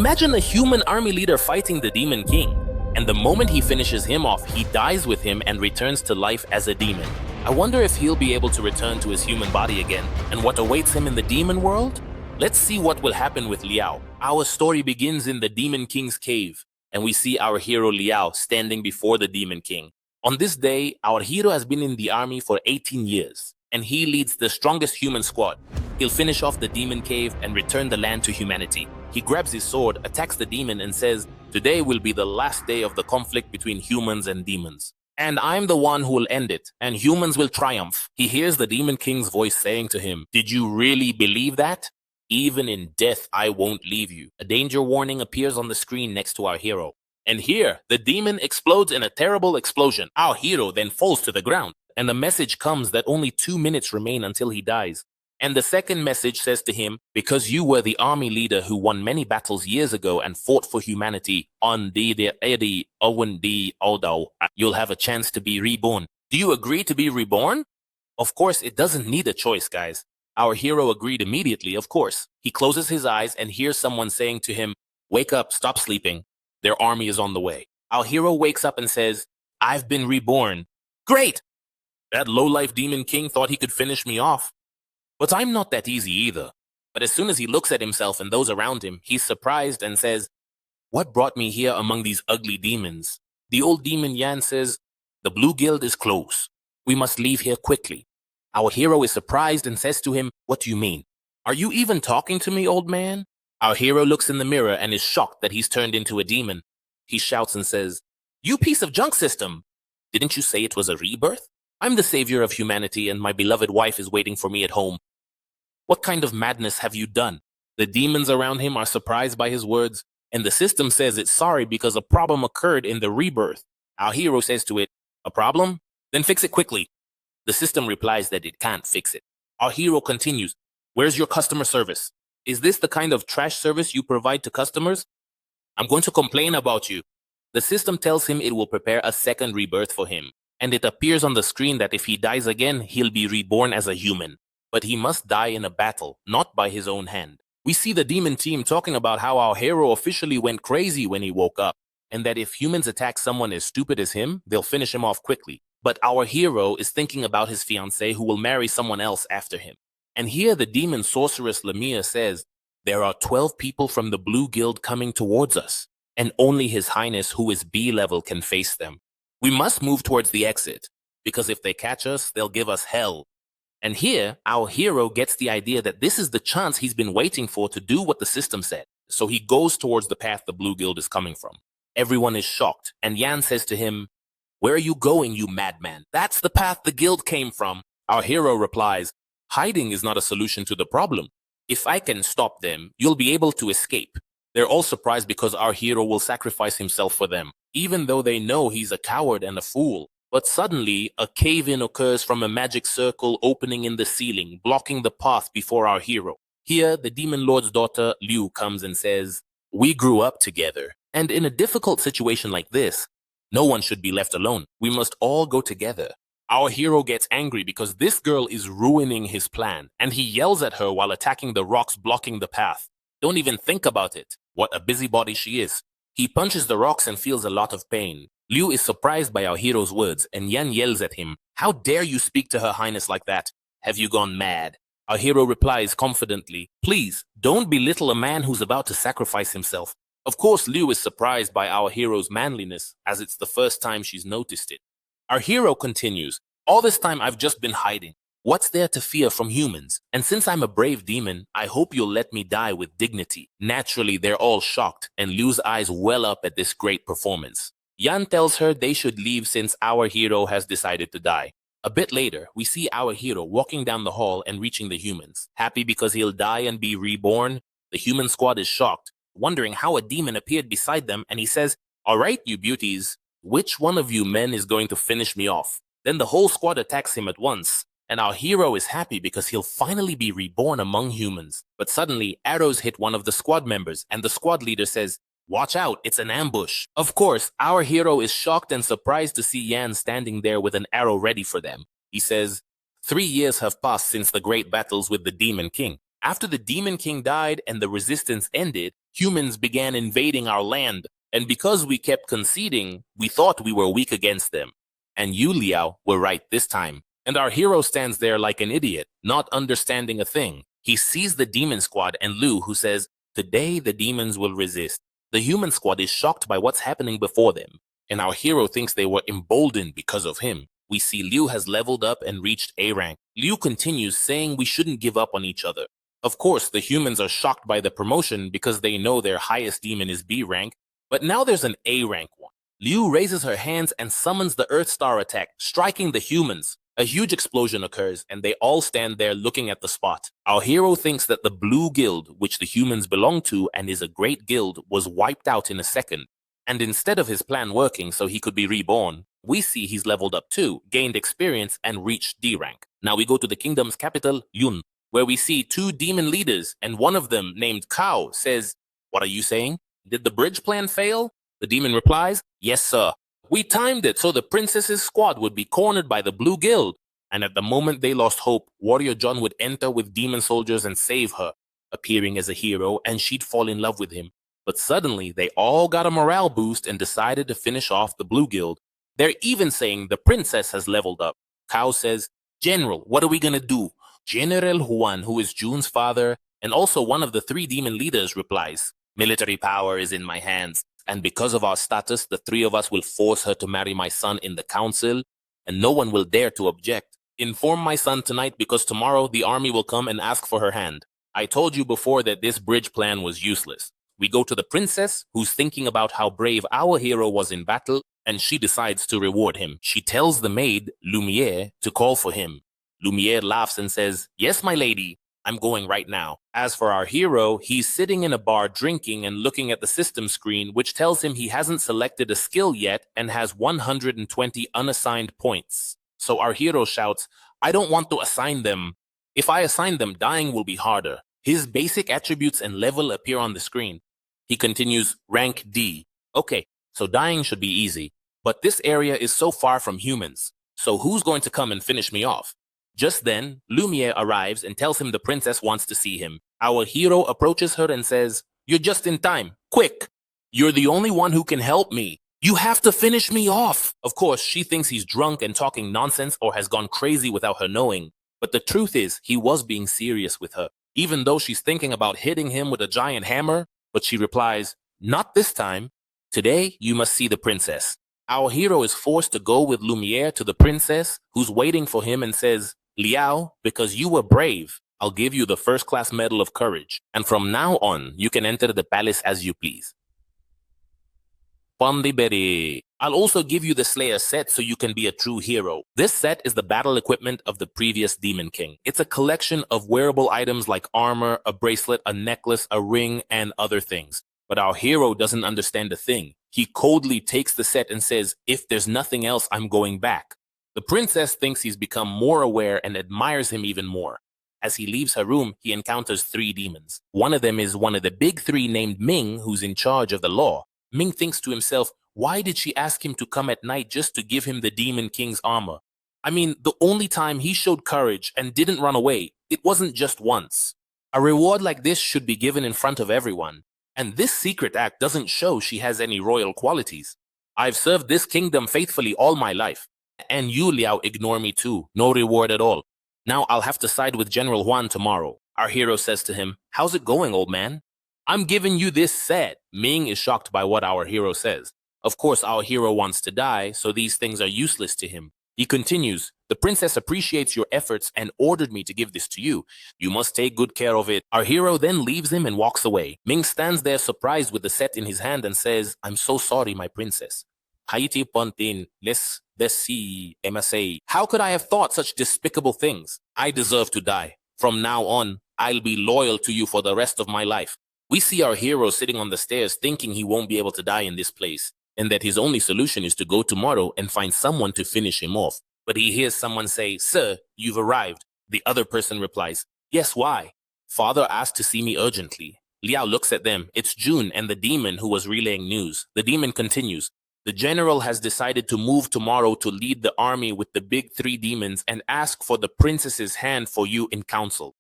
Imagine a human army leader fighting the Demon King, and the moment he finishes him off, he dies with him and returns to life as a demon. I wonder if he'll be able to return to his human body again, and what awaits him in the demon world? Let's see what will happen with Liao. Our story begins in the Demon King's cave, and we see our hero Liao standing before the Demon King. On this day, our hero has been in the army for 18 years, and he leads the strongest human squad. He'll finish off the demon cave and return the land to humanity. He grabs his sword, attacks the demon, and says, "Today will be the last day of the conflict between humans and demons. And I'm the one who will end it, and humans will triumph." He hears the Demon King's voice saying to him, "Did you really believe that? Even in death, I won't leave you." A danger warning appears on the screen next to our hero. And here, the demon explodes in a terrible explosion. Our hero then falls to the ground, and the message comes that only 2 minutes remain until he dies. And the second message says to him, "Because you were the army leader who won many battles years ago and fought for humanity on you'll have a chance to be reborn." Do you agree to be reborn? Of course, it doesn't need a choice, guys. Our hero agreed immediately, of course. He closes his eyes and hears someone saying to him, "Wake up, stop sleeping. Their army is on the way." Our hero wakes up and says, "I've been reborn." Great! That lowlife Demon King thought he could finish me off. But I'm not that easy either. But as soon as he looks at himself and those around him, he's surprised and says, "What brought me here among these ugly demons?" The old demon Yan says, "The Blue Guild is close. We must leave here quickly." Our hero is surprised and says to him, "What do you mean? Are you even talking to me, old man?" Our hero looks in the mirror and is shocked that he's turned into a demon. He shouts and says, "You piece of junk system! Didn't you say it was a rebirth? I'm the savior of humanity and my beloved wife is waiting for me at home. What kind of madness have you done?" The demons around him are surprised by his words, and the system says it's sorry because a problem occurred in the rebirth. Our hero says to it, "A problem? Then fix it quickly." The system replies that it can't fix it. Our hero continues, "Where's your customer service? Is this the kind of trash service you provide to customers? I'm going to complain about you." The system tells him it will prepare a second rebirth for him, and it appears on the screen that if he dies again, he'll be reborn as a human. But he must die in a battle, not by his own hand. We see the demon team talking about how our hero officially went crazy when he woke up, and that if humans attack someone as stupid as him, they'll finish him off quickly. But our hero is thinking about his fiancée who will marry someone else after him. And here the demon sorceress Lamia says, "There are 12 people from the Blue Guild coming towards us, and only His Highness, who is B level, can face them. We must move towards the exit, because if they catch us, they'll give us hell." And here, our hero gets the idea that this is the chance he's been waiting for to do what the system said. So he goes towards the path the Blue Guild is coming from. Everyone is shocked, and Yan says to him, "Where are you going, you madman? That's the path the guild came from." Our hero replies, "Hiding is not a solution to the problem. If I can stop them, you'll be able to escape." They're all surprised because our hero will sacrifice himself for them, even though they know he's a coward and a fool. But suddenly, a cave-in occurs from a magic circle opening in the ceiling, blocking the path before our hero. Here, the Demon Lord's daughter, Liu, comes and says, "We grew up together, and in a difficult situation like this, no one should be left alone. We must all go together." Our hero gets angry because this girl is ruining his plan, and he yells at her while attacking the rocks blocking the path. Don't even think about it. What a busybody she is. He punches the rocks and feels a lot of pain. Liu is surprised by our hero's words, and Yan yells at him, "How dare you speak to Her Highness like that? Have you gone mad?" Our hero replies confidently, "Please, don't belittle a man who's about to sacrifice himself." Of course, Liu is surprised by our hero's manliness, as it's the first time she's noticed it. Our hero continues, "All this time I've just been hiding. What's there to fear from humans? And since I'm a brave demon, I hope you'll let me die with dignity." Naturally, they're all shocked, and Liu's eyes well up at this great performance. Yan tells her they should leave since our hero has decided to die. A bit later, we see our hero walking down the hall and reaching the humans. Happy because he'll die and be reborn, the human squad is shocked, wondering how a demon appeared beside them, and he says, "All right, you beauties, which one of you men is going to finish me off?" Then the whole squad attacks him at once, and our hero is happy because he'll finally be reborn among humans. But suddenly, arrows hit one of the squad members, and the squad leader says, "Watch out, it's an ambush." Of course, our hero is shocked and surprised to see Yan standing there with an arrow ready for them. He says, 3 years have passed since the great battles with the Demon King. After the Demon King died and the resistance ended, humans began invading our land, and because we kept conceding, we thought we were weak against them. And you, Liao, were right this time. And our hero stands there like an idiot, not understanding a thing. He sees the demon squad and Lu, who says, "Today the demons will resist." The human squad is shocked by what's happening before them, and our hero thinks they were emboldened because of him. We see Liu has leveled up and reached A rank. Liu continues saying we shouldn't give up on each other. Of course, the humans are shocked by the promotion because they know their highest demon is B rank, but now there's an A rank one. Liu raises her hands and summons the Earth Star attack, striking the humans. A huge explosion occurs, and they all stand there looking at the spot. Our hero thinks that the Blue Guild, which the humans belong to and is a great guild, was wiped out in a second. And instead of his plan working so he could be reborn, we see he's leveled up too, gained experience, and reached D rank. Now we go to the kingdom's capital, Yun, where we see two demon leaders, and one of them, named Kao, says, "What are you saying? Did the bridge plan fail?" The demon replies, "Yes, sir. We timed it so the princess's squad would be cornered by the Blue Guild, and at the moment they lost hope, Warrior John would enter with demon soldiers and save her, appearing as a hero, and she'd fall in love with him. But suddenly, they all got a morale boost and decided to finish off the Blue Guild. They're even saying the princess has leveled up." Kao says, "General, what are we gonna do?" General Huan, who is Jun's father, and also one of the three demon leaders, replies, "Military power is in my hands. And because of our status, the three of us will force her to marry my son in the council, and no one will dare to object. Inform my son tonight because tomorrow the army will come and ask for her hand. I told you before that this bridge plan was useless." We go to the princess, who's thinking about how brave our hero was in battle, and she decides to reward him. She tells the maid, Lumiere, to call for him. Lumiere laughs and says, "Yes, my lady. I'm going right now." As for our hero, he's sitting in a bar drinking and looking at the system screen, which tells him he hasn't selected a skill yet and has 120 unassigned points. So our hero shouts, "I don't want to assign them. If I assign them, dying will be harder." His basic attributes and level appear on the screen. He continues, "Rank D. Okay, so dying should be easy. But this area is so far from humans. So who's going to come and finish me off?" Just then, Lumiere arrives and tells him the princess wants to see him. Our hero approaches her and says, "You're just in time. Quick! You're the only one who can help me. You have to finish me off." Of course, she thinks he's drunk and talking nonsense or has gone crazy without her knowing. But the truth is, he was being serious with her, even though she's thinking about hitting him with a giant hammer. But she replies, "Not this time. Today, you must see the princess." Our hero is forced to go with Lumiere to the princess, who's waiting for him and says, "Liao, because you were brave, I'll give you the first-class medal of courage, and from now on, you can enter the palace as you please. Berry. I'll also give you the Slayer set so you can be a true hero." This set is the battle equipment of the previous Demon King. It's a collection of wearable items like armor, a bracelet, a necklace, a ring, and other things. But our hero doesn't understand a thing. He coldly takes the set and says, "If there's nothing else, I'm going back." The princess thinks he's become more aware and admires him even more. As he leaves her room, he encounters three demons. One of them is one of the big three named Ming, who's in charge of the law. Ming thinks to himself, why did she ask him to come at night just to give him the Demon King's armor? I mean, the only time he showed courage and didn't run away, it wasn't just once. A reward like this should be given in front of everyone. And this secret act doesn't show she has any royal qualities. I've served this kingdom faithfully all my life. And you, Liao, ignore me too. No reward at all. Now I'll have to side with General Huan tomorrow. Our hero says to him, "How's it going, old man?" "I'm giving you this set." Ming is shocked by what our hero says. Of course, our hero wants to die, so these things are useless to him. He continues, "The princess appreciates your efforts and ordered me to give this to you. You must take good care of it." Our hero then leaves him and walks away. Ming stands there surprised with the set in his hand and says, "I'm so sorry, my princess. Haiti Pontin, les desi MSA. How could I have thought such despicable things? I deserve to die. From now on, I'll be loyal to you for the rest of my life." We see our hero sitting on the stairs thinking he won't be able to die in this place, and that his only solution is to go tomorrow and find someone to finish him off. But he hears someone say, "Sir, you've arrived." The other person replies, "Yes, why?" "Father asked to see me urgently." Liao looks at them. It's Jun and the demon who was relaying news. The demon continues, "The general has decided to move tomorrow to lead the army with the big three demons and ask for the princess's hand for you in council.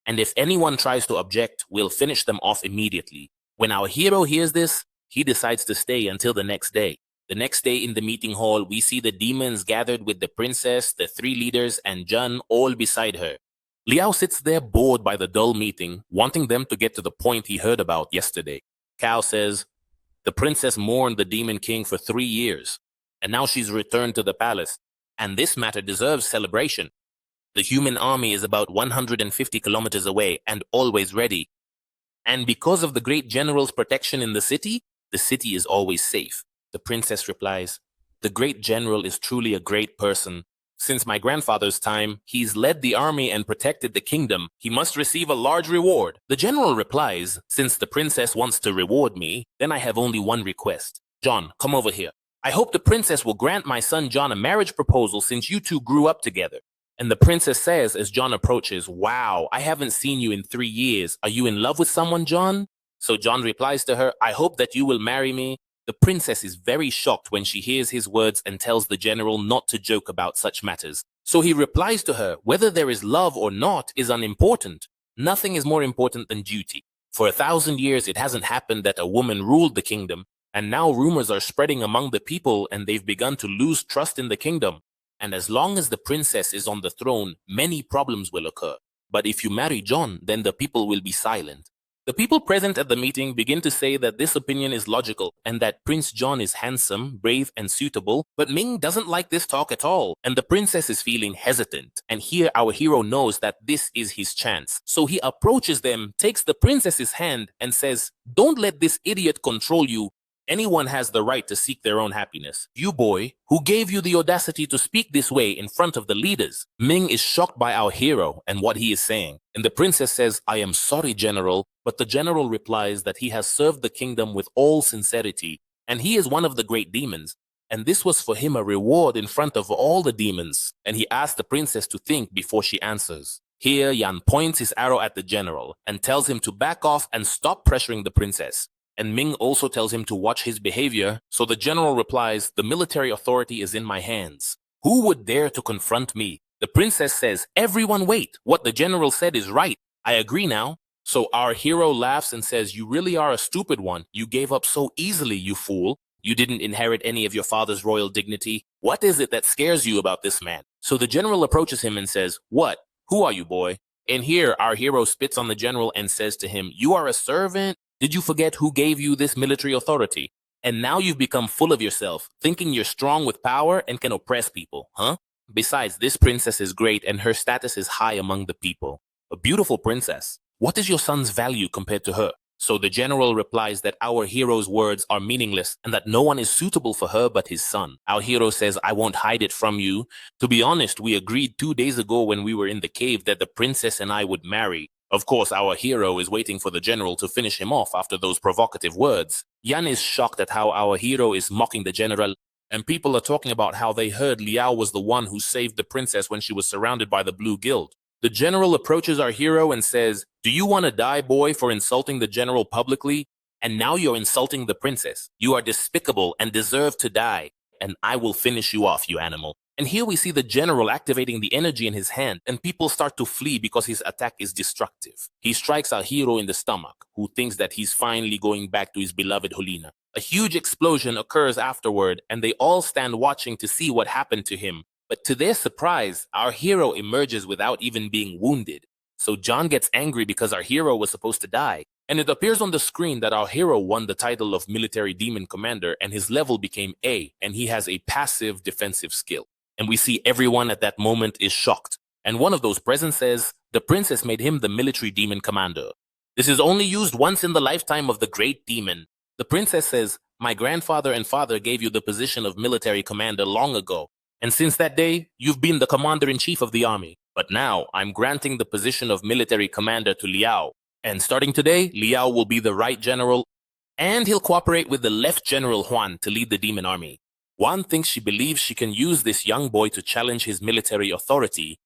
And if anyone tries to object, we'll finish them off immediately. When our hero hears this, he decides to stay until the next day. The next day in the meeting hall, we see the demons gathered with the princess, the three leaders, and Jun all beside her. Liao sits there bored by the dull meeting, wanting them to get to the point he heard about yesterday. Cao says, the princess mourned the demon king for 3 years, and now she's returned to the palace, and this matter deserves celebration. The human army is about 150 kilometers away and always ready. And because of the great general's protection in the city is always safe. The princess replies, the great general is truly a great person. Since my grandfather's time, he's led the army and protected the kingdom. He must receive a large reward. The general replies, since the princess wants to reward me, then I have only one request. John, come over here. I hope the princess will grant my son John a marriage proposal since you two grew up together. And the princess says as John approaches, wow, I haven't seen you in 3 years. Are you in love with someone, John? So John replies to her, I hope that you will marry me. The princess is very shocked when she hears his words and tells the general not to joke about such matters. So he replies to her, whether there is love or not is unimportant. Nothing is more important than duty. For 1,000 years it hasn't happened that a woman ruled the kingdom, and now rumors are spreading among the people and they've begun to lose trust in the kingdom. And as long as the princess is on the throne, many problems will occur. But if you marry John, then the people will be silent. The people present at the meeting begin to say that this opinion is logical and that Prince John is handsome, brave, and suitable, but Ming doesn't like this talk at all, and the princess is feeling hesitant. And here our hero knows that this is his chance. So he approaches them, takes the princess's hand, and says, don't let this idiot control you. Anyone has the right to seek their own happiness. You, boy, who gave you the audacity to speak this way in front of the leaders? Ming is shocked by our hero and what he is saying. And the princess says, I am sorry, general. But the general replies that he has served the kingdom with all sincerity, and he is one of the great demons. And this was for him a reward in front of all the demons. And he asks the princess to think before she answers. Here, Yan points his arrow at the general and tells him to back off and stop pressuring the princess. And Ming also tells him to watch his behavior, so the general replies, the military authority is in my hands. Who would dare to confront me? The princess says, everyone wait, what the general said is right. I agree now. So our hero laughs and says, you really are a stupid one. You gave up so easily, you fool. You didn't inherit any of your father's royal dignity. What is it that scares you about this man? So the general approaches him and says, what? Who are you, boy? And here our hero spits on the general and says to him, you are a servant? Did you forget who gave you this military authority? And now you've become full of yourself, thinking you're strong with power and can oppress people, huh? Besides, this princess is great and her status is high among the people. A beautiful princess. What is your son's value compared to her? So the general replies that our hero's words are meaningless and that no one is suitable for her but his son. Our hero says, I won't hide it from you. To be honest, we agreed 2 days ago when we were in the cave that the princess and I would marry. Of course, our hero is waiting for the general to finish him off after those provocative words. Yan is shocked at how our hero is mocking the general, and people are talking about how they heard Liao was the one who saved the princess when she was surrounded by the Blue Guild. The general approaches our hero and says, do you want to die, boy, for insulting the general publicly? And now you're insulting the princess. You are despicable and deserve to die, and I will finish you off, you animal. And here we see the general activating the energy in his hand, and people start to flee because his attack is destructive. He strikes our hero in the stomach, who thinks that he's finally going back to his beloved Helena. A huge explosion occurs afterward, and they all stand watching to see what happened to him. But to their surprise, our hero emerges without even being wounded. So John gets angry because our hero was supposed to die. And it appears on the screen that our hero won the title of Military Demon Commander, and his level became A, and he has a passive defensive skill. And we see everyone at that moment is shocked. And one of those present says, the princess made him the military demon commander. This is only used once in the lifetime of the great demon. The princess says, my grandfather and father gave you the position of military commander long ago. And since that day, you've been the commander-in-chief of the army. But now, I'm granting the position of military commander to Liao. And starting today, Liao will be the right general, and he'll cooperate with the left general Huan to lead the demon army. Juan thinks she believes she can use this young boy to challenge his military authority,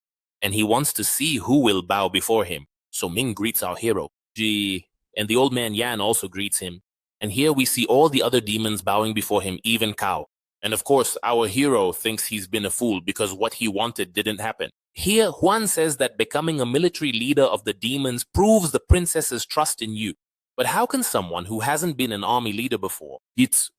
and he wants to see who will bow before him. So Ming greets our hero, Ji, and the old man Yan also greets him. And here we see all the other demons bowing before him, even Cao. And of course, our hero thinks he's been a fool because what he wanted didn't happen. Here, Juan says that becoming a military leader of the demons proves the princess's trust in you. But how can someone who hasn't been an army leader before,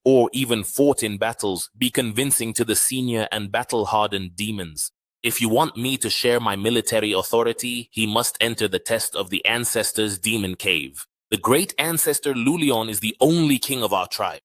or even fought in battles, be convincing to the senior and battle-hardened demons? If you want me to share my military authority, he must enter the test of the ancestors' demon cave. The great ancestor Lulion is the only king of our tribe,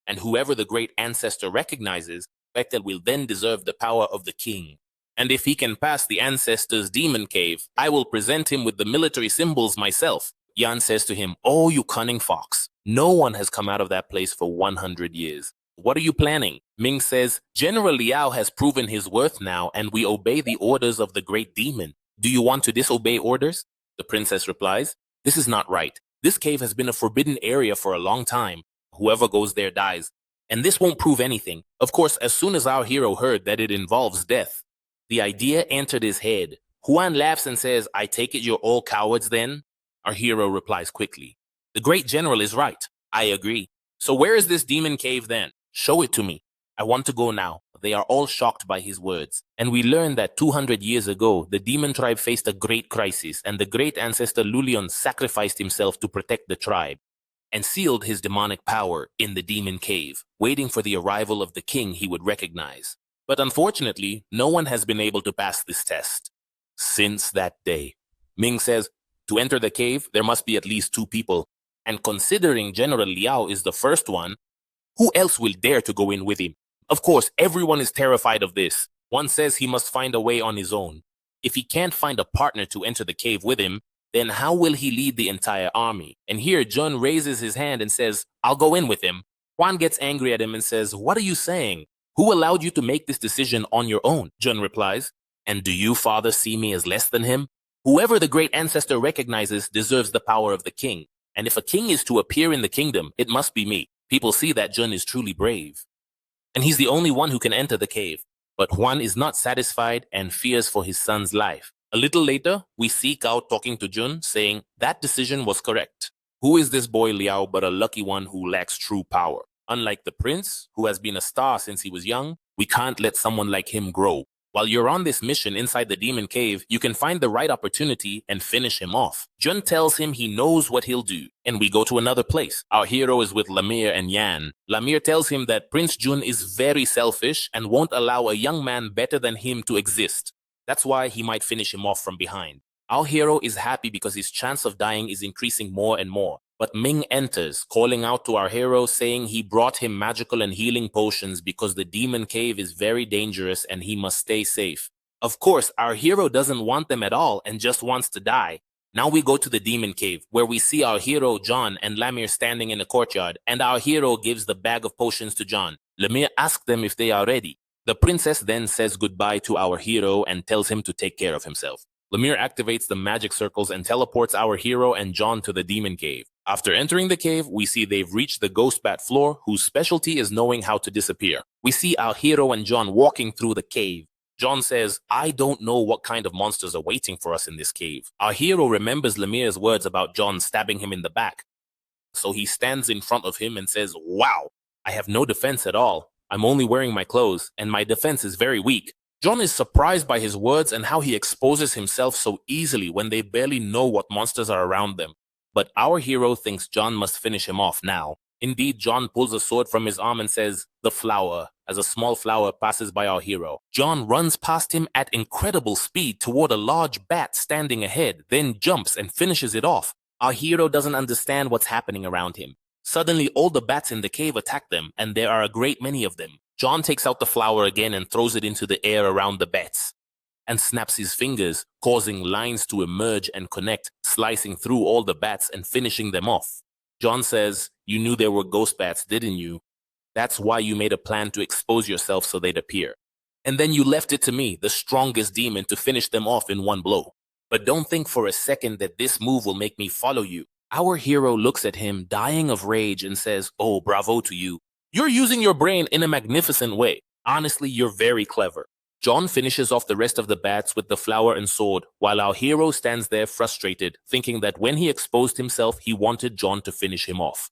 and whoever the great ancestor recognizes, Bechtel will then deserve the power of the king. And if he can pass the ancestor's demon cave, I will present him with the military symbols myself. Yan says to him, "Oh, you cunning fox. No one has come out of that place for 100 years. What are you planning?" Ming says, "General Liao has proven his worth now, and we obey the orders of the great demon. Do you want to disobey orders?" The princess replies, "This is not right. This cave has been a forbidden area for a long time. Whoever goes there dies. And this won't prove anything." Of course, as soon as our hero heard that it involves death, the idea entered his head. Huan laughs and says, "I take it you're all cowards then?" Our hero replies quickly, "The great general is right. I agree. So where is this demon cave then? Show it to me. I want to go now." They are all shocked by his words. And we learn that 200 years ago, the demon tribe faced a great crisis, and the great ancestor Lulion sacrificed himself to protect the tribe and sealed his demonic power in the demon cave, waiting for the arrival of the king he would recognize. But unfortunately, no one has been able to pass this test since that day. Ming says, to enter the cave, there must be at least 2 people. And considering General Liao is the first one, who else will dare to go in with him? Of course, everyone is terrified of this. One says he must find a way on his own. If he can't find a partner to enter the cave with him, then how will he lead the entire army? And here, Jun raises his hand and says, "I'll go in with him." Juan gets angry at him and says, "What are you saying? Who allowed you to make this decision on your own?" Jun replies, "And do you, father, see me as less than him? Whoever the great ancestor recognizes deserves the power of the king. And if a king is to appear in the kingdom, it must be me." People see that Jun is truly brave. And he's the only one who can enter the cave. But Juan is not satisfied and fears for his son's life. A little later, we see Cao talking to Jun, saying, "That decision was correct. Who is this boy Liao but a lucky one who lacks true power? Unlike the prince, who has been a star since he was young, we can't let someone like him grow. While you're on this mission inside the demon cave, you can find the right opportunity and finish him off." Jun tells him he knows what he'll do, and we go to another place. Our hero is with Lemire and Yan. Lemire tells him that Prince Jun is very selfish and won't allow a young man better than him to exist. That's why he might finish him off from behind. Our hero is happy because his chance of dying is increasing more and more. But Ming enters, calling out to our hero, saying he brought him magical and healing potions because the demon cave is very dangerous and he must stay safe. Of course, our hero doesn't want them at all and just wants to die. Now we go to the demon cave, where we see our hero John and Lemire standing in the courtyard, and our hero gives the bag of potions to John. Lemire asks them if they are ready. The princess then says goodbye to our hero and tells him to take care of himself. Lemire activates the magic circles and teleports our hero and John to the demon cave. After entering the cave, we see they've reached the ghost bat floor, whose specialty is knowing how to disappear. We see our hero and John walking through the cave. John says, "I don't know what kind of monsters are waiting for us in this cave." Our hero remembers Lemire's words about John stabbing him in the back. So he stands in front of him and says, "Wow, I have no defense at all. I'm only wearing my clothes, and my defense is very weak." John is surprised by his words and how he exposes himself so easily when they barely know what monsters are around them. But our hero thinks John must finish him off now. Indeed, John pulls a sword from his arm and says, "The flower," as a small flower passes by our hero. John runs past him at incredible speed toward a large bat standing ahead, then jumps and finishes it off. Our hero doesn't understand what's happening around him. Suddenly, all the bats in the cave attack them, and there are a great many of them. John takes out the flower again and throws it into the air around the bats, and snaps his fingers, causing lines to emerge and connect, slicing through all the bats and finishing them off. John says, "You knew there were ghost bats, didn't you? That's why you made a plan to expose yourself so they'd appear. And then you left it to me, the strongest demon, to finish them off in one blow. But don't think for a second that this move will make me follow you." Our hero looks at him, dying of rage, and says, "Oh, bravo to you. You're using your brain in a magnificent way. Honestly, you're very clever." John finishes off the rest of the bats with the flower and sword, while our hero stands there frustrated, thinking that when he exposed himself, he wanted John to finish him off.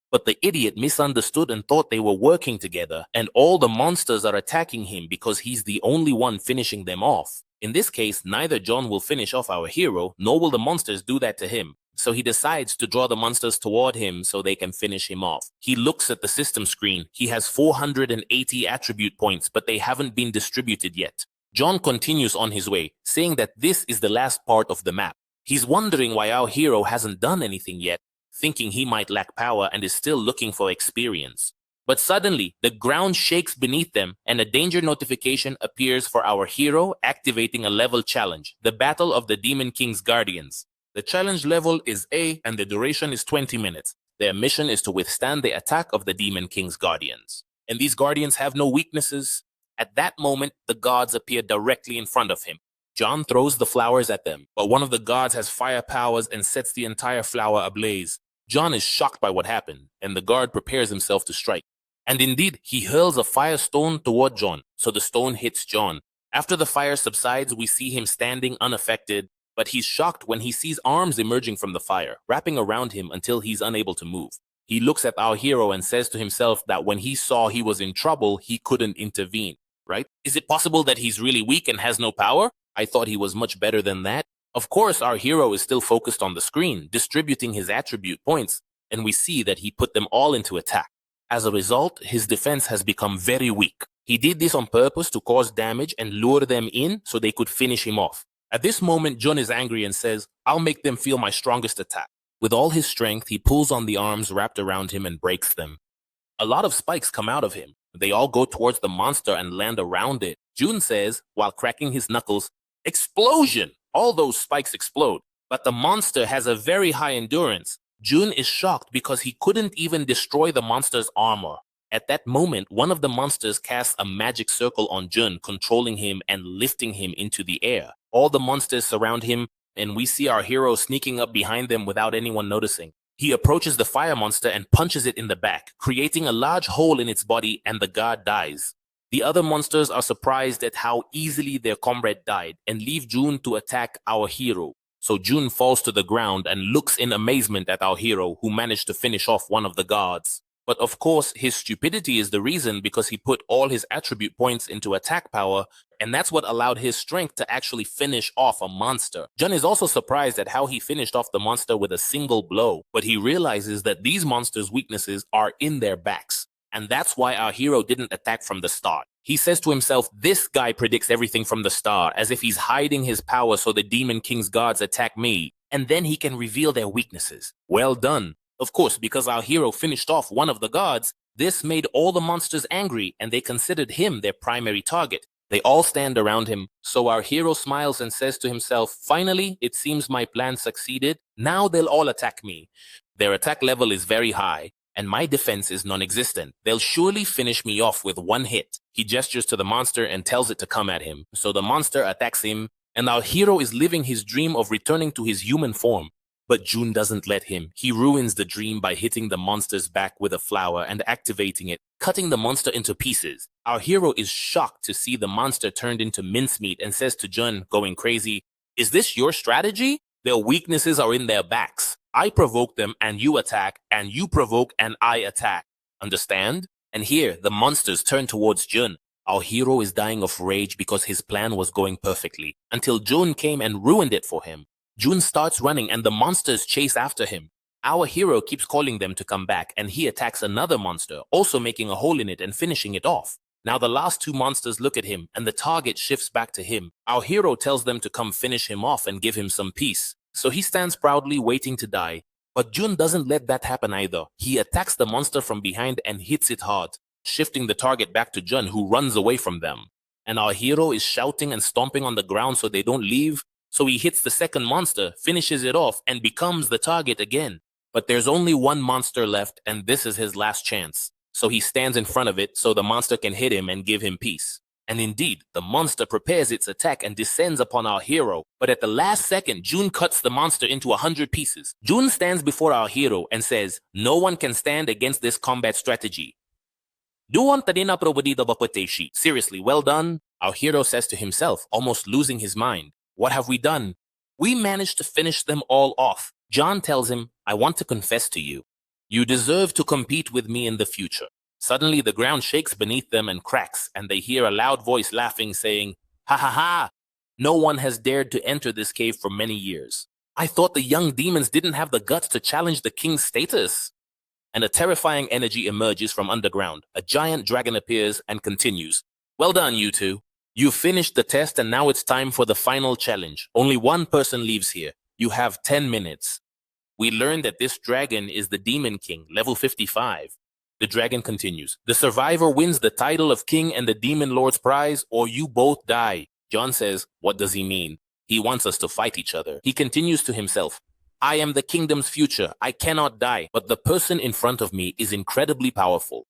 But the idiot misunderstood and thought they were working together, and all the monsters are attacking him because he's the only one finishing them off. In this case, neither John will finish off our hero, nor will the monsters do that to him. So he decides to draw the monsters toward him so they can finish him off. He looks at the system screen. He has 480 attribute points, but they haven't been distributed yet. John continues on his way, saying that this is the last part of the map. He's wondering why our hero hasn't done anything yet, thinking he might lack power and is still looking for experience. But suddenly, the ground shakes beneath them and a danger notification appears for our hero, activating a level challenge, the Battle of the Demon King's Guardians. The challenge level is A and the duration is 20 minutes. Their mission is to withstand the attack of the Demon King's Guardians. And these Guardians have no weaknesses. At that moment, the gods appear directly in front of him. John throws the flowers at them, but one of the gods has fire powers and sets the entire flower ablaze. John is shocked by what happened, and the guard prepares himself to strike. And indeed, he hurls a fire stone toward John, so the stone hits John. After the fire subsides, we see him standing unaffected, but he's shocked when he sees arms emerging from the fire, wrapping around him until he's unable to move. He looks at our hero and says to himself that when he saw he was in trouble, he couldn't intervene, right? Is it possible that he's really weak and has no power? I thought he was much better than that. Of course, our hero is still focused on the screen, distributing his attribute points, and we see that he put them all into attack. As a result, his defense has become very weak. He did this on purpose to cause damage and lure them in so they could finish him off. At this moment, John is angry and says, "I'll make them feel my strongest attack." With all his strength, he pulls on the arms wrapped around him and breaks them. A lot of spikes come out of him. They all go towards the monster and land around it. Jun says, while cracking his knuckles, "Explosion!" All those spikes explode. But the monster has a very high endurance. Jun is shocked because he couldn't even destroy the monster's armor. At that moment, one of the monsters casts a magic circle on Jun, controlling him and lifting him into the air. All the monsters surround him, and we see our hero sneaking up behind them without anyone noticing. He approaches the fire monster and punches it in the back, creating a large hole in its body, and the god dies. The other monsters are surprised at how easily their comrade died and leave Jun to attack our hero. So Jun falls to the ground and looks in amazement at our hero, who managed to finish off one of the gods. But of course, his stupidity is the reason, because he put all his attribute points into attack power, and that's what allowed his strength to actually finish off a monster. Jun is also surprised at how he finished off the monster with a single blow, but he realizes that these monsters' weaknesses are in their backs. And that's why our hero didn't attack from the start. He says to himself, this guy predicts everything from the start, as if he's hiding his power so the Demon King's gods attack me, and then he can reveal their weaknesses. Well done. Of course, because our hero finished off one of the gods, this made all the monsters angry, and they considered him their primary target. They all stand around him, so our hero smiles and says to himself, finally, it seems my plan succeeded. Now they'll all attack me. Their attack level is very high, and my defense is non-existent. They'll surely finish me off with one hit. He gestures to the monster and tells it to come at him. So the monster attacks him, and our hero is living his dream of returning to his human form. But Jun doesn't let him. He ruins the dream by hitting the monster's back with a flower and activating it, cutting the monster into pieces. Our hero is shocked to see the monster turned into mincemeat and says to Jun, going crazy, "Is this your strategy? Their weaknesses are in their backs. I provoke them and you attack, and you provoke and I attack. Understand?" And here, the monsters turn towards Jun. Our hero is dying of rage because his plan was going perfectly, until Jun came and ruined it for him. Jun starts running and the monsters chase after him. Our hero keeps calling them to come back, and he attacks another monster, also making a hole in it and finishing it off. Now the last two monsters look at him, and the target shifts back to him. Our hero tells them to come finish him off and give him some peace. So he stands proudly waiting to die. But Jun doesn't let that happen either. He attacks the monster from behind and hits it hard, shifting the target back to Jun, who runs away from them. And our hero is shouting and stomping on the ground so they don't leave. So he hits the second monster, finishes it off, and becomes the target again. But there's only one monster left, and this is his last chance. So he stands in front of it so the monster can hit him and give him peace. And indeed, the monster prepares its attack and descends upon our hero. But at the last second, Jun cuts the monster into 100 pieces. Jun stands before our hero and says, "No one can stand against this combat strategy." Seriously, well done, our hero says to himself, almost losing his mind. What have we done? We managed to finish them all off. John tells him, "I want to confess to you. You deserve to compete with me in the future." Suddenly, the ground shakes beneath them and cracks, and they hear a loud voice laughing, saying, "Ha ha ha! No one has dared to enter this cave for many years." I thought the young demons didn't have the guts to challenge the king's status. And a terrifying energy emerges from underground. A giant dragon appears and continues. Well done, you two. You finished the test and now it's time for the final challenge. Only one person leaves here. You have 10 minutes. We learn that this dragon is the Demon King, level 55. The dragon continues. The survivor wins the title of king and the Demon Lord's prize, or you both die. John says, what does he mean? He wants us to fight each other. He continues to himself. I am the kingdom's future. I cannot die, but the person in front of me is incredibly powerful.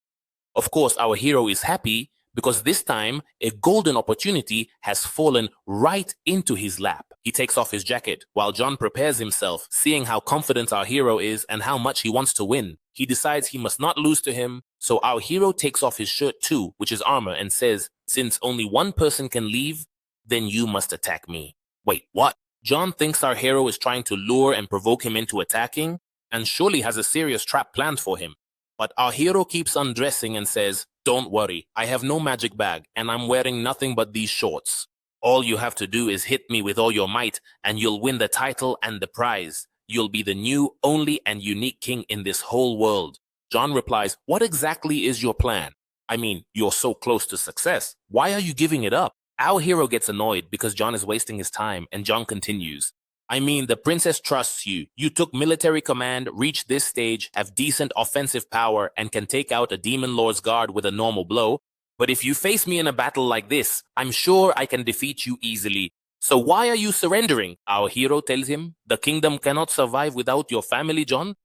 Of course, our hero is happy because this time a golden opportunity has fallen right into his lap. He takes off his jacket while John prepares himself, seeing how confident our hero is and how much he wants to win. He decides he must not lose to him, so our hero takes off his shirt too, which is armor, and says, since only one person can leave, then you must attack me. Wait, what? John thinks our hero is trying to lure and provoke him into attacking, and surely has a serious trap planned for him. But our hero keeps undressing and says, don't worry, I have no magic bag, and I'm wearing nothing but these shorts. All you have to do is hit me with all your might, and you'll win the title and the prize. You'll be the new, only, and unique king in this whole world. John replies, what exactly is your plan? I mean, you're so close to success. Why are you giving it up? Our hero gets annoyed because John is wasting his time, and John continues. I mean, the princess trusts you. You took military command, reached this stage, have decent offensive power, and can take out a demon lord's guard with a normal blow. But if you face me in a battle like this, I'm sure I can defeat you easily. So why are you surrendering? Our hero tells him, the kingdom cannot survive without your family, John.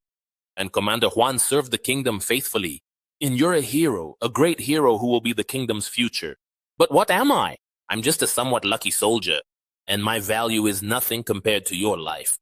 And Commander Juan served the kingdom faithfully. And you're a hero, a great hero who will be the kingdom's future. But what am I? I'm just a somewhat lucky soldier. And my value is nothing compared to your life.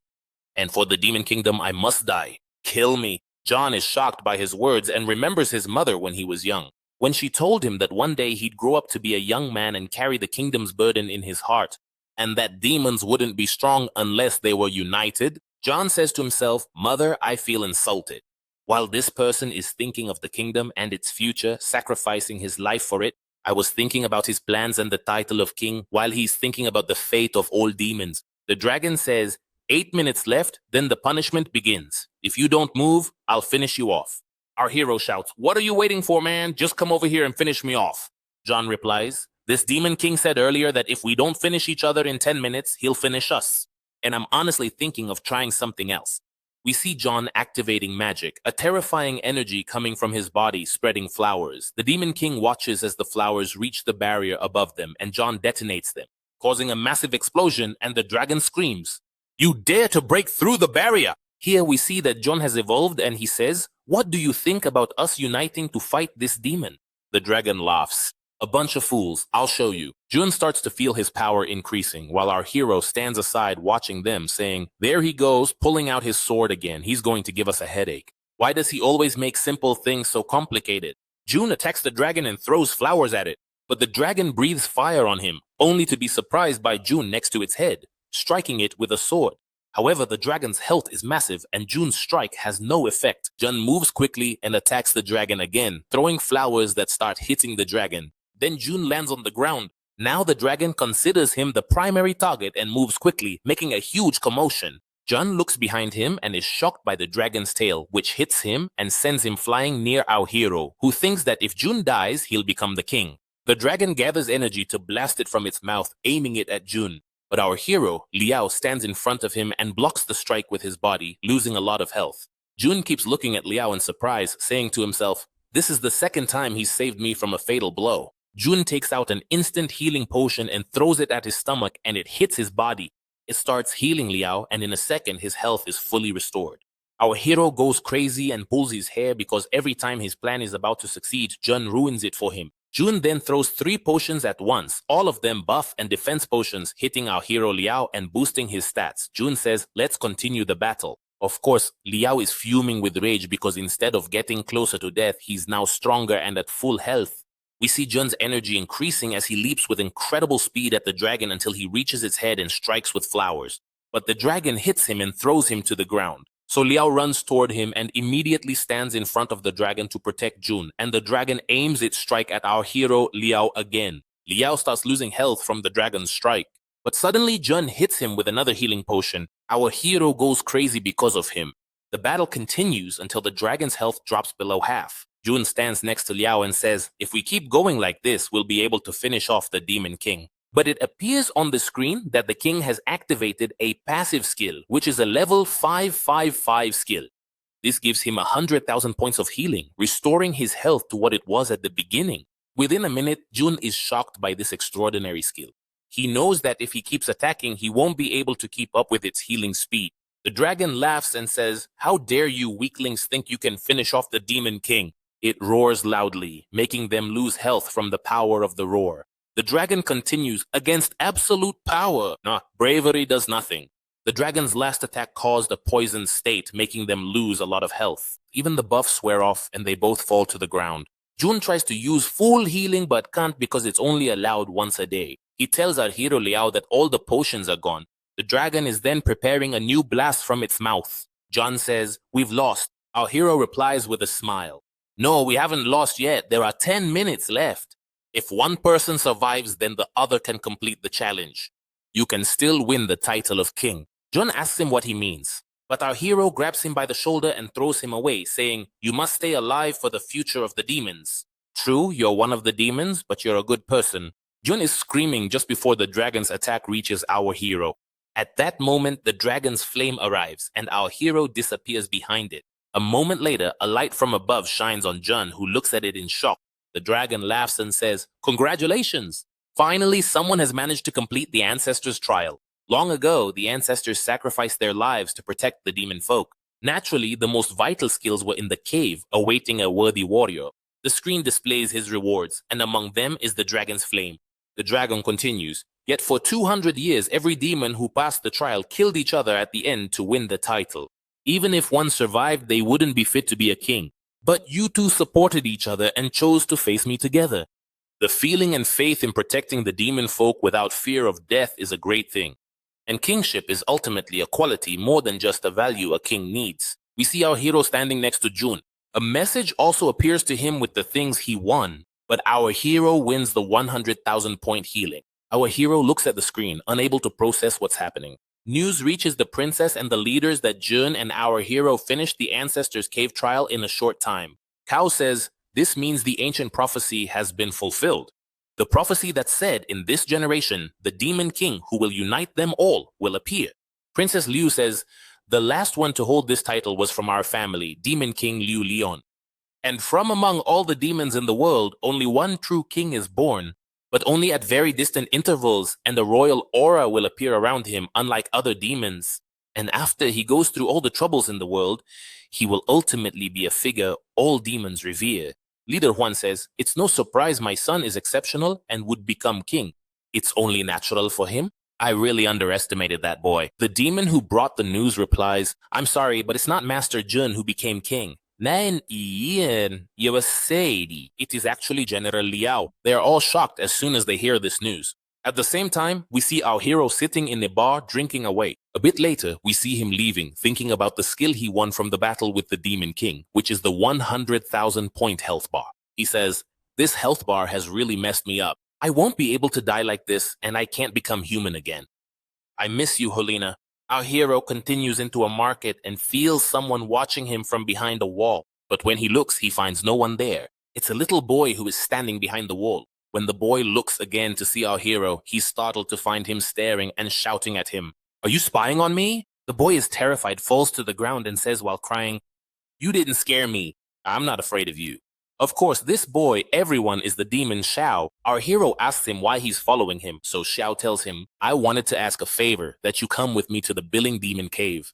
And for the demon kingdom, I must die. Kill me. John is shocked by his words and remembers his mother when he was young. When she told him that one day he'd grow up to be a young man and carry the kingdom's burden in his heart, and that demons wouldn't be strong unless they were united, John says to himself, Mother, I feel insulted. While this person is thinking of the kingdom and its future, sacrificing his life for it, I was thinking about his plans and the title of king while he's thinking about the fate of all demons. The dragon says, 8 minutes left, then the punishment begins. If you don't move, I'll finish you off. Our hero shouts, what are you waiting for, man? Just come over here and finish me off. John replies, this demon king said earlier that if we don't finish each other in 10 minutes, he'll finish us. And I'm honestly thinking of trying something else. We see John activating magic, a terrifying energy coming from his body spreading flowers. The Demon King watches as the flowers reach the barrier above them and John detonates them, causing a massive explosion, and the dragon screams, you dare to break through the barrier! Here we see that John has evolved and he says, what do you think about us uniting to fight this demon? The dragon laughs. A bunch of fools, I'll show you. Jun starts to feel his power increasing, while our hero stands aside watching them, saying, there he goes, pulling out his sword again. He's going to give us a headache. Why does he always make simple things so complicated? Jun attacks the dragon and throws flowers at it, but the dragon breathes fire on him, only to be surprised by Jun next to its head, striking it with a sword. However, the dragon's health is massive and Jun's strike has no effect. Jun moves quickly and attacks the dragon again, throwing flowers that start hitting the dragon. Then Jun lands on the ground. Now the dragon considers him the primary target and moves quickly, making a huge commotion. Jun looks behind him and is shocked by the dragon's tail, which hits him and sends him flying near our hero, who thinks that if Jun dies, he'll become the king. The dragon gathers energy to blast it from its mouth, aiming it at Jun. But our hero, Liao, stands in front of him and blocks the strike with his body, losing a lot of health. Jun keeps looking at Liao in surprise, saying to himself, this is the second time he's saved me from a fatal blow. Jun takes out an instant healing potion and throws it at his stomach, and it hits his body. It starts healing Liao, and in a second his health is fully restored. Our hero goes crazy and pulls his hair because every time his plan is about to succeed, Jun ruins it for him. Jun then throws 3 potions at once, all of them buff and defense potions, hitting our hero Liao and boosting his stats. Jun says, let's continue the battle. Of course, Liao is fuming with rage because instead of getting closer to death, he's now stronger and at full health. We see Jun's energy increasing as he leaps with incredible speed at the dragon until he reaches its head and strikes with flowers. But the dragon hits him and throws him to the ground. So Liao runs toward him and immediately stands in front of the dragon to protect Jun, and the dragon aims its strike at our hero Liao again. Liao starts losing health from the dragon's strike, But suddenly Jun hits him with another healing potion. Our hero goes crazy because of him. The battle continues until the dragon's health drops below half. Jun stands next to Liao and says, if we keep going like this, we'll be able to finish off the Demon King. But it appears on the screen that the king has activated a passive skill, which is a level 555 skill. This gives him 100,000 points of healing, restoring his health to what it was at the beginning. Within a minute, Jun is shocked by this extraordinary skill. He knows that if he keeps attacking, he won't be able to keep up with its healing speed. The dragon laughs and says, how dare you weaklings think you can finish off the Demon King? It roars loudly, making them lose health from the power of the roar. The dragon continues, against absolute power. Bravery does nothing. The dragon's last attack caused a poisoned state, making them lose a lot of health. Even the buffs wear off and they both fall to the ground. Jun tries to use full healing but can't because it's only allowed once a day. He tells our hero Liao that all the potions are gone. The dragon is then preparing a new blast from its mouth. Jun says, we've lost. Our hero replies with a smile. No, we haven't lost yet. There are 10 minutes left. If one person survives, then the other can complete the challenge. You can still win the title of king. Jun asks him what he means, but our hero grabs him by the shoulder and throws him away, saying, you must stay alive for the future of the demons. True, you're one of the demons, but you're a good person. Jun is screaming just before the dragon's attack reaches our hero. At that moment, the dragon's flame arrives, and our hero disappears behind it. A moment later, a light from above shines on Jun, who looks at it in shock. The dragon laughs and says, congratulations! Finally, someone has managed to complete the ancestors' trial. Long ago, the ancestors sacrificed their lives to protect the demon folk. Naturally, the most vital skills were in the cave, awaiting a worthy warrior. The screen displays his rewards, and among them is the dragon's flame. The dragon continues, yet for 200 years, every demon who passed the trial killed each other at the end to win the title. Even if one survived, they wouldn't be fit to be a king. But you two supported each other and chose to face me together. The feeling and faith in protecting the demon folk without fear of death is a great thing. And kingship is ultimately a quality more than just a value a king needs. We see our hero standing next to Jun. A message also appears to him with the things he won. But our hero wins the 100,000 point healing. Our hero looks at the screen, unable to process what's happening. News reaches the princess and the leaders that Jun and our hero finished the ancestors' cave trial in a short time. Kao says, this means the ancient prophecy has been fulfilled. The prophecy that said, in this generation, the demon king who will unite them all will appear. Princess Liu says, the last one to hold this title was from our family, Demon King Liu Lion. And from among all the demons in the world, only one true king is born, but only at very distant intervals, and a royal aura will appear around him, unlike other demons. And after he goes through all the troubles in the world, he will ultimately be a figure all demons revere. Leader Huan says, it's no surprise my son is exceptional and would become king. It's only natural for him. I really underestimated that boy. The demon who brought the news replies, I'm sorry, but it's not Master Jun who became king. Nein, Ian, you were Sadie. It is actually General Liao. They are all shocked as soon as they hear this news. At the same time, we see our hero sitting in a bar drinking away. A bit later, we see him leaving, thinking about the skill he won from the battle with the Demon King, which is the 100,000 point health bar. He says, this health bar has really messed me up. I won't be able to die like this, and I can't become human again. I miss you, Helena. Our hero continues into a market and feels someone watching him from behind a wall. But when he looks, he finds no one there. It's a little boy who is standing behind the wall. When the boy looks again to see our hero, he's startled to find him staring and shouting at him. Are you spying on me? The boy is terrified, falls to the ground and says while crying, you didn't scare me. I'm not afraid of you. Of course, this boy, everyone, is the demon Xiao. Our hero asks him why he's following him, so Xiao tells him, I wanted to ask a favor, that you come with me to the Billing Demon Cave.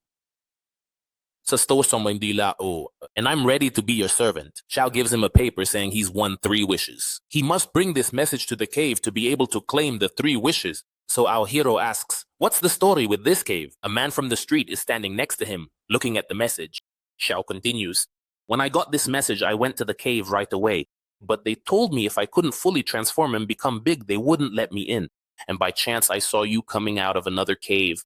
And I'm ready to be your servant. Xiao gives him a paper saying he's won 3 wishes. He must bring this message to the cave to be able to claim the 3 wishes. So our hero asks, what's the story with this cave? A man from the street is standing next to him, looking at the message. Xiao continues, when I got this message, I went to the cave right away. But they told me if I couldn't fully transform and become big, they wouldn't let me in. And by chance, I saw you coming out of another cave.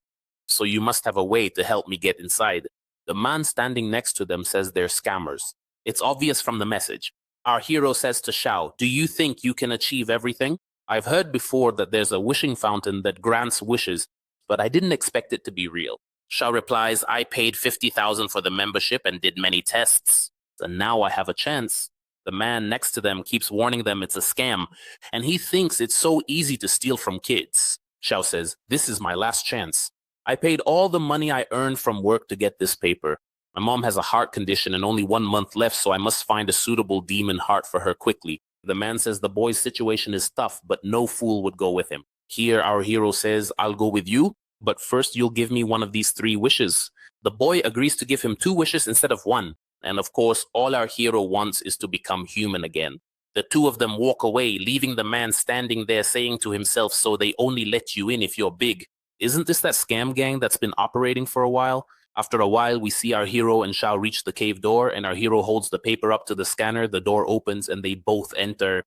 So you must have a way to help me get inside. The man standing next to them says they're scammers. It's obvious from the message. Our hero says to Xiao, do you think you can achieve everything? I've heard before that there's a wishing fountain that grants wishes, but I didn't expect it to be real. Shao replies, I paid 50,000 for the membership and did many tests, and now I have a chance. The man next to them keeps warning them it's a scam, and he thinks it's so easy to steal from kids. Shao says, this is my last chance. I paid all the money I earned from work to get this paper. My mom has a heart condition and only 1 month left, so I must find a suitable demon heart for her quickly. The man says the boy's situation is tough, but no fool would go with him. Here our hero says, I'll go with you, but first you'll give me one of these 3 wishes. The boy agrees to give him 2 wishes instead of 1. And of course, all our hero wants is to become human again. The 2 of them walk away, leaving the man standing there saying to himself, so they only let you in if you're big. Isn't this that scam gang that's been operating for a while? After a while, we see our hero and Shao reach the cave door, and our hero holds the paper up to the scanner, the door opens, and they both enter.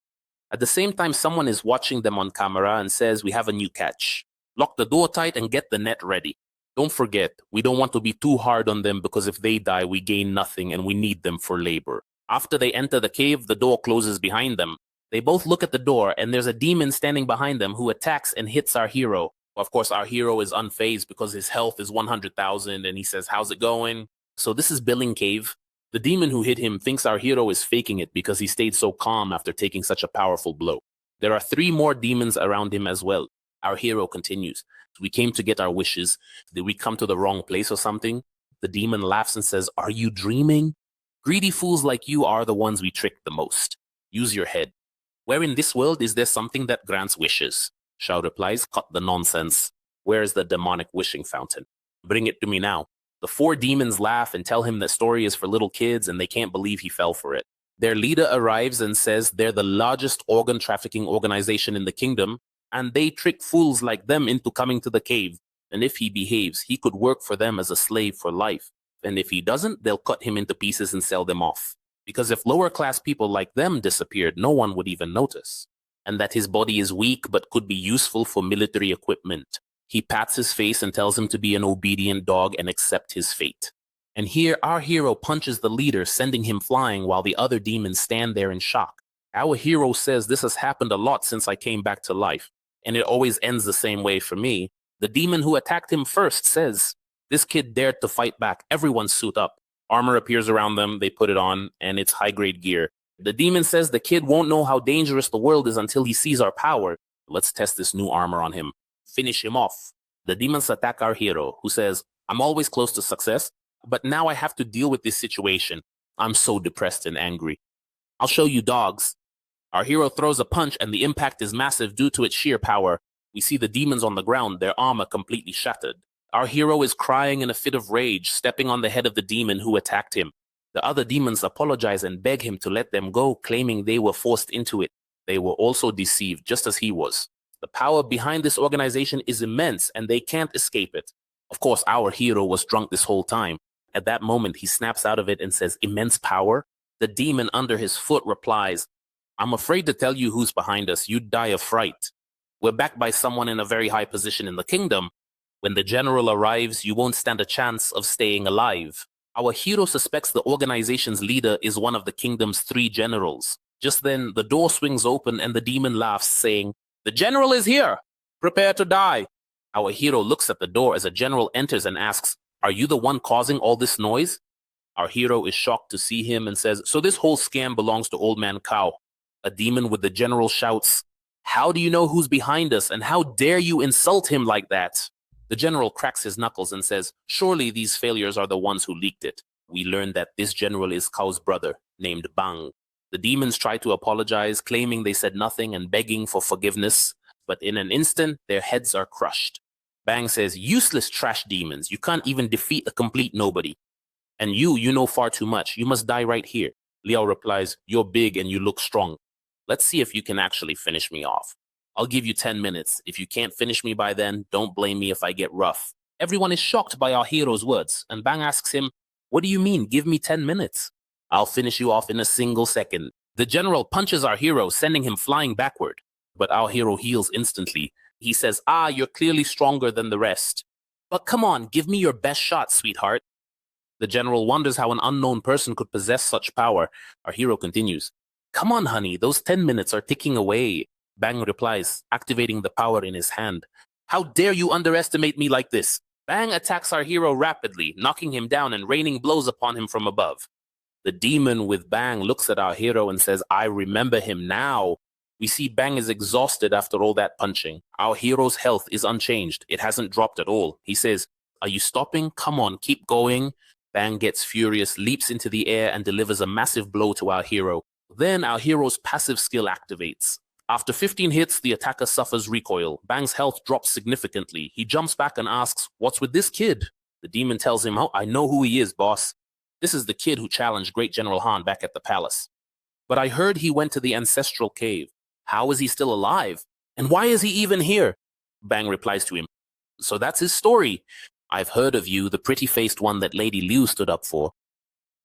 At the same time, someone is watching them on camera and says, we have a new catch. Lock the door tight and get the net ready. Don't forget, we don't want to be too hard on them because if they die, we gain nothing and we need them for labor. After they enter the cave, the door closes behind them. They both look at the door, and there's a demon standing behind them who attacks and hits our hero. Of course, our hero is unfazed because his health is 100,000 and he says, how's it going? So this is Billing Cave. The demon who hit him thinks our hero is faking it because he stayed so calm after taking such a powerful blow. There are 3 more demons around him as well. Our hero continues. We came to get our wishes. Did we come to the wrong place or something? The demon laughs and says, are you dreaming? Greedy fools like you are the ones we trick the most. Use your head. Where in this world is there something that grants wishes? Shao replies, cut the nonsense. Where is the demonic wishing fountain? Bring it to me now. The 4 demons laugh and tell him that story is for little kids and they can't believe he fell for it. Their leader arrives and says they're the largest organ trafficking organization in the kingdom, and they trick fools like them into coming to the cave. And if he behaves, he could work for them as a slave for life. And if he doesn't, they'll cut him into pieces and sell them off. Because if lower class people like them disappeared, no one would even notice. And that his body is weak but could be useful for military equipment. He pats his face and tells him to be an obedient dog and accept his fate. And here our hero punches the leader, sending him flying while the other demons stand there in shock. Our hero says this has happened a lot since I came back to life, and it always ends the same way for me. The demon who attacked him first says, this kid dared to fight back, everyone suit up. Armor appears around them, they put it on, and it's high-grade gear. The demon says the kid won't know how dangerous the world is until he sees our power. Let's test this new armor on him. Finish him off. The demons attack our hero, who says, I'm always close to success, but now I have to deal with this situation. I'm so depressed and angry. I'll show you dogs. Our hero throws a punch and the impact is massive due to its sheer power. We see the demons on the ground, their armor completely shattered. Our hero is crying in a fit of rage, stepping on the head of the demon who attacked him. The other demons apologize and beg him to let them go, claiming they were forced into it. They were also deceived, just as he was. The power behind this organization is immense, and they can't escape it. Of course, our hero was drunk this whole time. At that moment, he snaps out of it and says, immense power? The demon under his foot replies, I'm afraid to tell you who's behind us. You'd die of fright. We're backed by someone in a very high position in the kingdom. When the general arrives, you won't stand a chance of staying alive. Our hero suspects the organization's leader is one of the kingdom's 3 generals. Just then, the door swings open and the demon laughs, saying, the general is here! Prepare to die! Our hero looks at the door as a general enters and asks, are you the one causing all this noise? Our hero is shocked to see him and says, so this whole scam belongs to Old Man Cow. A demon with the general shouts, how do you know who's behind us and how dare you insult him like that? The general cracks his knuckles and says, surely these failures are the ones who leaked it. We learned that this general is Kao's brother, named Bang. The demons try to apologize, claiming they said nothing and begging for forgiveness, but in an instant, their heads are crushed. Bang says, useless trash demons, you can't even defeat a complete nobody. And you know far too much, you must die right here. Liao replies, you're big and you look strong. Let's see if you can actually finish me off. I'll give you 10 minutes. If you can't finish me by then, don't blame me if I get rough. Everyone is shocked by our hero's words, and Bang asks him, what do you mean, give me 10 minutes? I'll finish you off in a single second. The general punches our hero, sending him flying backward. But our hero heals instantly. He says, you're clearly stronger than the rest. But come on, give me your best shot, sweetheart. The general wonders how an unknown person could possess such power. Our hero continues, come on, honey, those 10 minutes are ticking away. Bang replies, activating the power in his hand. How dare you underestimate me like this? Bang attacks our hero rapidly, knocking him down and raining blows upon him from above. The demon with Bang looks at our hero and says, I remember him now. We see Bang is exhausted after all that punching. Our hero's health is unchanged. It hasn't dropped at all. He says, are you stopping? Come on, keep going. Bang gets furious, leaps into the air, and delivers a massive blow to our hero. Then our hero's passive skill activates. After 15 hits, the attacker suffers recoil. Bang's health drops significantly. He jumps back and asks, what's with this kid? The demon tells him, oh, I know who he is, boss. This is the kid who challenged Great General Han back at the palace. But I heard he went to the ancestral cave. How is he still alive? And why is he even here? Bang replies to him, so that's his story. I've heard of you, the pretty-faced one that Lady Liu stood up for.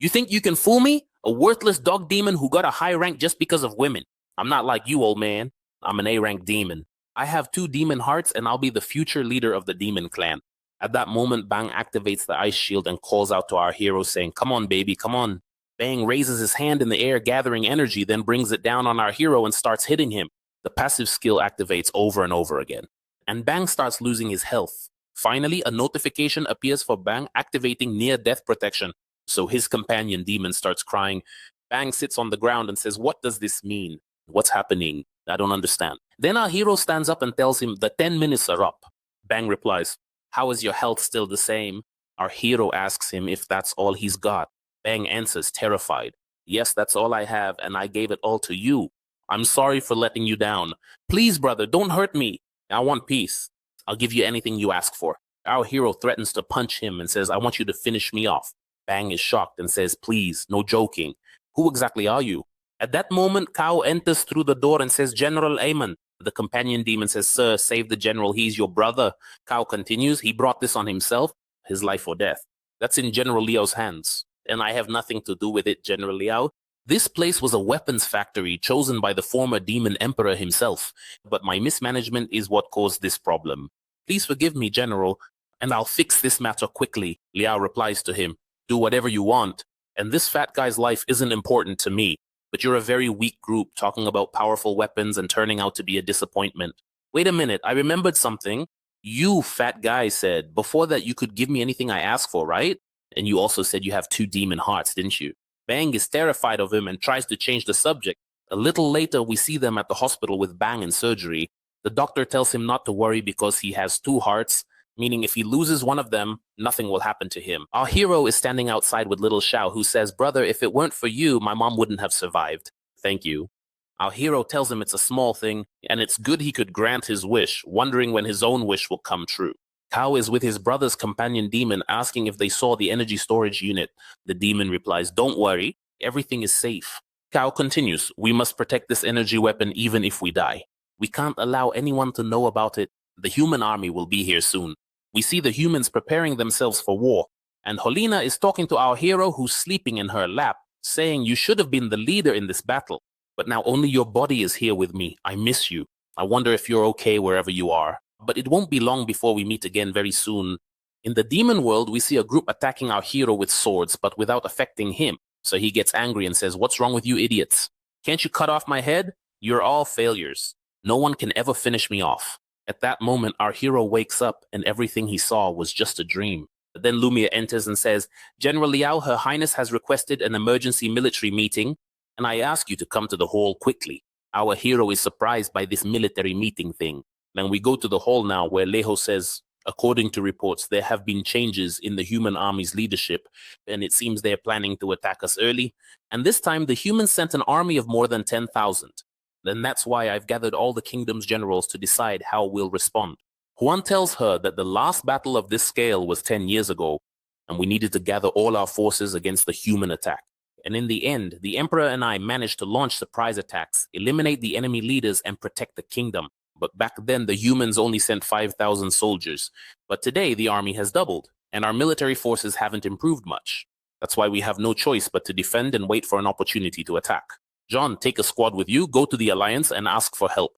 You think you can fool me? A worthless dog demon who got a high rank just because of women. I'm not like you, old man. I'm an A-rank demon. I have 2 demon hearts and I'll be the future leader of the demon clan. At that moment, Bang activates the ice shield and calls out to our hero saying, come on, baby, come on. Bang raises his hand in the air, gathering energy, then brings it down on our hero and starts hitting him. The passive skill activates over and over again. And Bang starts losing his health. Finally, a notification appears for Bang activating near-death protection. So his companion demon starts crying. Bang sits on the ground and says, what does this mean? What's happening? I don't understand. Then our hero stands up and tells him the 10 minutes are up. Bang replies, how is your health still the same? Our hero asks him if that's all he's got. Bang answers, terrified, yes, that's all I have, and I gave it all to you. I'm sorry for letting you down. Please, brother, don't hurt me. I want peace. I'll give you anything you ask for. Our hero threatens to punch him and says, I want you to finish me off. Bang is shocked and says, please, no joking. Who exactly are you? At that moment, Kao enters through the door and says, General Aemon. The companion demon says, sir, save the general, he's your brother. Kao continues, he brought this on himself, his life or death. That's in General Liao's hands, and I have nothing to do with it, General Liao. This place was a weapons factory chosen by the former demon emperor himself, but my mismanagement is what caused this problem. Please forgive me, General, and I'll fix this matter quickly. Liao replies to him, do whatever you want, and this fat guy's life isn't important to me. But you're a very weak group talking about powerful weapons and turning out to be a disappointment. Wait a minute, I remembered something. You, fat guy, said before that you could give me anything I ask for, right? And you also said you have 2 demon hearts, didn't you? Bang is terrified of him and tries to change the subject. A little later, we see them at the hospital with Bang in surgery. The doctor tells him not to worry because he has 2 hearts, meaning if he loses one of them, nothing will happen to him. Our hero is standing outside with little Xiao, who says, brother, if it weren't for you, my mom wouldn't have survived. Thank you. Our hero tells him it's a small thing, and it's good he could grant his wish, wondering when his own wish will come true. Kao is with his brother's companion demon, asking if they saw the energy storage unit. The demon replies, don't worry, everything is safe. Kao continues, we must protect this energy weapon even if we die. We can't allow anyone to know about it. The human army will be here soon. We see the humans preparing themselves for war, and Holina is talking to our hero who's sleeping in her lap, saying you should have been the leader in this battle, but now only your body is here with me. I miss you. I wonder if you're okay wherever you are. But it won't be long before we meet again very soon. In the demon world, we see a group attacking our hero with swords, but without affecting him, so he gets angry and says, what's wrong with you idiots? Can't you cut off my head? You're all failures. No one can ever finish me off. At that moment, our hero wakes up and everything he saw was just a dream. But then Lumia enters and says, General Liao, Her Highness has requested an emergency military meeting, and I ask you to come to the hall quickly. Our hero is surprised by this military meeting thing. Then we go to the hall now where Leho says, according to reports, there have been changes in the human army's leadership, and it seems they're planning to attack us early. And this time, the humans sent an army of more than 10,000. Then that's why I've gathered all the kingdom's generals to decide how we'll respond. Huan tells her that the last battle of this scale was 10 years ago, and we needed to gather all our forces against the human attack. And in the end, the Emperor and I managed to launch surprise attacks, eliminate the enemy leaders, and protect the kingdom. But back then, the humans only sent 5,000 soldiers. But today, the army has doubled, and our military forces haven't improved much. That's why we have no choice but to defend and wait for an opportunity to attack. John, take a squad with you, go to the Alliance, and ask for help.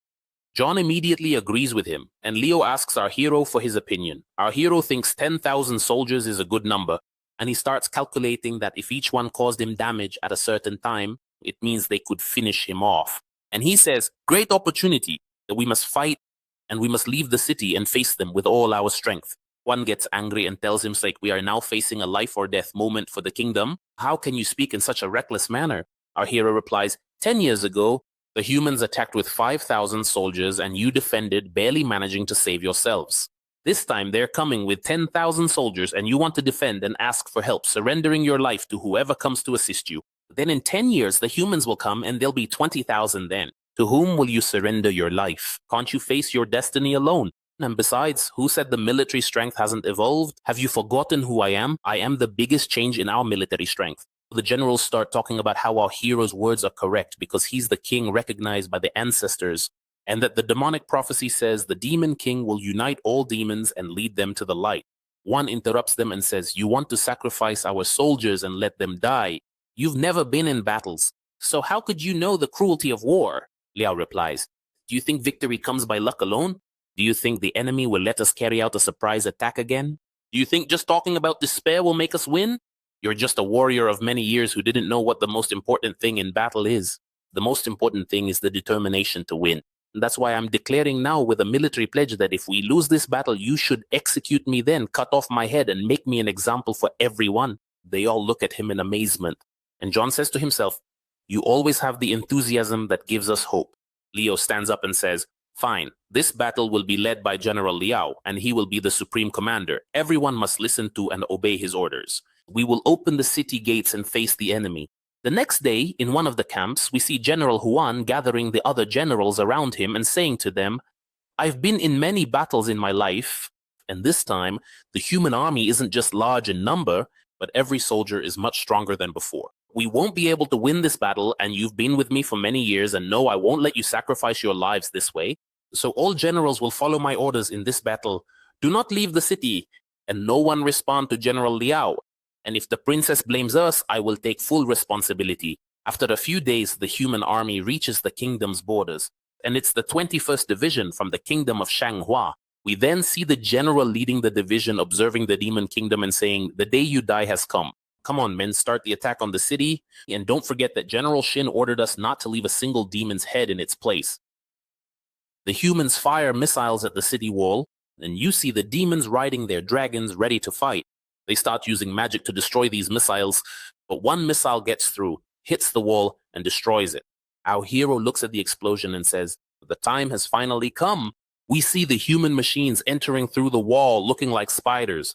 John immediately agrees with him, and Leo asks our hero for his opinion. Our hero thinks 10,000 soldiers is a good number, and he starts calculating that if each one caused him damage at a certain time, it means they could finish him off. And he says, great opportunity that we must fight and we must leave the city and face them with all our strength. One gets angry and tells him, like, we are now facing a life or death moment for the kingdom. How can you speak in such a reckless manner? Our hero replies, 10 years ago, the humans attacked with 5,000 soldiers and you defended, barely managing to save yourselves. This time they're coming with 10,000 soldiers and you want to defend and ask for help, surrendering your life to whoever comes to assist you. Then in 10 years, the humans will come and there'll be 20,000 then. To whom will you surrender your life? Can't you face your destiny alone? And besides, who said the military strength hasn't evolved? Have you forgotten who I am? I am the biggest change in our military strength. The generals start talking about how our hero's words are correct because he's the king recognized by the ancestors, and that the demonic prophecy says the demon king will unite all demons and lead them to the light. One interrupts them and says, you want to sacrifice our soldiers and let them die. You've never been in battles, so how could you know the cruelty of war? Liao replies, do you think victory comes by luck alone? Do you think the enemy will let us carry out a surprise attack again? Do you think just talking about despair will make us win? You're just a warrior of many years who didn't know what the most important thing in battle is. The most important thing is the determination to win. And that's why I'm declaring now with a military pledge that if we lose this battle, you should execute me then, cut off my head and make me an example for everyone. They all look at him in amazement. And John says to himself, you always have the enthusiasm that gives us hope. Leo stands up and says, fine, this battle will be led by General Liao, and he will be the supreme commander. Everyone must listen to and obey his orders. We will open the city gates and face the enemy. The next day, in one of the camps, we see General Huan gathering the other generals around him and saying to them, I've been in many battles in my life, and this time, the human army isn't just large in number, but every soldier is much stronger than before. We won't be able to win this battle, and you've been with me for many years, and no, I won't let you sacrifice your lives this way. So all generals will follow my orders in this battle. Do not leave the city, and no one respond to General Liao. And if the princess blames us, I will take full responsibility. After a few days, the human army reaches the kingdom's borders, and it's the 21st division from the kingdom of Shanghua. We then see the general leading the division observing the demon kingdom and saying, the day you die has come. Come on, men, start the attack on the city, and don't forget that General Shin ordered us not to leave a single demon's head in its place. The humans fire missiles at the city wall, and you see the demons riding their dragons ready to fight. They start using magic to destroy these missiles, but one missile gets through, hits the wall, and destroys it. Our hero looks at the explosion and says, the time has finally come. We see the human machines entering through the wall looking like spiders.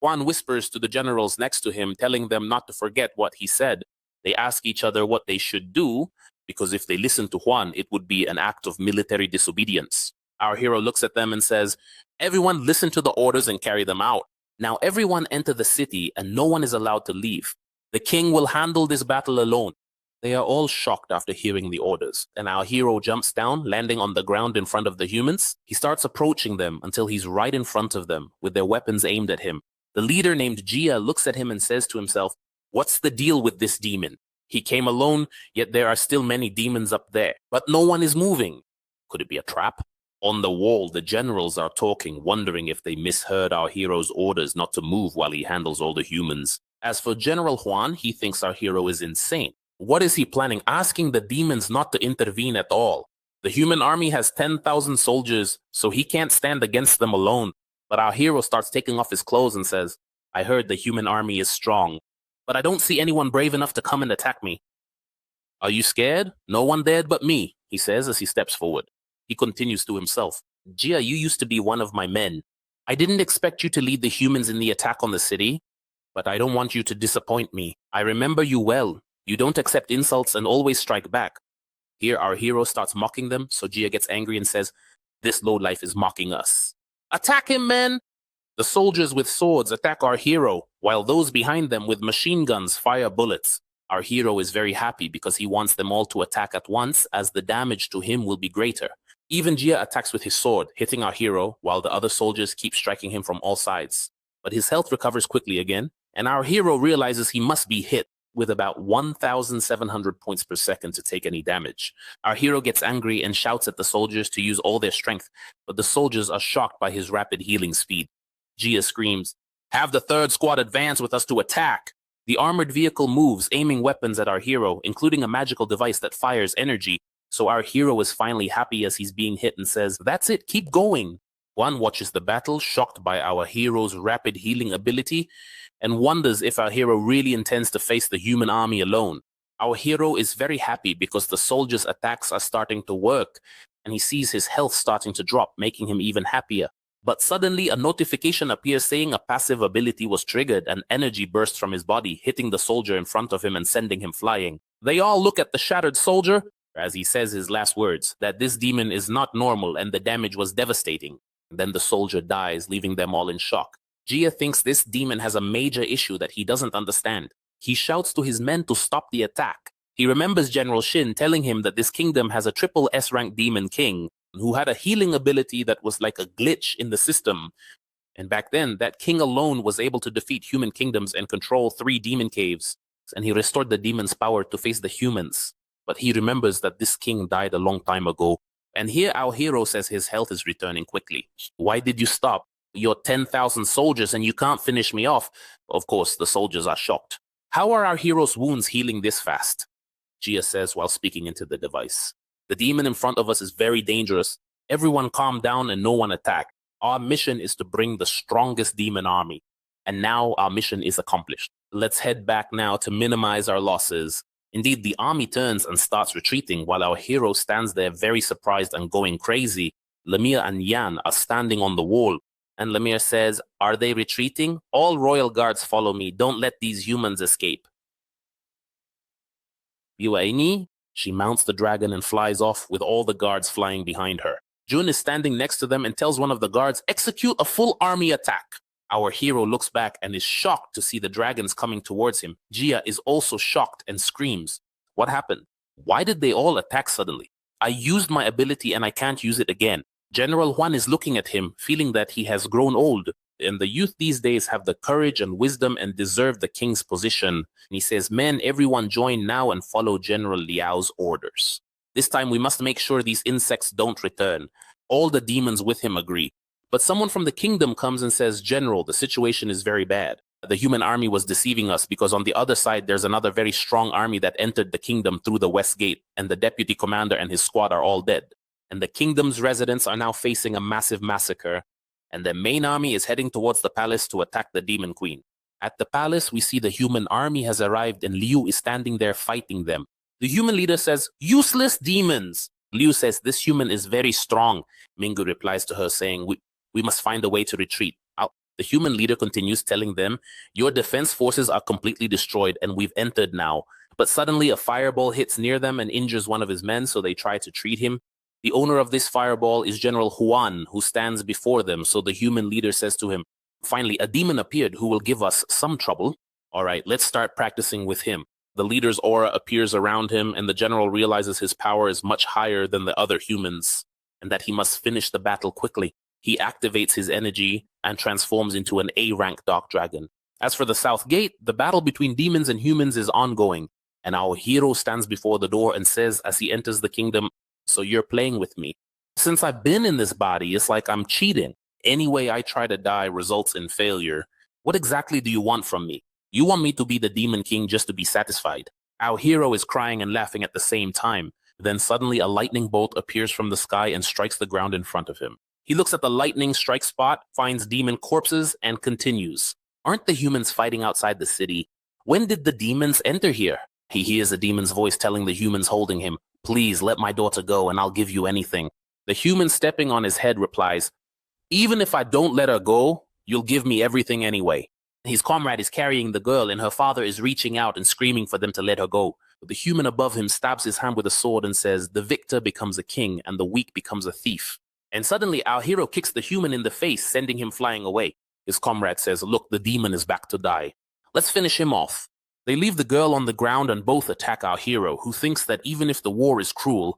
Juan whispers to the generals next to him, telling them not to forget what he said. They ask each other what they should do, because if they listen to Juan, it would be an act of military disobedience. Our hero looks at them and says, everyone listen to the orders and carry them out. Now everyone enter the city and no one is allowed to leave. The king will handle this battle alone. They are all shocked after hearing the orders, and our hero jumps down, landing on the ground in front of the humans. He starts approaching them until he's right in front of them, with their weapons aimed at him. The leader named Jia looks at him and says to himself, what's the deal with this demon? He came alone, yet there are still many demons up there, but no one is moving. Could it be a trap? On the wall, the generals are talking, wondering if they misheard our hero's orders not to move while he handles all the humans. As for General Huan, he thinks our hero is insane. What is he planning? Asking the demons not to intervene at all. The human army has 10,000 soldiers, so he can't stand against them alone. But our hero starts taking off his clothes and says, I heard the human army is strong, but I don't see anyone brave enough to come and attack me. Are you scared? No one dared but me, he says as he steps forward. He continues to himself, Jia, you used to be one of my men. I didn't expect you to lead the humans in the attack on the city, but I don't want you to disappoint me. I remember you well. You don't accept insults and always strike back. Here our hero starts mocking them, so Jia gets angry and says, this lowlife is mocking us. Attack him, men! The soldiers with swords attack our hero, while those behind them with machine guns fire bullets. Our hero is very happy because he wants them all to attack at once, as the damage to him will be greater. Even Jia attacks with his sword, hitting our hero, while the other soldiers keep striking him from all sides. But his health recovers quickly again, and our hero realizes he must be hit with about 1,700 points per second to take any damage. Our hero gets angry and shouts at the soldiers to use all their strength, but the soldiers are shocked by his rapid healing speed. Jia screams, have the third squad advance with us to attack! The armored vehicle moves, aiming weapons at our hero, including a magical device that fires energy, So our hero is finally happy as he's being hit and says, "That's it, keep going." One watches the battle, shocked by our hero's rapid healing ability, and wonders if our hero really intends to face the human army alone. Our hero is very happy because the soldiers' attacks are starting to work, and he sees his health starting to drop, making him even happier. But suddenly a notification appears saying a passive ability was triggered and energy bursts from his body, hitting the soldier in front of him and sending him flying. They all look at the shattered soldier as he says his last words, that this demon is not normal and the damage was devastating. Then the soldier dies, leaving them all in shock. Jia thinks this demon has a major issue that he doesn't understand. He shouts to his men to stop the attack. He remembers General Shin telling him that this kingdom has a triple S-rank demon king who had a healing ability that was like a glitch in the system. And back then, that king alone was able to defeat human kingdoms and control 3 demon caves. And he restored the demon's power to face the humans. But he remembers that this king died a long time ago. And here our hero says his health is returning quickly. "Why did you stop? You're 10,000 soldiers and you can't finish me off." Of course, the soldiers are shocked. "How are our hero's wounds healing this fast?" Jia says while speaking into the device. "The demon in front of us is very dangerous. Everyone calm down and no one attack. Our mission is to bring the strongest demon army. And now our mission is accomplished. Let's head back now to minimize our losses." Indeed, the army turns and starts retreating while our hero stands there very surprised and going crazy. Lemire and Yan are standing on the wall. And Lemire says, "Are they retreating? All royal guards follow me. Don't let these humans escape." Yuaini, she mounts the dragon and flies off with all the guards flying behind her. Jun is standing next to them and tells one of the guards, "Execute a full army attack." Our hero looks back and is shocked to see the dragons coming towards him. Jia is also shocked and screams, "What happened? Why did they all attack suddenly? I used my ability and I can't use it again." General Huan is looking at him, feeling that he has grown old, and the youth these days have the courage and wisdom and deserve the king's position. And he says, "Men, everyone join now and follow General Liao's orders. This time we must make sure these insects don't return." All the demons with him agree. But someone from the kingdom comes and says, "General, the situation is very bad. The human army was deceiving us because on the other side there's another very strong army that entered the kingdom through the west gate, and the deputy commander and his squad are all dead. And the kingdom's residents are now facing a massive massacre, and the main army is heading towards the palace to attack the demon queen." At the palace, we see the human army has arrived and Liu is standing there fighting them. The human leader says, "Useless demons." Liu says, "This human is very strong." Mingu replies to her saying, we must find a way to retreat. The human leader continues telling them, "Your defense forces are completely destroyed and we've entered now." But suddenly a fireball hits near them and injures one of his men, so they try to treat him. The owner of this fireball is General Huan, who stands before them, so the human leader says to him, "Finally, a demon appeared who will give us some trouble. All right, let's start practicing with him." The leader's aura appears around him, and the general realizes his power is much higher than the other humans, and that he must finish the battle quickly. He activates his energy and transforms into an A-rank dark dragon. As for the South Gate, the battle between demons and humans is ongoing, and our hero stands before the door and says as he enters the kingdom, "So you're playing with me. Since I've been in this body, it's like I'm cheating. Any way I try to die results in failure. What exactly do you want from me? You want me to be the demon king just to be satisfied?" Our hero is crying and laughing at the same time. Then suddenly a lightning bolt appears from the sky and strikes the ground in front of him. He looks at the lightning strike spot, finds demon corpses, and continues. "Aren't the humans fighting outside the city? When did the demons enter here?" He hears a demon's voice telling the humans holding him, "Please let my daughter go and I'll give you anything." The human stepping on his head replies, "Even if I don't let her go, you'll give me everything anyway." His comrade is carrying the girl and her father is reaching out and screaming for them to let her go. But the human above him stabs his hand with a sword and says, "The victor becomes a king and the weak becomes a thief." And suddenly our hero kicks the human in the face, sending him flying away. His comrade says, "Look, the demon is back to die. Let's finish him off." They leave the girl on the ground and both attack our hero, who thinks that even if the war is cruel,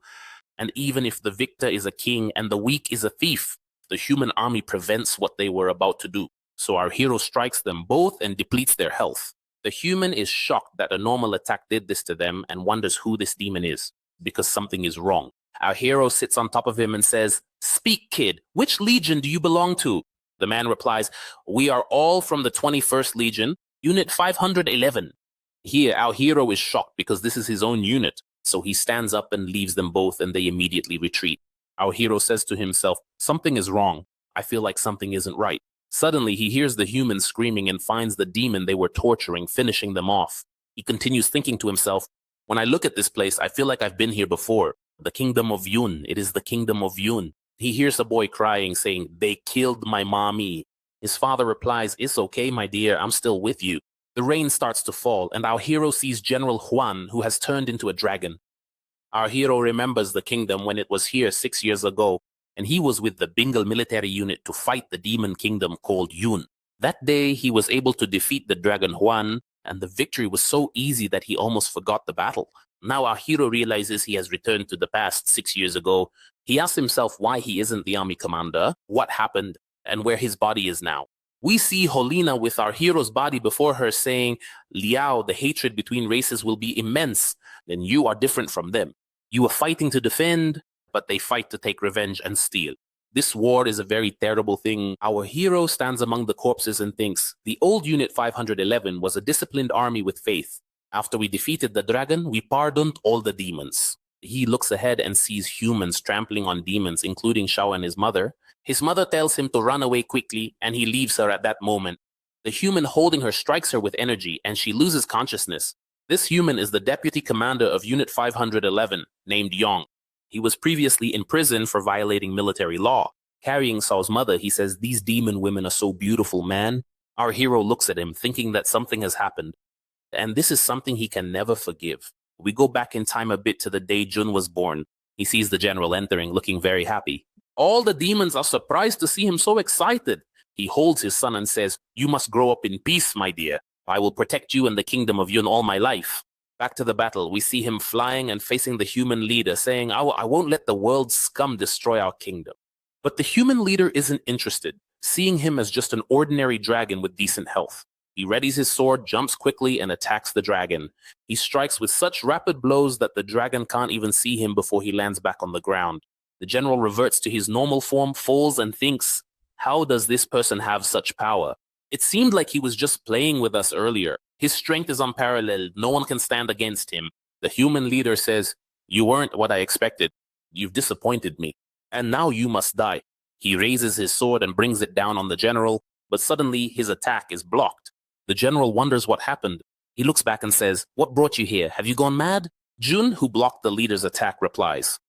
and even if the victor is a king and the weak is a thief, the human army prevents what they were about to do. So our hero strikes them both and depletes their health. The human is shocked that a normal attack did this to them and wonders who this demon is, because something is wrong. Our hero sits on top of him and says, "Speak, kid, which legion do you belong to?" The man replies, "We are all from the 21st Legion, Unit 511. Here, our hero is shocked because this is his own unit. So he stands up and leaves them both, and they immediately retreat. Our hero says to himself, something is wrong. I feel like something isn't right. Suddenly, he hears the humans screaming and finds the demon they were torturing, finishing them off. He continues thinking to himself, when I look at this place, I feel like I've been here before. The kingdom of Yun. It is the kingdom of Yun. He hears a boy crying, saying, they killed my mommy. His father replies, it's okay, my dear, I'm still with you. The rain starts to fall, and our hero sees General Huan, who has turned into a dragon. Our hero remembers the kingdom when it was here 6 years ago, and he was with the Bengal military unit to fight the demon kingdom called Yun. That day, he was able to defeat the dragon Huan, and the victory was so easy that he almost forgot the battle. Now our hero realizes he has returned to the past 6 years ago. He asks himself why he isn't the army commander, what happened, and where his body is now. We see Holina with our hero's body before her saying, Liao, the hatred between races will be immense, and you are different from them. You are fighting to defend, but they fight to take revenge and steal. This war is a very terrible thing. Our hero stands among the corpses and thinks, the old Unit 511 was a disciplined army with faith. After we defeated the dragon, we pardoned all the demons. He looks ahead and sees humans trampling on demons, including Shao and his mother. His mother tells him to run away quickly, and he leaves her at that moment. The human holding her strikes her with energy, and she loses consciousness. This human is the deputy commander of Unit 511, named Yong. He was previously in prison for violating military law. Carrying Sao's mother, he says, these demon women are so beautiful, man. Our hero looks at him, thinking that something has happened. And this is something he can never forgive. We go back in time a bit to the day Jun was born. He sees the general entering, looking very happy. All the demons are surprised to see him so excited. He holds his son and says, you must grow up in peace, my dear. I will protect you and the kingdom of Yun all my life. Back to the battle, we see him flying and facing the human leader, saying, I won't let the world's scum destroy our kingdom. But the human leader isn't interested, seeing him as just an ordinary dragon with decent health. He readies his sword, jumps quickly, and attacks the dragon. He strikes with such rapid blows that the dragon can't even see him before he lands back on the ground. The general reverts to his normal form, falls, and thinks, how does this person have such power? It seemed like he was just playing with us earlier. His strength is unparalleled. No one can stand against him. The human leader says, you weren't what I expected. You've disappointed me. And now you must die. He raises his sword and brings it down on the general, but suddenly his attack is blocked. The general wonders what happened. He looks back and says, what brought you here? Have you gone mad? Jun, who blocked the leader's attack, replies,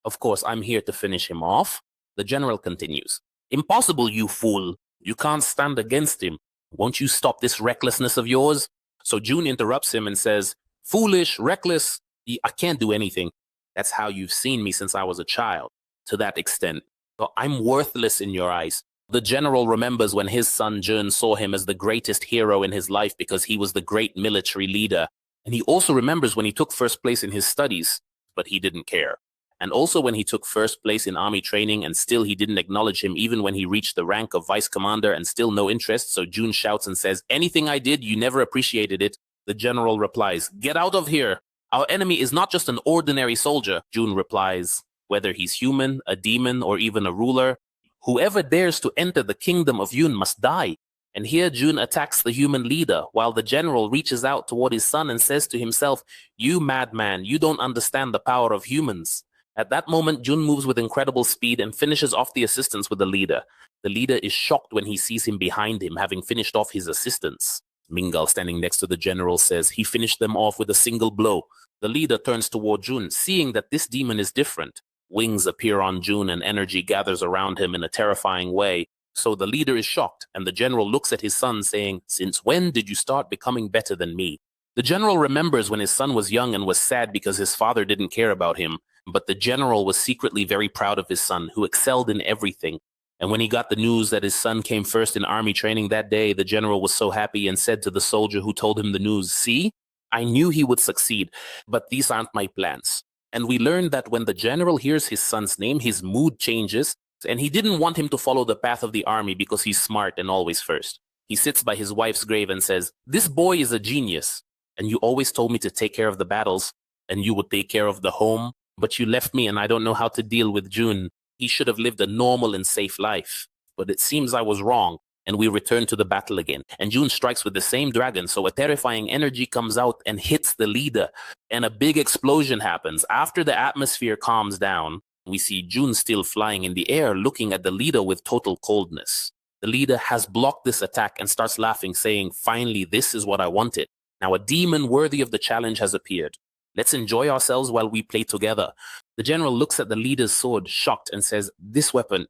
of course, I'm here to finish him off. The general continues, impossible, you fool. You can't stand against him. Won't you stop this recklessness of yours? So Jun interrupts him and says, foolish, reckless, I can't do anything. That's how you've seen me since I was a child. To that extent. So I'm worthless in your eyes. The general remembers when his son Jun saw him as the greatest hero in his life because he was the great military leader. And he also remembers when he took first place in his studies, but he didn't care. And also when he took first place in army training and still he didn't acknowledge him even when he reached the rank of vice commander and still no interest. So Jun shouts and says, anything I did, you never appreciated it. The general replies, get out of here. Our enemy is not just an ordinary soldier. Jun replies, whether he's human, a demon, or even a ruler, whoever dares to enter the kingdom of Yun must die. And here Jun attacks the human leader, while the general reaches out toward his son and says to himself, you madman, you don't understand the power of humans. At that moment, Jun moves with incredible speed and finishes off the assistants with the leader. The leader is shocked when he sees him behind him, having finished off his assistants. Mingal, standing next to the general, says he finished them off with a single blow. The leader turns toward Jun, seeing that this demon is different. Wings appear on Jun and energy gathers around him in a terrifying way. So the leader is shocked, and the general looks at his son saying, since when did you start becoming better than me? The general remembers when his son was young and was sad because his father didn't care about him. But the general was secretly very proud of his son, who excelled in everything. And when he got the news that his son came first in army training that day, the general was so happy and said to the soldier who told him the news, see, I knew he would succeed, but these aren't my plans. And we learned that when the general hears his son's name, his mood changes, and he didn't want him to follow the path of the army because he's smart and always first. He sits by his wife's grave and says, this boy is a genius, and you always told me to take care of the battles, and you would take care of the home. But you left me and I don't know how to deal with Jun. He should have lived a normal and safe life. But it seems I was wrong. And we return to the battle again. And June strikes with the same dragon, so a terrifying energy comes out and hits the leader. And a big explosion happens. After the atmosphere calms down, we see June still flying in the air, looking at the leader with total coldness. The leader has blocked this attack and starts laughing, saying, "Finally, this is what I wanted. Now a demon worthy of the challenge has appeared. Let's enjoy ourselves while we play together." The general looks at the leader's sword, shocked, and says, "This weapon,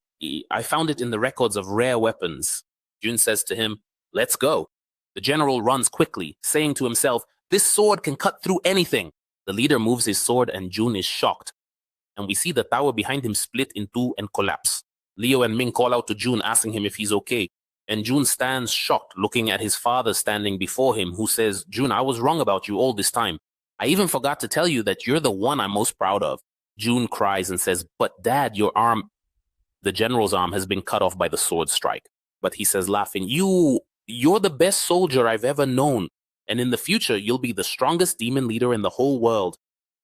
I found it in the records of rare weapons." Jun says to him, "Let's go." The general runs quickly, saying to himself, "This sword can cut through anything." The leader moves his sword and Jun is shocked. And we see the tower behind him split in two and collapse. Leo and Ming call out to Jun, asking him if he's okay. And Jun stands shocked, looking at his father standing before him, who says, "Jun, I was wrong about you all this time. I even forgot to tell you that you're the one I'm most proud of." Jun cries and says, "But Dad, your arm..." The general's arm has been cut off by the sword strike. But he says, laughing, You're the best soldier I've ever known. And in the future, you'll be the strongest demon leader in the whole world.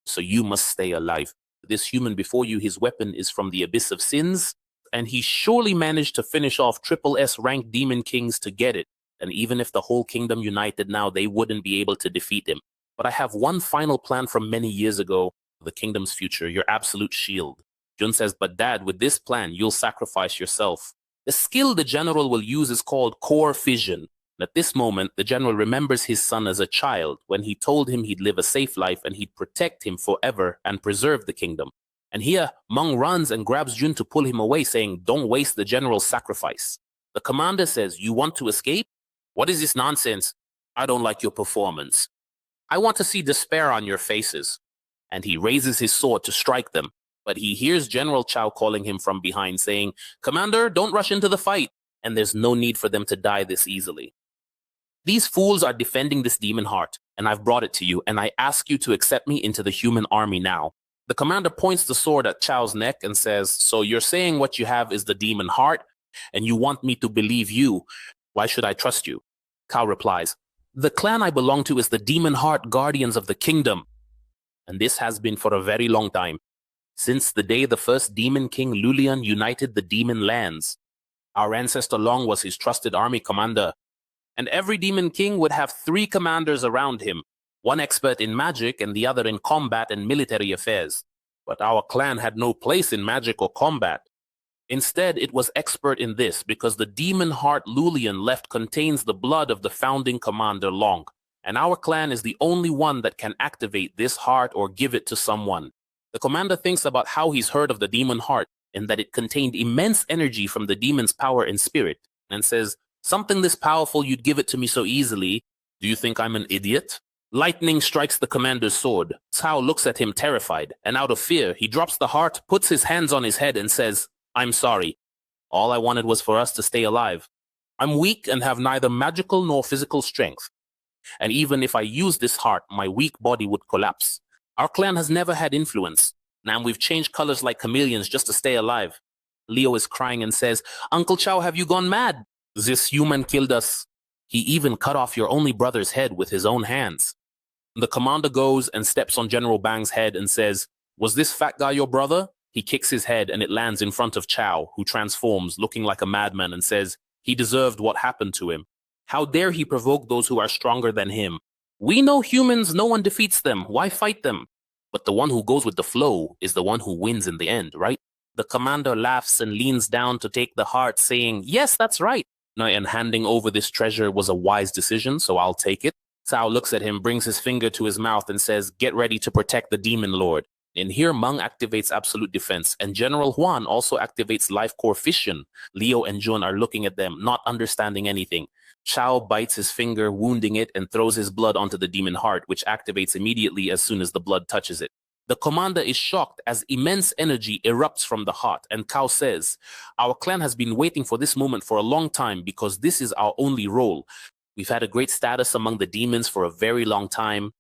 So you must stay alive. This human before you, his weapon is from the abyss of sins. And he surely managed to finish off triple S ranked demon kings to get it. And even if the whole kingdom united now, they wouldn't be able to defeat him. But I have one final plan from many years ago, the kingdom's future, your absolute shield." Jun says, "But Dad, with this plan, you'll sacrifice yourself." The skill the general will use is called core fission. At this moment, the general remembers his son as a child when he told him he'd live a safe life and he'd protect him forever and preserve the kingdom. And here, Meng runs and grabs Jun to pull him away, saying, "Don't waste the general's sacrifice." The commander says, "You want to escape? What is this nonsense? I don't like your performance. I want to see despair on your faces." And he raises his sword to strike them. But he hears General Chao calling him from behind, saying, "Commander, don't rush into the fight." And there's no need for them to die this easily. "These fools are defending this demon heart, and I've brought it to you, and I ask you to accept me into the human army now." The commander points the sword at Chao's neck and says, "So you're saying what you have is the demon heart, and you want me to believe you? Why should I trust you?" Cao replies, "The clan I belong to is the Demon Heart Guardians of the Kingdom. And this has been for a very long time. Since the day the first demon king Lulian united the demon lands. Our ancestor Long was his trusted army commander. And every demon king would have 3 commanders around him, one expert in magic and the other in combat and military affairs. But our clan had no place in magic or combat. Instead, it was expert in this because the demon heart Lulian left contains the blood of the founding commander Long. And our clan is the only one that can activate this heart or give it to someone. The commander thinks about how he's heard of the demon heart and that it contained immense energy from the demon's power and spirit, and says, "Something this powerful, you'd give it to me so easily. Do you think I'm an idiot?" Lightning strikes the commander's sword. Cao looks at him terrified, and out of fear, he drops the heart, puts his hands on his head and says, "I'm sorry. All I wanted was for us to stay alive. I'm weak and have neither magical nor physical strength. And even if I use this heart, my weak body would collapse. Our clan has never had influence. Now we've changed colors like chameleons just to stay alive." Leo is crying and says, "Uncle Chao, have you gone mad? This human killed us. He even cut off your only brother's head with his own hands." The commander goes and steps on General Bang's head and says, "Was this fat guy your brother?" He kicks his head and it lands in front of Chao, who transforms, looking like a madman, and says, "He deserved what happened to him. How dare he provoke those who are stronger than him? We know humans, no one defeats them. Why fight them? But the one who goes with the flow is the one who wins in the end, right?" The commander laughs and leans down to take the heart, saying, "Yes, that's right. And handing over this treasure was a wise decision, so I'll take it." Cao looks at him, brings his finger to his mouth and says, "Get ready to protect the demon lord." And here Meng activates absolute defense, and General Huan also activates life core fission. Leo and Jun are looking at them, not understanding anything. Chao bites his finger, wounding it, and throws his blood onto the demon heart, which activates immediately as soon as the blood touches it. The commander is shocked as immense energy erupts from the heart, and Cao says, "Our clan has been waiting for this moment for a long time because this is our only role. We've had a great status among the demons for a very long time,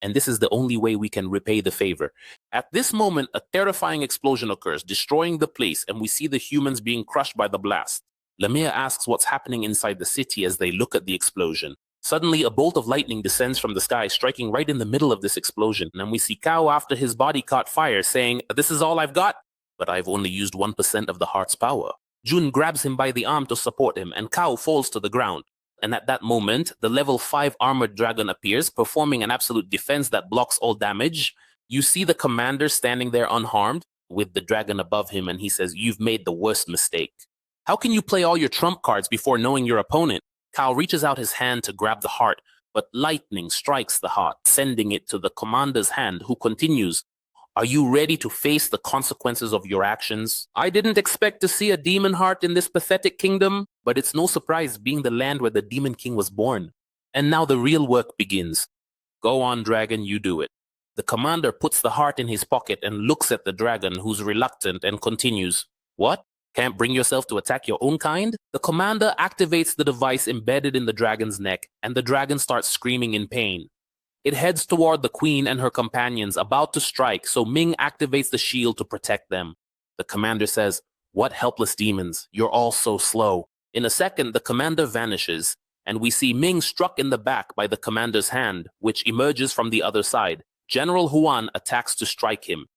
and this is the only way we can repay the favor." At this moment, a terrifying explosion occurs, destroying the place, and we see the humans being crushed by the blast. Lamia asks what's happening inside the city as they look at the explosion. Suddenly, a bolt of lightning descends from the sky, striking right in the middle of this explosion, and we see Cao after his body caught fire, saying, "This is all I've got, but I've only used 1% of the heart's power." Jun grabs him by the arm to support him, and Kao falls to the ground. And at that moment, the level 5 armored dragon appears, performing an absolute defense that blocks all damage. You see the commander standing there unharmed, with the dragon above him, and he says, "You've made the worst mistake. How can you play all your trump cards before knowing your opponent?" Kao reaches out his hand to grab the heart, but lightning strikes the heart, sending it to the commander's hand, who continues, "Are you ready to face the consequences of your actions? I didn't expect to see a demon heart in this pathetic kingdom, but it's no surprise being the land where the demon king was born. And now the real work begins. Go on, dragon, you do it." The commander puts the heart in his pocket and looks at the dragon, who's reluctant, and continues, "What? Can't bring yourself to attack your own kind?" The commander activates the device embedded in the dragon's neck, and the dragon starts screaming in pain. It heads toward the queen and her companions, about to strike, so Ming activates the shield to protect them. The commander says, "What helpless demons, you're all so slow." In a second, the commander vanishes, and we see Ming struck in the back by the commander's hand, which emerges from the other side. General Huan attacks to strike him,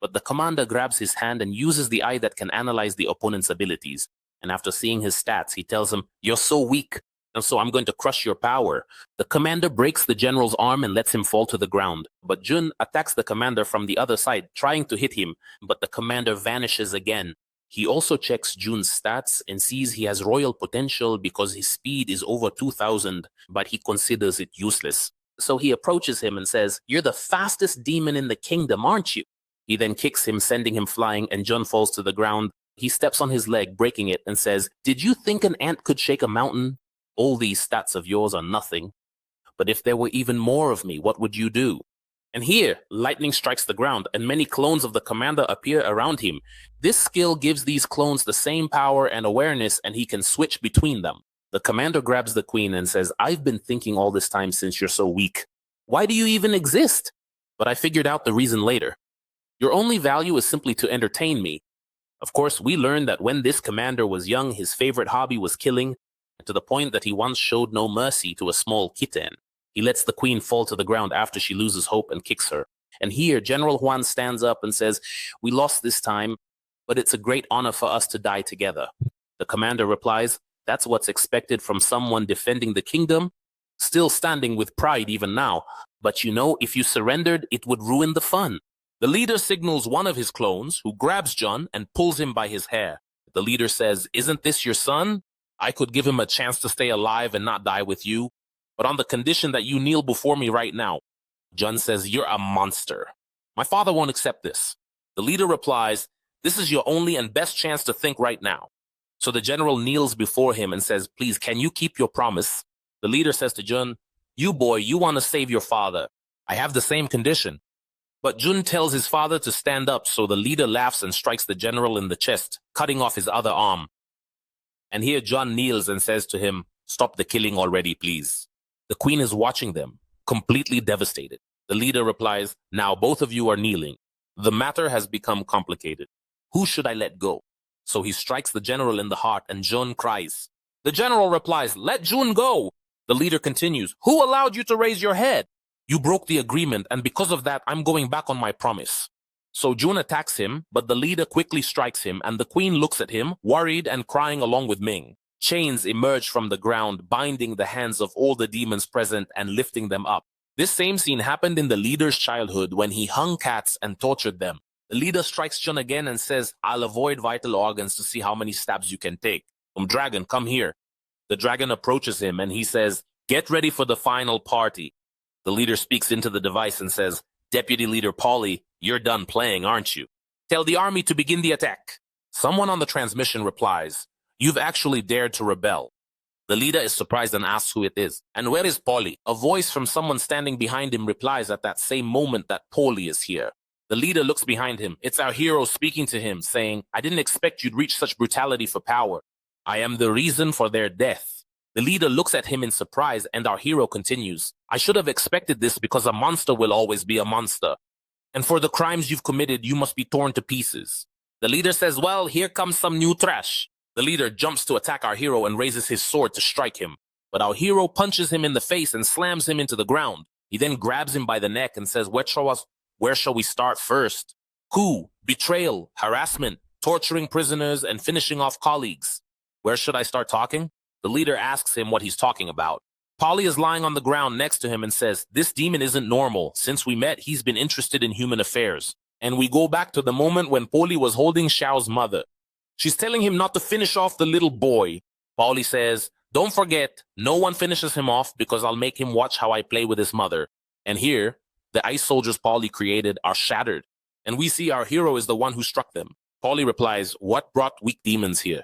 but the commander grabs his hand and uses the eye that can analyze the opponent's abilities. And after seeing his stats, he tells him, "You're so weak, and so I'm going to crush your power." The commander breaks the general's arm and lets him fall to the ground. But Jun attacks the commander from the other side, trying to hit him, but the commander vanishes again. He also checks Jun's stats and sees he has royal potential because his speed is over 2,000, but he considers it useless. So he approaches him and says, "You're the fastest demon in the kingdom, aren't you?" He then kicks him, sending him flying, and Jun falls to the ground. He steps on his leg, breaking it, and says, "Did you think an ant could shake a mountain? All these stats of yours are nothing. But if there were even more of me, what would you do?" And here, lightning strikes the ground, and many clones of the commander appear around him. This skill gives these clones the same power and awareness, and he can switch between them. The commander grabs the queen and says, "I've been thinking all this time since you're so weak. Why do you even exist? But I figured out the reason later. Your only value is simply to entertain me." Of course, we learned that when this commander was young, his favorite hobby was killing, to the point that he once showed no mercy to a small kitten. He lets the queen fall to the ground after she loses hope and kicks her. And here, General Huan stands up and says, "We lost this time, but it's a great honor for us to die together." The commander replies, "That's what's expected from someone defending the kingdom, still standing with pride even now. But you know, if you surrendered, it would ruin the fun." The leader signals one of his clones, who grabs Jun and pulls him by his hair. The leader says, "Isn't this your son? I could give him a chance to stay alive and not die with you, but on the condition that you kneel before me right now." Jun says, "You're a monster. My father won't accept this." The leader replies, "This is your only and best chance to think right now." So the general kneels before him and says, "Please, can you keep your promise?" The leader says to Jun, "You boy, you want to save your father. I have the same condition." But Jun tells his father to stand up, so the leader laughs and strikes the general in the chest, cutting off his other arm. And here Jun kneels and says to him, "Stop the killing already, please." The queen is watching them, completely devastated. The leader replies, "Now both of you are kneeling. The matter has become complicated. Who should I let go?" So he strikes the general in the heart, and Jun cries. The general replies, "Let Jun go." The leader continues, "Who allowed you to raise your head? You broke the agreement, and because of that, I'm going back on my promise." So Jun attacks him, but the leader quickly strikes him, and the queen looks at him, worried and crying along with Ming. Chains emerge from the ground, binding the hands of all the demons present and lifting them up. This same scene happened in the leader's childhood when he hung cats and tortured them. The leader strikes Jun again and says, "I'll avoid vital organs to see how many stabs you can take. Dragon, come here." The dragon approaches him and he says, "Get ready for the final party." The leader speaks into the device and says, "Deputy Leader Polly, you're done playing, aren't you? Tell the army to begin the attack." Someone on the transmission replies, "You've actually dared to rebel." The leader is surprised and asks who it is. "And where is Polly?" A voice from someone standing behind him replies at that same moment that Polly is here. The leader looks behind him. It's our hero speaking to him, saying, "I didn't expect you'd reach such brutality for power. I am the reason for their death." The leader looks at him in surprise, and our hero continues, "I should have expected this because a monster will always be a monster. And for the crimes you've committed, you must be torn to pieces." The leader says, "Well, here comes some new trash." The leader jumps to attack our hero and raises his sword to strike him. But our hero punches him in the face and slams him into the ground. He then grabs him by the neck and says, Where shall we start first? Coup, betrayal, harassment. torturing prisoners, and finishing off colleagues. Where should I start talking? The leader asks him what he's talking about. Polly is lying on the ground next to him and says, this demon isn't normal. Since we met, he's been interested in human affairs. And we go back to the moment when Polly was holding Xiao's mother. She's telling him not to finish off the little boy. Polly says, don't forget, no one finishes him off because I'll make him watch how I play with his mother. And here, the ice soldiers Polly created are shattered. And we see our hero is the one who struck them. Polly replies, what brought weak demons here?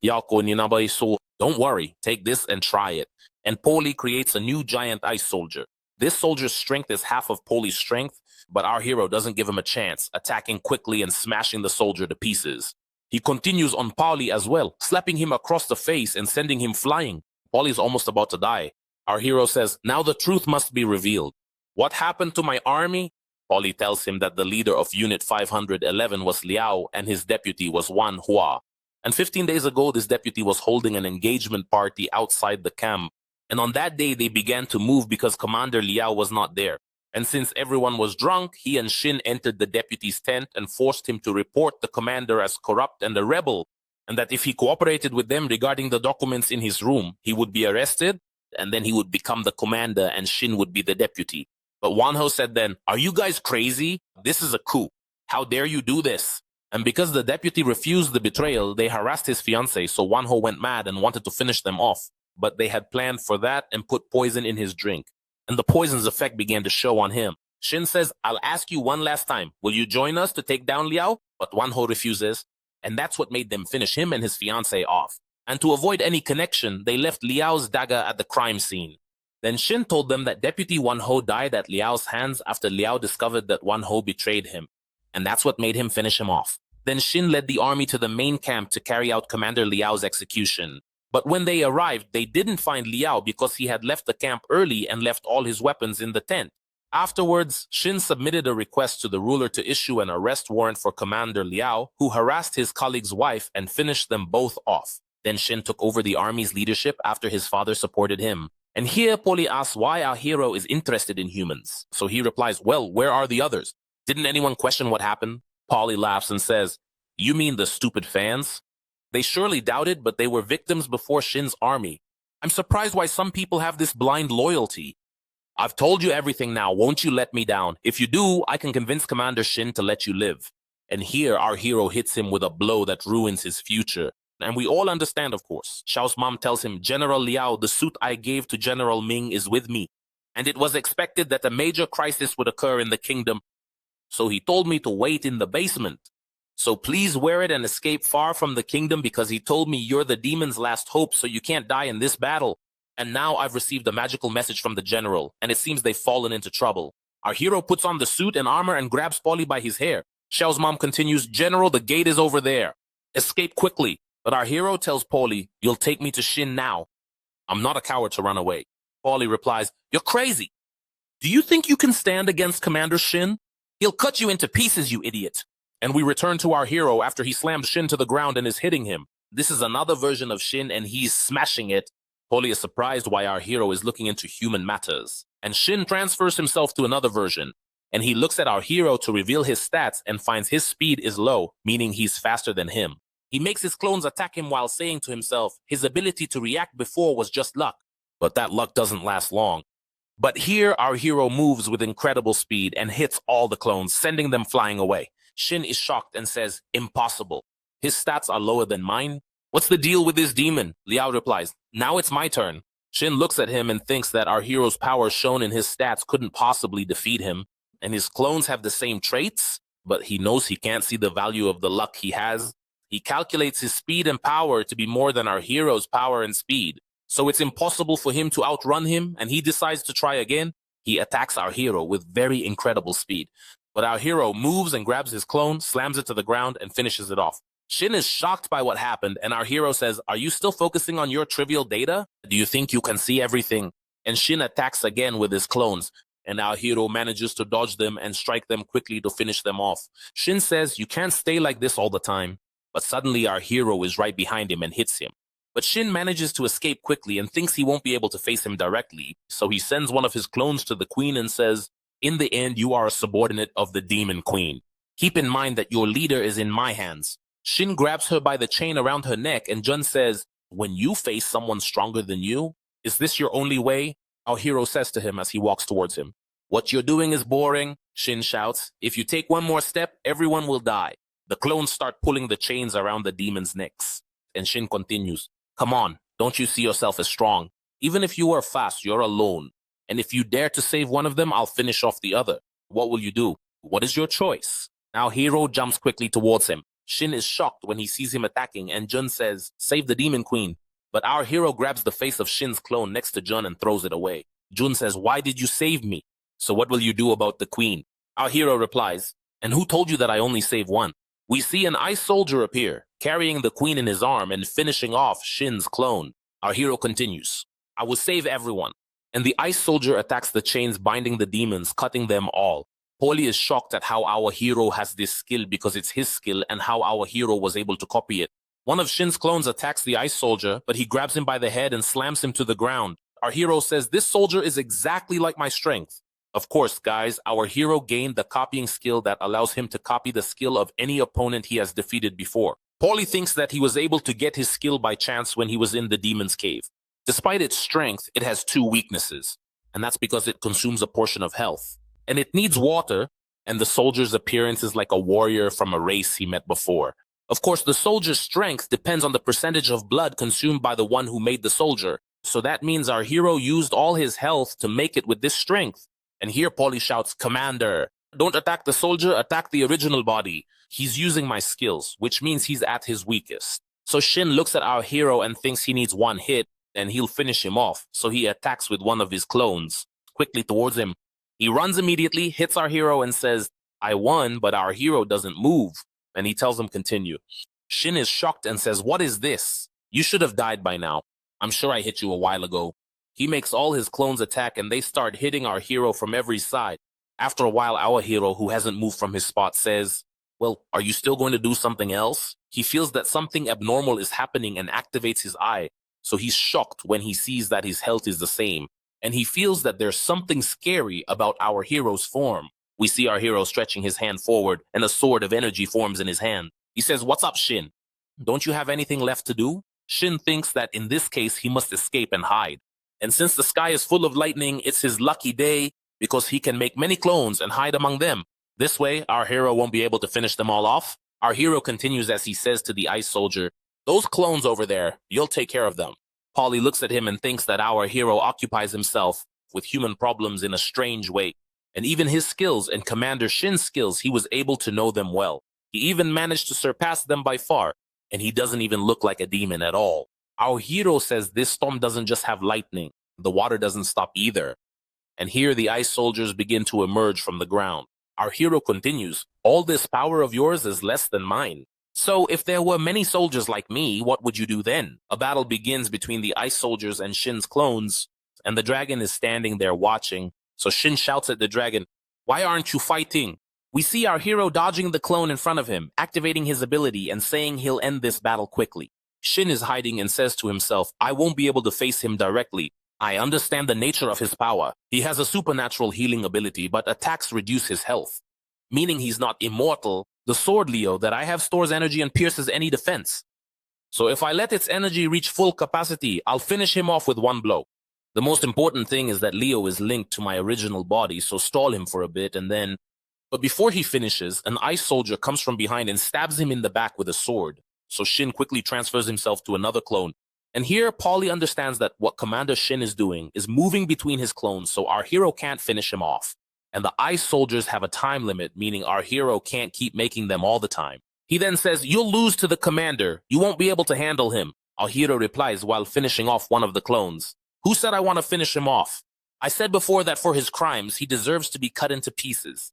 Don't worry, take this and try it. And Polly creates a new giant ice soldier. This soldier's strength is half of Polly's strength, but our hero doesn't give him a chance, attacking quickly and smashing the soldier to pieces. He continues on Polly as well, slapping him across the face and sending him flying. Polly's almost about to die. Our hero says, now the truth must be revealed. What happened to my army? Polly tells him that the leader of Unit 511 was Liao and his deputy was Manhwa. And 15 days ago, this deputy was holding an engagement party outside the camp. And on that day, they began to move because Commander Liao was not there. And since everyone was drunk, he and Shin entered the deputy's tent and forced him to report the commander as corrupt and a rebel, and that if he cooperated with them regarding the documents in his room, he would be arrested, and then he would become the commander and Shin would be the deputy. But Wanho said then, are you guys crazy? This is a coup. How dare you do this? And because the deputy refused the betrayal, they harassed his fiancée, so Wanho went mad and wanted to finish them off. But they had planned for that and put poison in his drink. And the poison's effect began to show on him. Shin says, I'll ask you one last time. Will you join us to take down Liao? But Wanho refuses. And that's what made them finish him and his fiancée off. And to avoid any connection, they left Liao's dagger at the crime scene. Then Shin told them that Deputy Wanho died at Liao's hands after Liao discovered that Wanho betrayed him. And that's what made him finish him off. Then Shin led the army to the main camp to carry out Commander Liao's execution. But when they arrived, they didn't find Liao because he had left the camp early and left all his weapons in the tent. Afterwards, Shin submitted a request to the ruler to issue an arrest warrant for Commander Liao, who harassed his colleague's wife and finished them both off. Then Shin took over the army's leadership after his father supported him. And here Polly asks why our hero is interested in humans. So he replies, well, where are the others? Didn't anyone question what happened? Polly laughs and says, you mean the stupid fans? They surely doubted, but they were victims before Shin's army. I'm surprised why some people have this blind loyalty. I've told you everything now, won't you let me down? If you do, I can convince Commander Shin to let you live. And here our hero hits him with a blow that ruins his future. And we all understand, of course. Xiao's mom tells him, General Liao, the suit I gave to General Ming is with me. And it was expected that a major crisis would occur in the kingdom. So he told me to wait in the basement. So please wear it and escape far from the kingdom because he told me you're the demon's last hope, so you can't die in this battle. And now I've received a magical message from the general, and it seems they've fallen into trouble. Our hero puts on the suit and armor and grabs Polly by his hair. Xiao's mom continues, General, the gate is over there. Escape quickly. But our hero tells Polly, you'll take me to Shin now. I'm not a coward to run away. Polly replies, you're crazy. Do you think you can stand against Commander Shin? He'll cut you into pieces, you idiot. And we return to our hero after he slammed Shin to the ground and is hitting him. This is another version of Shin and he's smashing it. Polly is surprised why our hero is looking into human matters. And Shin transfers himself to another version. And he looks at our hero to reveal his stats and finds his speed is low, meaning he's faster than him. He makes his clones attack him while saying to himself, his ability to react before was just luck. But that luck doesn't last long. But here our hero moves with incredible speed and hits all the clones, sending them flying away. Shin is shocked and says, impossible. His stats are lower than mine. What's the deal with this demon? Liao replies, now it's my turn. Shin looks at him and thinks that our hero's power shown in his stats couldn't possibly defeat him. And his clones have the same traits, but he knows he can't see the value of the luck he has. He calculates his speed and power to be more than our hero's power and speed. So it's impossible for him to outrun him, and he decides to try again. He attacks our hero with very incredible speed. But our hero moves and grabs his clone, slams it to the ground, and finishes it off. Shin is shocked by what happened, and our hero says, are you still focusing on your trivial data? Do you think you can see everything? And Shin attacks again with his clones, and our hero manages to dodge them and strike them quickly to finish them off. Shin says, you can't stay like this all the time. But suddenly our hero is right behind him and hits him. But Shin manages to escape quickly and thinks he won't be able to face him directly, so he sends one of his clones to the queen and says, in the end, you are a subordinate of the demon queen. Keep in mind that your leader is in my hands. Shin grabs her by the chain around her neck and Jun says, when you face someone stronger than you, is this your only way? Our hero says to him as he walks towards him. What you're doing is boring, Shin shouts. If you take one more step, everyone will die. The clones start pulling the chains around the demons' necks. And Shin continues, come on, don't you see yourself as strong? Even if you are fast, you're alone. And if you dare to save one of them, I'll finish off the other. What will you do? What is your choice? Our hero jumps quickly towards him. Shin is shocked when he sees him attacking, and Jun says, save the demon queen. But our hero grabs the face of Shin's clone next to Jun and throws it away. Jun says, why did you save me? So what will you do about the queen? Our hero replies, and who told you that I only save one? We see an ice soldier appear, carrying the queen in his arm and finishing off Shin's clone. Our hero continues, I will save everyone. And the ice soldier attacks the chains binding the demons, cutting them all. Polly is shocked at how our hero has this skill because it's his skill and how our hero was able to copy it. One of Shin's clones attacks the ice soldier, but he grabs him by the head and slams him to the ground. Our hero says, this soldier is exactly like my strength. Of course, guys, our hero gained the copying skill that allows him to copy the skill of any opponent he has defeated before. Paulie thinks that he was able to get his skill by chance when he was in the demon's cave. Despite its strength, it has two weaknesses, and that's because it consumes a portion of health. And it needs water, and the soldier's appearance is like a warrior from a race he met before. Of course, the soldier's strength depends on the percentage of blood consumed by the one who made the soldier. So that means our hero used all his health to make it with this strength. And here Paulie shouts, Commander, don't attack the soldier, attack the original body. He's using my skills, which means he's at his weakest. So Shin looks at our hero and thinks he needs one hit, and he'll finish him off. So he attacks with one of his clones, quickly towards him. He runs immediately, hits our hero, and says, I won, but our hero doesn't move. And he tells him continue. Shin is shocked and says, what is this? You should have died by now. I'm sure I hit you a while ago. He makes all his clones attack and they start hitting our hero from every side. After a while, our hero, who hasn't moved from his spot, says, well, are you still going to do something else? He feels that something abnormal is happening and activates his eye. So he's shocked when he sees that his health is the same. And he feels that there's something scary about our hero's form. We see our hero stretching his hand forward and a sword of energy forms in his hand. He says, what's up, Shin? Don't you have anything left to do? Shin thinks that in this case, he must escape and hide. And since the sky is full of lightning, it's his lucky day because he can make many clones and hide among them. This way, our hero won't be able to finish them all off. Our hero continues as he says to the ice soldier, those clones over there, you'll take care of them. Polly looks at him and thinks that our hero occupies himself with human problems in a strange way. And even his skills and Commander Shin's skills, he was able to know them well. He even managed to surpass them by far, and he doesn't even look like a demon at all. Our hero says this storm doesn't just have lightning, the water doesn't stop either. And here the ice soldiers begin to emerge from the ground. Our hero continues, all this power of yours is less than mine. So if there were many soldiers like me, what would you do then? A battle begins between the ice soldiers and Shin's clones, and the dragon is standing there watching. So Shin shouts at the dragon, why aren't you fighting? We see our hero dodging the clone in front of him, activating his ability and saying he'll end this battle quickly. Shin is hiding and says to himself, I won't be able to face him directly. I understand the nature of his power. He has a supernatural healing ability, but attacks reduce his health, meaning he's not immortal. The sword, Leo, that I have stores energy and pierces any defense. So if I let its energy reach full capacity, I'll finish him off with one blow. The most important thing is that Leo is linked to my original body, so stall him for a bit and then... But before he finishes, an ice soldier comes from behind and stabs him in the back with a sword. So Shin quickly transfers himself to another clone. And here, Paulie understands that what Commander Shin is doing is moving between his clones, so our hero can't finish him off. And the ice soldiers have a time limit, meaning our hero can't keep making them all the time. He then says, you'll lose to the commander. You won't be able to handle him. Our hero replies while finishing off one of the clones. Who said I want to finish him off? I said before that for his crimes, he deserves to be cut into pieces.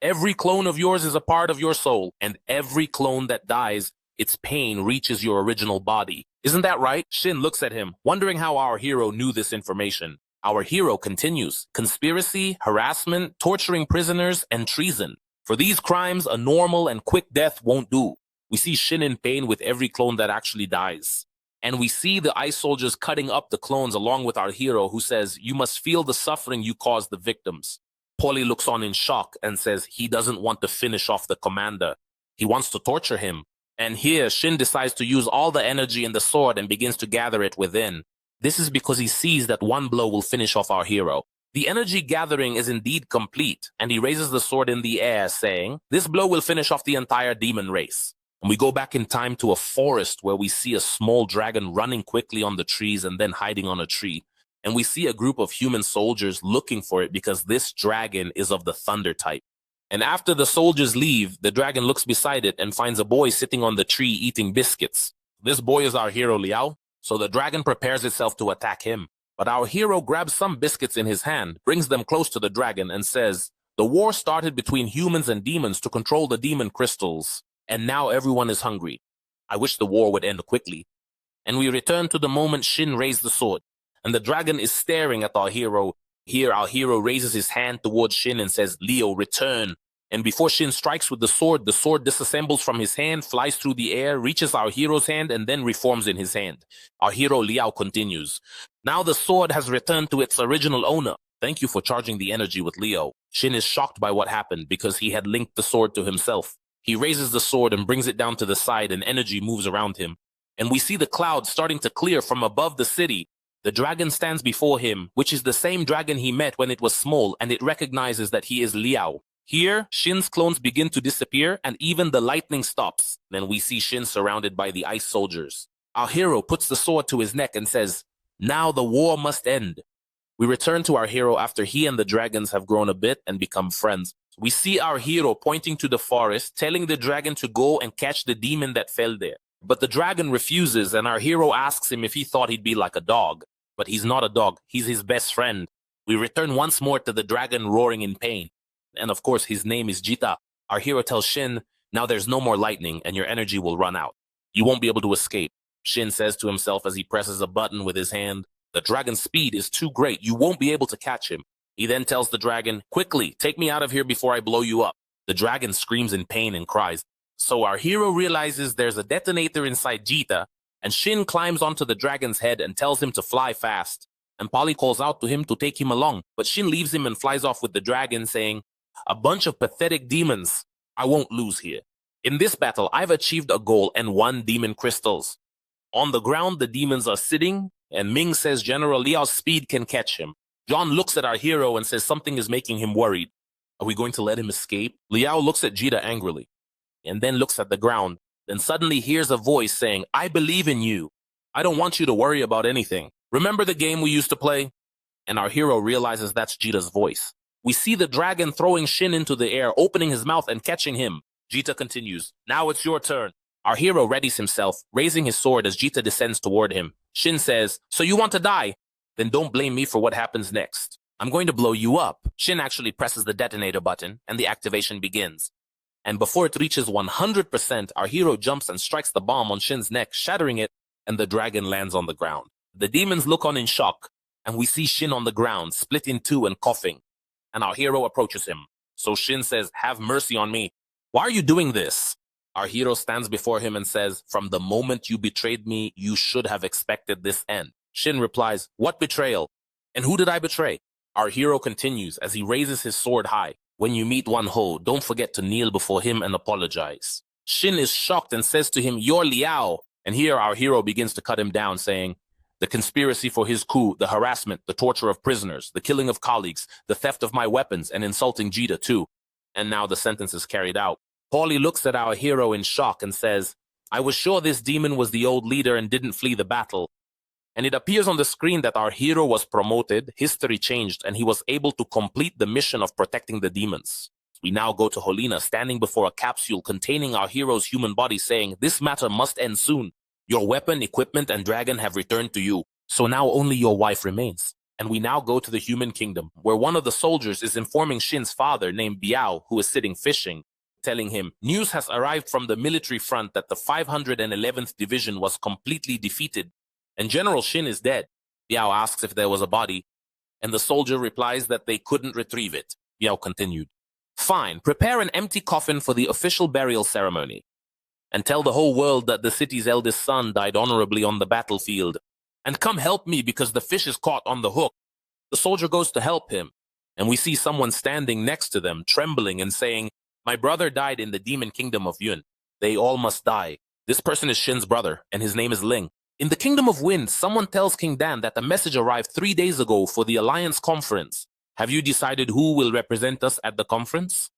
Every clone of yours is a part of your soul, and every clone that dies, its pain reaches your original body. Isn't that right? Shin looks at him, wondering how our hero knew this information. Our hero continues, conspiracy, harassment, torturing prisoners, and treason. For these crimes, a normal and quick death won't do. We see Shin in pain with every clone that actually dies. And we see the ice soldiers cutting up the clones along with our hero who says, you must feel the suffering you caused the victims. Paulie looks on in shock and says he doesn't want to finish off the commander. He wants to torture him. And here, Shin decides to use all the energy in the sword and begins to gather it within. This is because he sees that one blow will finish off our hero. The energy gathering is indeed complete, and he raises the sword in the air, saying, "This blow will finish off the entire demon race." And we go back in time to a forest where we see a small dragon running quickly on the trees and then hiding on a tree. And we see a group of human soldiers looking for it because this dragon is of the thunder type. And after the soldiers leave, the dragon looks beside it and finds a boy sitting on the tree eating biscuits. This boy is our hero Liao, so the dragon prepares itself to attack him. But our hero grabs some biscuits in his hand, brings them close to the dragon, and says, "The war started between humans and demons to control the demon crystals, and now everyone is hungry. I wish the war would end quickly." And we return to the moment Shin raised the sword, and the dragon is staring at our hero. Here, our hero raises his hand towards Shin and says, "Leo, return." And before Shin strikes with the sword disassembles from his hand, flies through the air, reaches our hero's hand, and then reforms in his hand. Our hero Liao continues, "Now the sword has returned to its original owner. Thank you for charging the energy with Leo." Shin is shocked by what happened because he had linked the sword to himself. He raises the sword and brings it down to the side, and energy moves around him. And we see the clouds starting to clear from above the city. The dragon stands before him, which is the same dragon he met when it was small, and it recognizes that he is Liao. Here, Shin's clones begin to disappear, and even the lightning stops. Then we see Shin surrounded by the ice soldiers. Our hero puts the sword to his neck and says, "Now the war must end." We return to our hero after he and the dragons have grown a bit and become friends. We see our hero pointing to the forest, telling the dragon to go and catch the demon that fell there. But the dragon refuses, and our hero asks him if he thought he'd be like a dog. But he's not a dog, he's his best friend. We return once more to the dragon roaring in pain. And of course, his name is Jita. Our hero tells Shin, "Now there's no more lightning, and your energy will run out. You won't be able to escape." Shin says to himself as he presses a button with his hand, "The dragon's speed is too great. You won't be able to catch him." He then tells the dragon, "Quickly, take me out of here before I blow you up." The dragon screams in pain and cries. So our hero realizes there's a detonator inside Jita, and Shin climbs onto the dragon's head and tells him to fly fast. And Polly calls out to him to take him along, but Shin leaves him and flies off with the dragon, saying, "A bunch of pathetic demons. I won't lose here. In this battle, I've achieved a goal and won demon crystals." On the ground, the demons are sitting, and Ming says General Liao's speed can catch him. John looks at our hero and says something is making him worried. Are we going to let him escape? Liao looks at Jita angrily, and then looks at the ground, then suddenly hears a voice saying, "I believe in you. I don't want you to worry about anything. Remember the game we used to play?" And our hero realizes that's Jita's voice. We see the dragon throwing Shin into the air, opening his mouth and catching him. Jita continues, "Now it's your turn." Our hero readies himself, raising his sword as Jita descends toward him. Shin says, "So you want to die? Then don't blame me for what happens next. I'm going to blow you up." Shin actually presses the detonator button, and the activation begins. And before it reaches 100%, our hero jumps and strikes the bomb on Shin's neck, shattering it, and the dragon lands on the ground. The demons look on in shock, and we see Shin on the ground, split in two and coughing. And our hero approaches him. So Shin says, "Have mercy on me. Why are you doing this?" Our hero stands before him and says, "From the moment you betrayed me, you should have expected this end." Shin replies, "What betrayal? And who did I betray?" Our hero continues as he raises his sword high. "When you meet Wan Ho, don't forget to kneel before him and apologize." Shin is shocked and says to him, "You're Liao." And here our hero begins to cut him down, saying, "The conspiracy for his coup, the harassment, the torture of prisoners, the killing of colleagues, the theft of my weapons, and insulting Jita too." And now the sentence is carried out. Paulie looks at our hero in shock and says, "I was sure this demon was the old leader and didn't flee the battle." And it appears on the screen that our hero was promoted, history changed, and he was able to complete the mission of protecting the demons. We now go to Holina standing before a capsule containing our hero's human body, saying, "This matter must end soon. Your weapon, equipment, and dragon have returned to you. So now only your wife remains." And we now go to the human kingdom, where one of the soldiers is informing Shin's father, named Biao, who is sitting fishing, telling him, "News has arrived from the military front that the 511th Division was completely defeated, and General Shin is dead." Biao asks if there was a body, and the soldier replies that they couldn't retrieve it. Biao continued, "Fine, prepare an empty coffin for the official burial ceremony, and tell the whole world that the city's eldest son died honorably on the battlefield. And come help me because the fish is caught on the hook." The soldier goes to help him, and we see someone standing next to them, trembling and saying, "My brother died in the demon kingdom of Yun. They all must die." This person is Shin's brother, and his name is Ling. In the Kingdom of Wind, someone tells King Dan that the message arrived 3 days ago for the Alliance Conference. Have you decided who will represent us at the conference?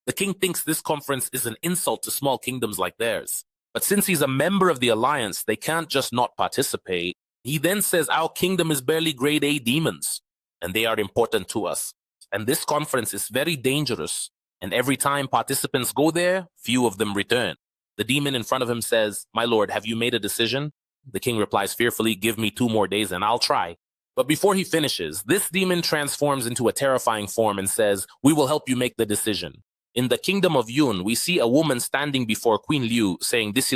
The king thinks this conference is an insult to small kingdoms like theirs. But since he's a member of the Alliance, they can't just not participate. He then says our kingdom is barely grade A demons, and they are important to us. And this conference is very dangerous, and every time participants go there, few of them return. The demon in front of him says, "My lord, have you made a decision?" The king replies fearfully, "Give me 2 more days and I'll try." But before he finishes, this demon transforms into a terrifying form and says, "We will help you make the decision." In the kingdom of Yun, we see a woman standing before Queen Liu saying, "This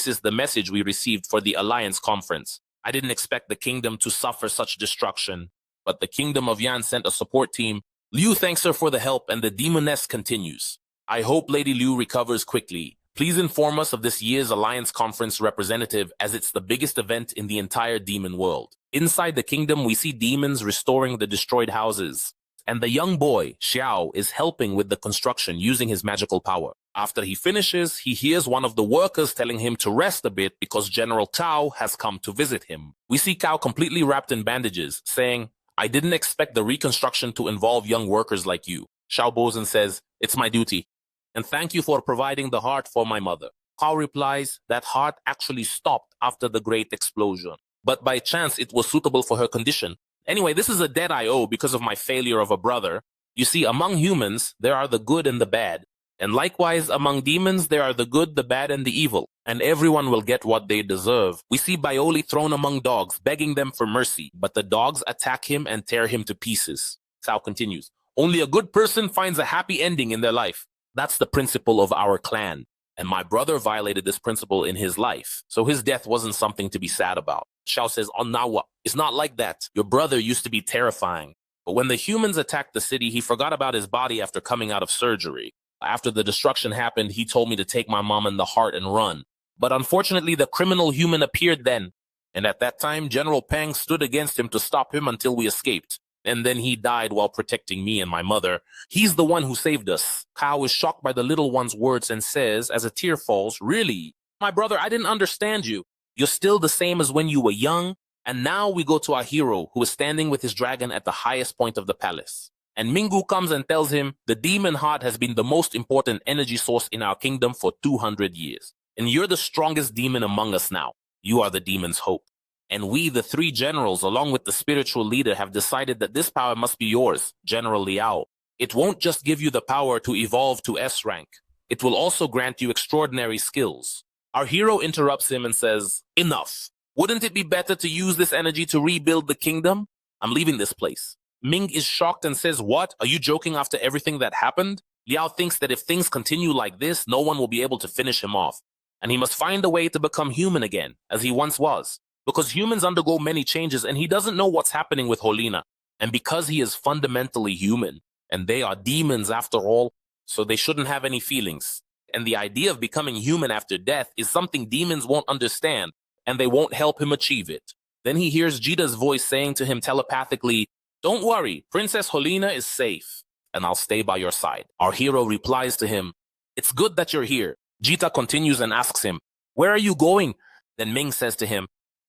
is the message we received for the Alliance Conference. I didn't expect the kingdom to suffer such destruction." But the kingdom of Yan sent a support team. Liu thanks her for the help, and the demoness continues. "I hope Lady Liu recovers quickly. Please inform us of this year's Alliance Conference representative, as it's the biggest event in the entire demon world." Inside the kingdom, we see demons restoring the destroyed houses, and the young boy, Xiao, is helping with the construction using his magical power. After he finishes, he hears one of the workers telling him to rest a bit because General Cao has come to visit him. We see Cao completely wrapped in bandages, saying, "I didn't expect the reconstruction to involve young workers like you." Xiao bows and says, "It's my duty. And thank you for providing the heart for my mother." Cao replies, "That heart actually stopped after the great explosion, but by chance it was suitable for her condition. Anyway, this is a debt I owe because of my failure of a brother. You see, among humans, there are the good and the bad. And likewise, among demons, there are the good, the bad, and the evil. And everyone will get what they deserve." We see Baioli thrown among dogs, begging them for mercy, but the dogs attack him and tear him to pieces. Cao continues, "Only a good person finds a happy ending in their life. That's the principle of our clan. And my brother violated this principle in his life, so his death wasn't something to be sad about." Xiao says, "Oh, Nawa, it's not like that. Your brother used to be terrifying. But when the humans attacked the city, he forgot about his body after coming out of surgery. After the destruction happened, he told me to take my mom in the heart and run. But unfortunately, the criminal human appeared then. And at that time, General Pang stood against him to stop him until we escaped. And then he died while protecting me and my mother. He's the one who saved us." Cao is shocked by the little one's words and says, as a tear falls, "Really? My brother, I didn't understand you. You're still the same as when you were young." And now we go to our hero, who is standing with his dragon at the highest point of the palace. And Minggu comes and tells him, "The demon heart has been the most important energy source in our kingdom for 200 years. And you're the strongest demon among us now. You are the demon's hope. And we, the 3 generals, along with the spiritual leader, have decided that this power must be yours, General Liao. It won't just give you the power to evolve to S rank. It will also grant you extraordinary skills." Our hero interrupts him and says, "Enough. Wouldn't it be better to use this energy to rebuild the kingdom? I'm leaving this place." Ming is shocked and says, "What? Are you joking after everything that happened?" Liao thinks that if things continue like this, no one will be able to finish him off. And he must find a way to become human again, as he once was. Because humans undergo many changes and he doesn't know what's happening with Holina. And because he is fundamentally human, and they are demons after all, so they shouldn't have any feelings. And the idea of becoming human after death is something demons won't understand, and they won't help him achieve it. Then he hears Jita's voice saying to him telepathically, "Don't worry, Princess Holina is safe, and I'll stay by your side." Our hero replies to him, "It's good that you're here." Jita continues and asks him, "Where are you going?" Then Ming says to him,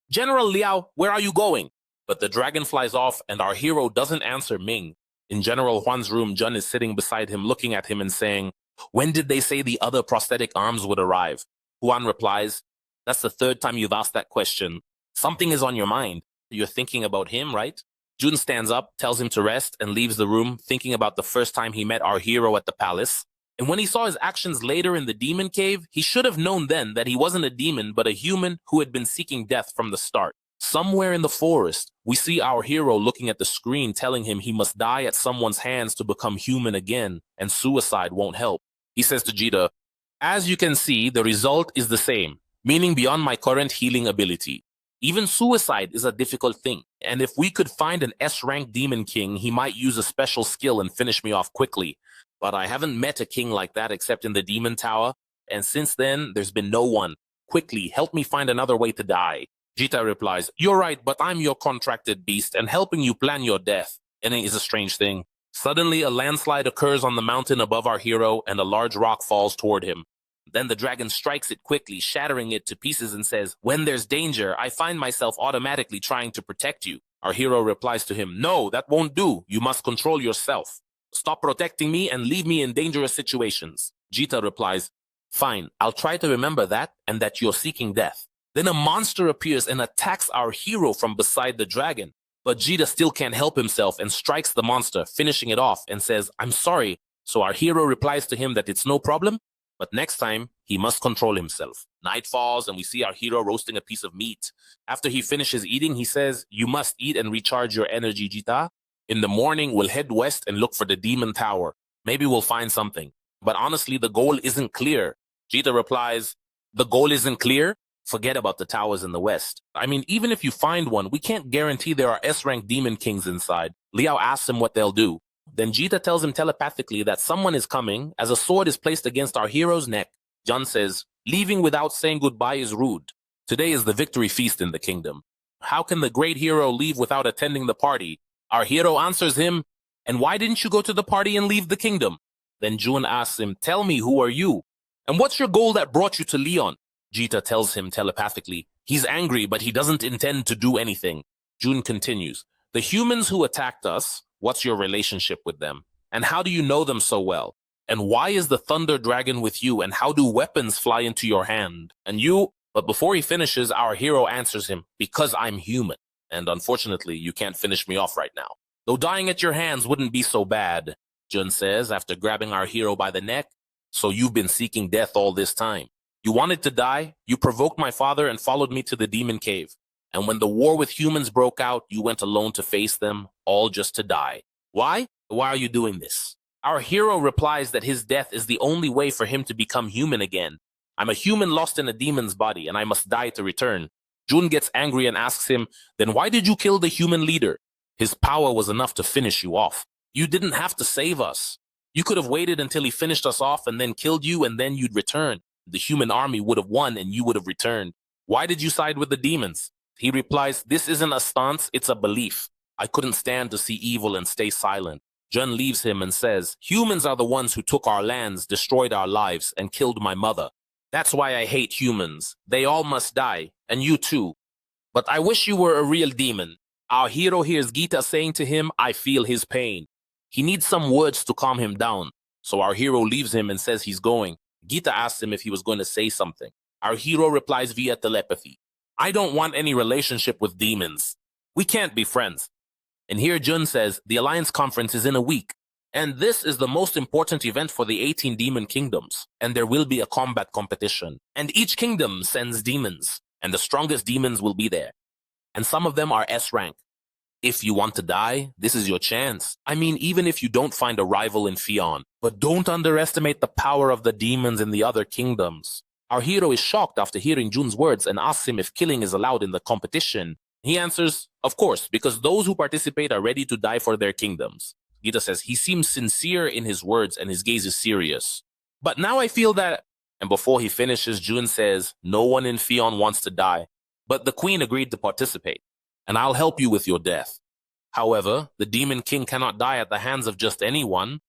"General Liao, where are you going?" But the dragon flies off and our hero doesn't answer Ming. In General Huan's room, Jun is sitting beside him looking at him and saying, "When did they say the other prosthetic arms would arrive?" Huan replies, "That's the 3rd time you've asked that question. Something is on your mind. You're thinking about him, right?" Jun stands up, tells him to rest, and leaves the room, thinking about the first time he met our hero at the palace. And when he saw his actions later in the demon cave, he should have known then that he wasn't a demon, but a human who had been seeking death from the start. Somewhere in the forest, we see our hero looking at the screen telling him he must die at someone's hands to become human again, and suicide won't help. He says to Jita, "As you can see, the result is the same, meaning beyond my current healing ability. Even suicide is a difficult thing, and if we could find an S-rank demon king, he might use a special skill and finish me off quickly. But I haven't met a king like that except in the demon tower, and since then, there's been no one. Quickly, help me find another way to die." Jita replies, "You're right, but I'm your contracted beast and helping you plan your death. And it is a strange thing. Suddenly, a landslide occurs on the mountain above our hero, and a large rock falls toward him. Then the dragon strikes it quickly, shattering it to pieces, and says, "When there's danger, I find myself automatically trying to protect you." Our hero replies to him, "No, that won't do. You must control yourself. Stop protecting me and leave me in dangerous situations." Jita replies, "Fine, I'll try to remember that and that you're seeking death." Then a monster appears and attacks our hero from beside the dragon. But Jita still can't help himself and strikes the monster, finishing it off, and says, "I'm sorry." So our hero replies to him that it's no problem, but next time he must control himself. Night falls and we see our hero roasting a piece of meat. After he finishes eating, he says, "You must eat and recharge your energy, Jita. In the morning, we'll head west and look for the demon tower. Maybe we'll find something. But honestly, the goal isn't clear." Jita replies, "The goal isn't clear? Forget about the towers in the west. I mean, even if you find one, we can't guarantee there are S-rank demon kings inside." Liao asks him what they'll do. Then Jita tells him telepathically that someone is coming as a sword is placed against our hero's neck. Jun says, "Leaving without saying goodbye is rude. Today is the victory feast in the kingdom. How can the great hero leave without attending the party?" Our hero answers him, "And why didn't you go to the party and leave the kingdom?" Then Jun asks him, "Tell me, who are you? And what's your goal that brought you to Leon?" Jita tells him telepathically, he's angry, but he doesn't intend to do anything. Jun continues, "The humans who attacked us, what's your relationship with them? And how do you know them so well? And why is the thunder dragon with you? And how do weapons fly into your hand? And you..." But before he finishes, our hero answers him, "Because I'm human. And unfortunately, you can't finish me off right now. Though dying at your hands wouldn't be so bad." Jun says, after grabbing our hero by the neck, "So you've been seeking death all this time. You wanted to die, you provoked my father and followed me to the demon cave. And when the war with humans broke out, you went alone to face them, all just to die. Why? Why are you doing this?" Our hero replies that his death is the only way for him to become human again. "I'm a human lost in a demon's body, and I must die to return." Jun gets angry and asks him, "Then why did you kill the human leader? His power was enough to finish you off. You didn't have to save us. You could have waited until he finished us off and then killed you, and then you'd return. The human army would have won and you would have returned. Why did you side with the demons?" He replies, "This isn't a stance, it's a belief. I couldn't stand to see evil and stay silent." Jun leaves him and says, "Humans are the ones who took our lands, destroyed our lives, and killed my mother. That's why I hate humans. They all must die, and you too. But I wish you were a real demon." Our hero hears Gita saying to him, "I feel his pain." He needs some words to calm him down. So our hero leaves him and says he's going. Gita asks him if he was going to say something. Our hero replies via telepathy, "I don't want any relationship with demons. We can't be friends." And here Jun says the Alliance Conference is in a week. And this is the most important event for the 18 demon kingdoms. And there will be a combat competition. And each kingdom sends demons. And the strongest demons will be there. And some of them are S-rank. If you want to die, this is your chance. I mean, even if you don't find a rival in Fion. But don't underestimate the power of the demons in the other kingdoms. Our hero is shocked after hearing Jun's words and asks him if killing is allowed in the competition. He answers, "Of course, because those who participate are ready to die for their kingdoms." Gita says he seems sincere in his words and his gaze is serious. "But now I feel that..." And before he finishes, Jun says, "No one in Fion wants to die. But the queen agreed to participate. And I'll help you with your death. However, the demon king cannot die at the hands of just anyone.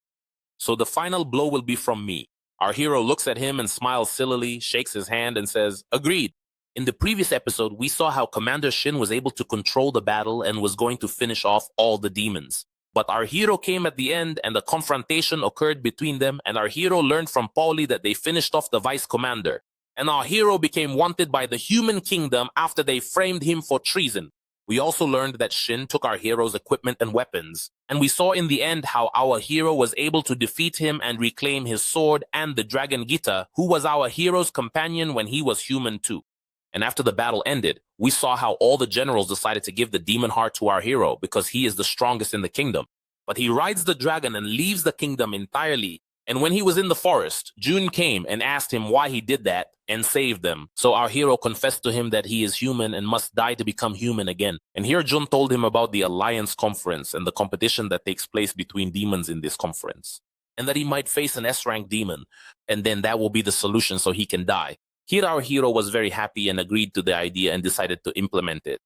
So the final blow will be from me." Our hero looks at him and smiles sillily, shakes his hand and says, "Agreed." In the previous episode, we saw how Commander Shin was able to control the battle and was going to finish off all the demons. But our hero came at the end and a confrontation occurred between them, and our hero learned from Pauli that they finished off the vice commander. And our hero became wanted by the human kingdom after they framed him for treason. We also learned that Shin took our hero's equipment and weapons, and we saw in the end how our hero was able to defeat him and reclaim his sword and the dragon Gita, who was our hero's companion when he was human too. And after the battle ended, we saw how all the generals decided to give the demon heart to our hero because he is the strongest in the kingdom. But he rides the dragon and leaves the kingdom entirely. And when he was in the forest, Jun came and asked him why he did that and saved them. So our hero confessed to him that he is human and must die to become human again. And here Jun told him about the Alliance Conference and the competition that takes place between demons in this conference. And that he might face an S-rank demon, and then that will be the solution so he can die. Here our hero was very happy and agreed to the idea and decided to implement it.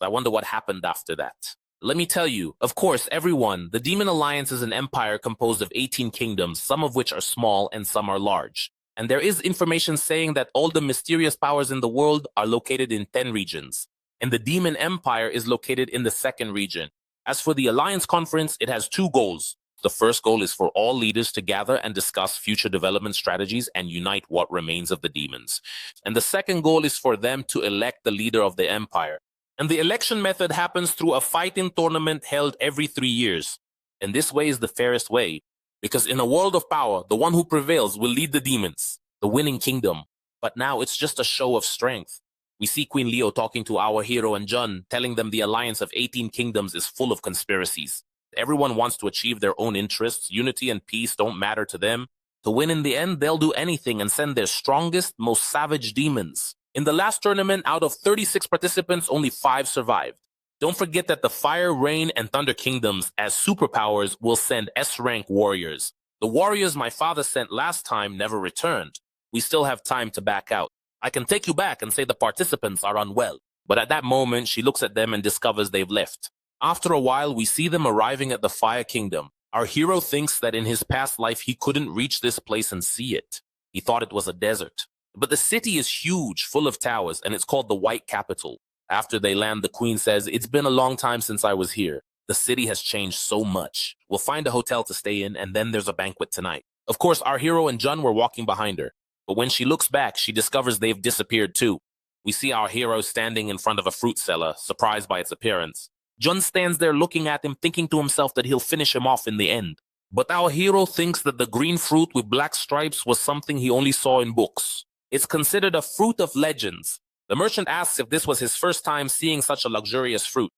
I wonder what happened after that. Let me tell you, of course, everyone, the Demon Alliance is an empire composed of 18 kingdoms, some of which are small and some are large. And there is information saying that all the mysterious powers in the world are located in 10 regions. And the Demon Empire is located in the second region. As for the Alliance Conference, it has two goals. The first goal is for all leaders to gather and discuss future development strategies and unite what remains of the demons. And the second goal is for them to elect the leader of the empire. And the election method happens through a fighting tournament held every 3 years. And this way is the fairest way, because in a world of power, the one who prevails will lead the demons, the winning kingdom. But now it's just a show of strength. We see Queen Leo talking to our hero and Jun, telling them the alliance of 18 kingdoms is full of conspiracies. Everyone wants to achieve their own interests. Unity and peace don't matter to them. To win in the end, they'll do anything and send their strongest, most savage demons. In the last tournament, out of 36 participants, only 5 survived. Don't forget that the Fire, Rain, and Thunder Kingdoms, as superpowers, will send S-rank warriors. The warriors my father sent last time never returned. We still have time to back out. I can take you back and say the participants are unwell. But at that moment, she looks at them and discovers they've left. After a while, we see them arriving at the Fire Kingdom. Our hero thinks that in his past life, he couldn't reach this place and see it. He thought it was a desert. But the city is huge, full of towers, and it's called the White Capital. After they land, the queen says, "It's been a long time since I was here. The city has changed so much. We'll find a hotel to stay in, and then there's a banquet tonight." Of course, our hero and Jun were walking behind her. But when she looks back, she discovers they've disappeared too. We see our hero standing in front of a fruit cellar, surprised by its appearance. Jun stands there looking at him, thinking to himself that he'll finish him off in the end. But our hero thinks that the green fruit with black stripes was something he only saw in books. It's considered a fruit of legends. The merchant asks if this was his first time seeing such a luxurious fruit.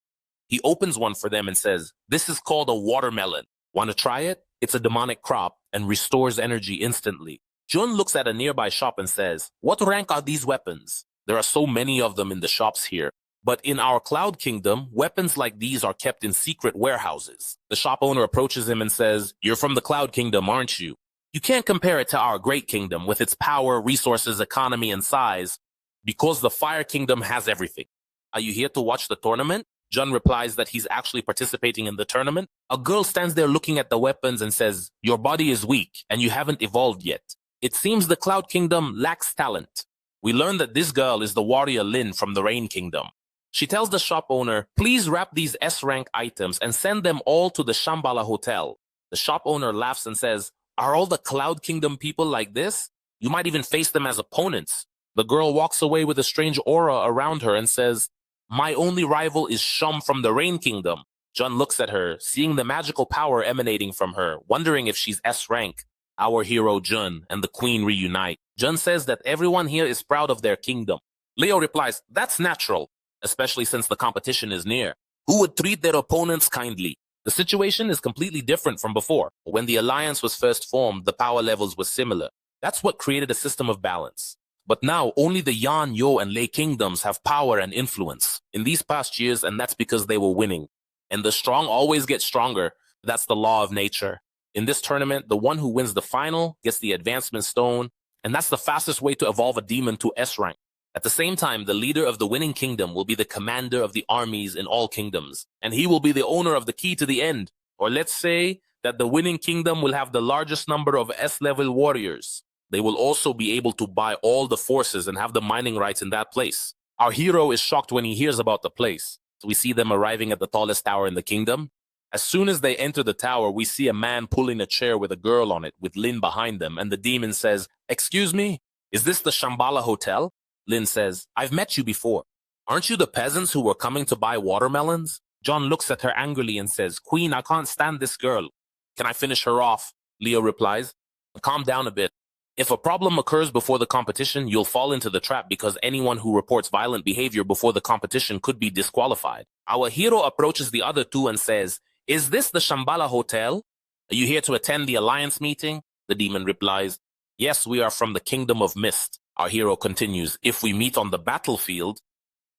He opens one for them and says, "This is called a watermelon. Want to try it? It's a demonic crop and restores energy instantly." Jun looks at a nearby shop and says, "What rank are these weapons? There are so many of them in the shops here. But in our Cloud Kingdom, weapons like these are kept in secret warehouses." The shop owner approaches him and says, "You're from the Cloud Kingdom, aren't you? You can't compare it to our Great Kingdom with its power, resources, economy, and size, because the Fire Kingdom has everything. Are you here to watch the tournament?" Jun replies that he's actually participating in the tournament. A girl stands there looking at the weapons and says, "Your body is weak, and you haven't evolved yet. It seems the Cloud Kingdom lacks talent." We learn that this girl is the warrior Lin from the Rain Kingdom. She tells the shop owner, "Please wrap these S-rank items and send them all to the Shambhala Hotel." The shop owner laughs and says, "Are all the Cloud Kingdom people like this? You might even face them as opponents." The girl walks away with a strange aura around her and says, "My only rival is Shum from the Rain Kingdom." Jun looks at her, seeing the magical power emanating from her, wondering if she's S-rank. Our hero Jun and the queen reunite. Jun says that everyone here is proud of their kingdom. Leo replies, "That's natural, especially since the competition is near. Who would treat their opponents kindly?" The situation is completely different from before. When the alliance was first formed, the power levels were similar. That's what created a system of balance. But now, only the Yan, Yo, and Lei kingdoms have power and influence in these past years, and that's because they were winning. And the strong always get stronger. That's the law of nature. In this tournament, the one who wins the final gets the advancement stone, and that's the fastest way to evolve a demon to S rank. At the same time, the leader of the winning kingdom will be the commander of the armies in all kingdoms, and he will be the owner of the key to the end. Or let's say that the winning kingdom will have the largest number of S-level warriors. They will also be able to buy all the forces and have the mining rights in that place. Our hero is shocked when he hears about the place. So we see them arriving at the tallest tower in the kingdom. As soon as they enter the tower, we see a man pulling a chair with a girl on it, with Lin behind them, and the demon says, "Excuse me, is this the Shambhala Hotel?" Lin says, "I've met you before. Aren't you the peasants who were coming to buy watermelons?" John looks at her angrily and says, "Queen, I can't stand this girl. Can I finish her off?" Leo replies, "Calm down a bit. If a problem occurs before the competition, you'll fall into the trap because anyone who reports violent behavior before the competition could be disqualified." Our hero approaches the other two and says, "Is this the Shambhala Hotel? Are you here to attend the alliance meeting?" The demon replies, "Yes, we are from the Kingdom of Mist." Our hero continues, "If we meet on the battlefield,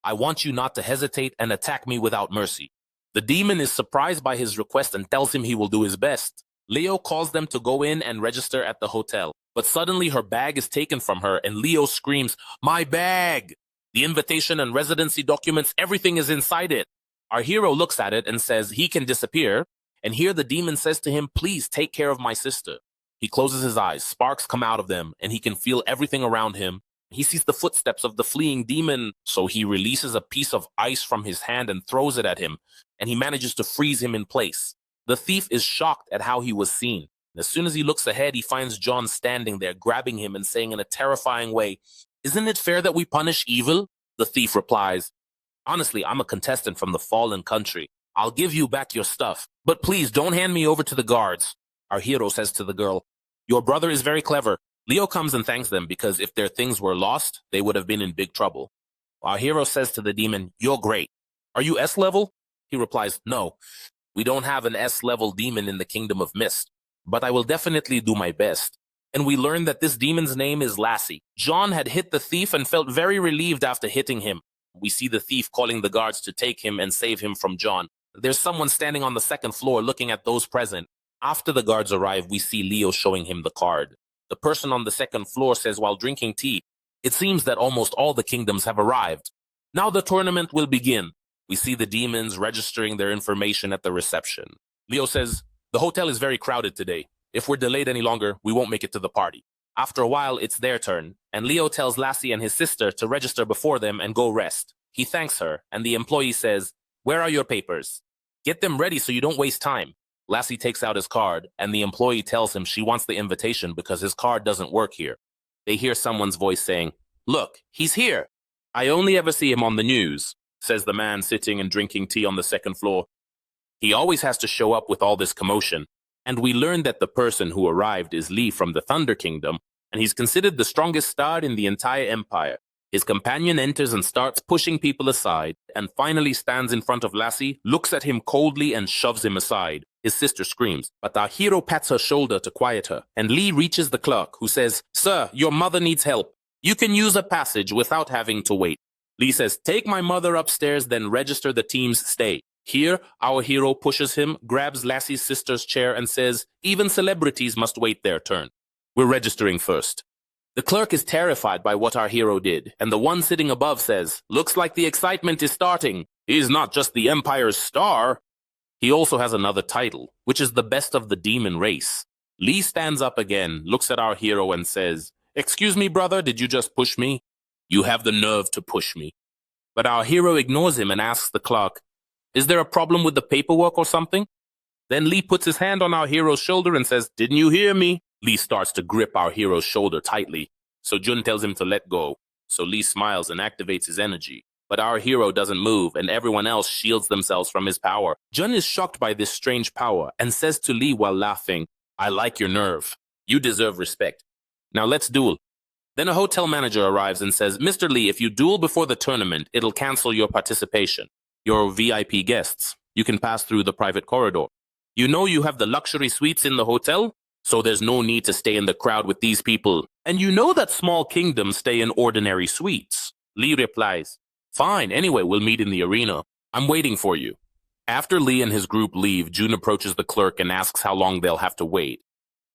I want you not to hesitate and attack me without mercy." The demon is surprised by his request and tells him he will do his best. Leo calls them to go in and register at the hotel. But suddenly her bag is taken from her and Leo screams, "My bag!" The invitation and residency documents, everything is inside it. Our hero looks at it and says he can disappear, and here the demon says to him, please take care of my sister. He closes his eyes, sparks come out of them, and he can feel everything around him. He sees the footsteps of the fleeing demon, so he releases a piece of ice from his hand and throws it at him, and he manages to freeze him in place. The thief is shocked at how he was seen. As soon as he looks ahead, he finds John standing there, grabbing him and saying in a terrifying way, isn't it fair that we punish evil? The thief replies, honestly, I'm a contestant from the fallen country. I'll give you back your stuff, but please don't hand me over to the guards. Our hero says to the girl, your brother is very clever. Leo comes and thanks them because if their things were lost, they would have been in big trouble. Our hero says to the demon, you're great. Are you S-level? He replies, no, we don't have an S-level demon in the Kingdom of Mist, but I will definitely do my best. And we learn that this demon's name is Lassie. John had hit the thief and felt very relieved after hitting him. We see the thief calling the guards to take him and save him from John. There's someone standing on the second floor looking at those present. After the guards arrive, we see Leo showing him the card. The person on the second floor says while drinking tea, it seems that almost all the kingdoms have arrived. Now the tournament will begin. We see the demons registering their information at the reception. Leo says, the hotel is very crowded today. If we're delayed any longer, we won't make it to the party. After a while, it's their turn, and Leo tells Lassie and his sister to register before them and go rest. He thanks her, and the employee says, where are your papers? Get them ready so you don't waste time. Lassie takes out his card, and the employee tells him she wants the invitation because his card doesn't work here. They hear someone's voice saying, look, he's here. I only ever see him on the news, says the man sitting and drinking tea on the second floor. He always has to show up with all this commotion. And we learn that the person who arrived is Lee from the Thunder Kingdom, and he's considered the strongest star in the entire empire. His companion enters and starts pushing people aside, and finally stands in front of Lassie, looks at him coldly and shoves him aside. His sister screams, but our hero pats her shoulder to quiet her, and Lee reaches the clerk, who says, sir, your mother needs help. You can use a passage without having to wait. Lee says, take my mother upstairs, then register the team's stay. Here, our hero pushes him, grabs Lassie's sister's chair, and says, even celebrities must wait their turn. We're registering first. The clerk is terrified by what our hero did, and the one sitting above says, looks like the excitement is starting. He's not just the Empire's star. He also has another title, which is the best of the demon race. Lee stands up again, looks at our hero and says, excuse me, brother, did you just push me? You have the nerve to push me. But our hero ignores him and asks the clerk, is there a problem with the paperwork or something? Then Lee puts his hand on our hero's shoulder and says, didn't you hear me? Lee starts to grip our hero's shoulder tightly, so Jun tells him to let go. So Lee smiles and activates his energy. But our hero doesn't move, and everyone else shields themselves from his power. Jun is shocked by this strange power and says to Lee while laughing, I like your nerve. You deserve respect. Now let's duel. Then a hotel manager arrives and says, Mr. Lee, if you duel before the tournament, it'll cancel your participation. You're VIP guests. You can pass through the private corridor. You know you have the luxury suites in the hotel? So there's no need to stay in the crowd with these people. And you know that small kingdoms stay in ordinary suites. Lee replies, fine, anyway, we'll meet in the arena. I'm waiting for you. After Lee and his group leave, Jun approaches the clerk and asks how long they'll have to wait.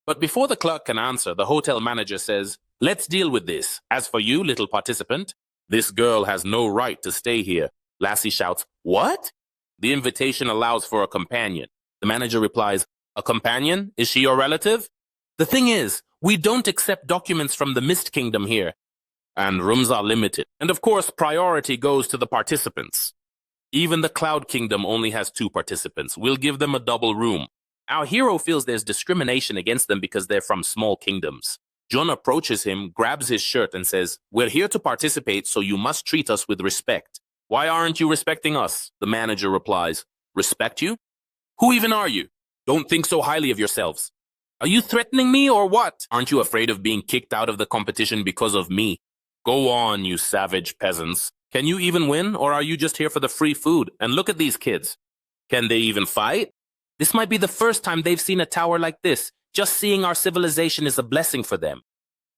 But before the clerk can answer, the hotel manager says, let's deal with this. As for you, little participant, this girl has no right to stay here. Lassie shouts, what? The invitation allows for a companion. The manager replies, a companion? Is she your relative? The thing is, we don't accept documents from the Mist Kingdom here. And rooms are limited. And of course, priority goes to the participants. Even the Cloud Kingdom only has 2 participants. We'll give them a double room. Our hero feels there's discrimination against them because they're from small kingdoms. Jun approaches him, grabs his shirt and says, we're here to participate, so you must treat us with respect. Why aren't you respecting us? The manager replies, respect you? Who even are you? Don't think so highly of yourselves. Are you threatening me or what? Aren't you afraid of being kicked out of the competition because of me? Go on, you savage peasants. Can you even win, or are you just here for the free food? And look at these kids. Can they even fight? This might be the first time they've seen a tower like this. Just seeing our civilization is a blessing for them.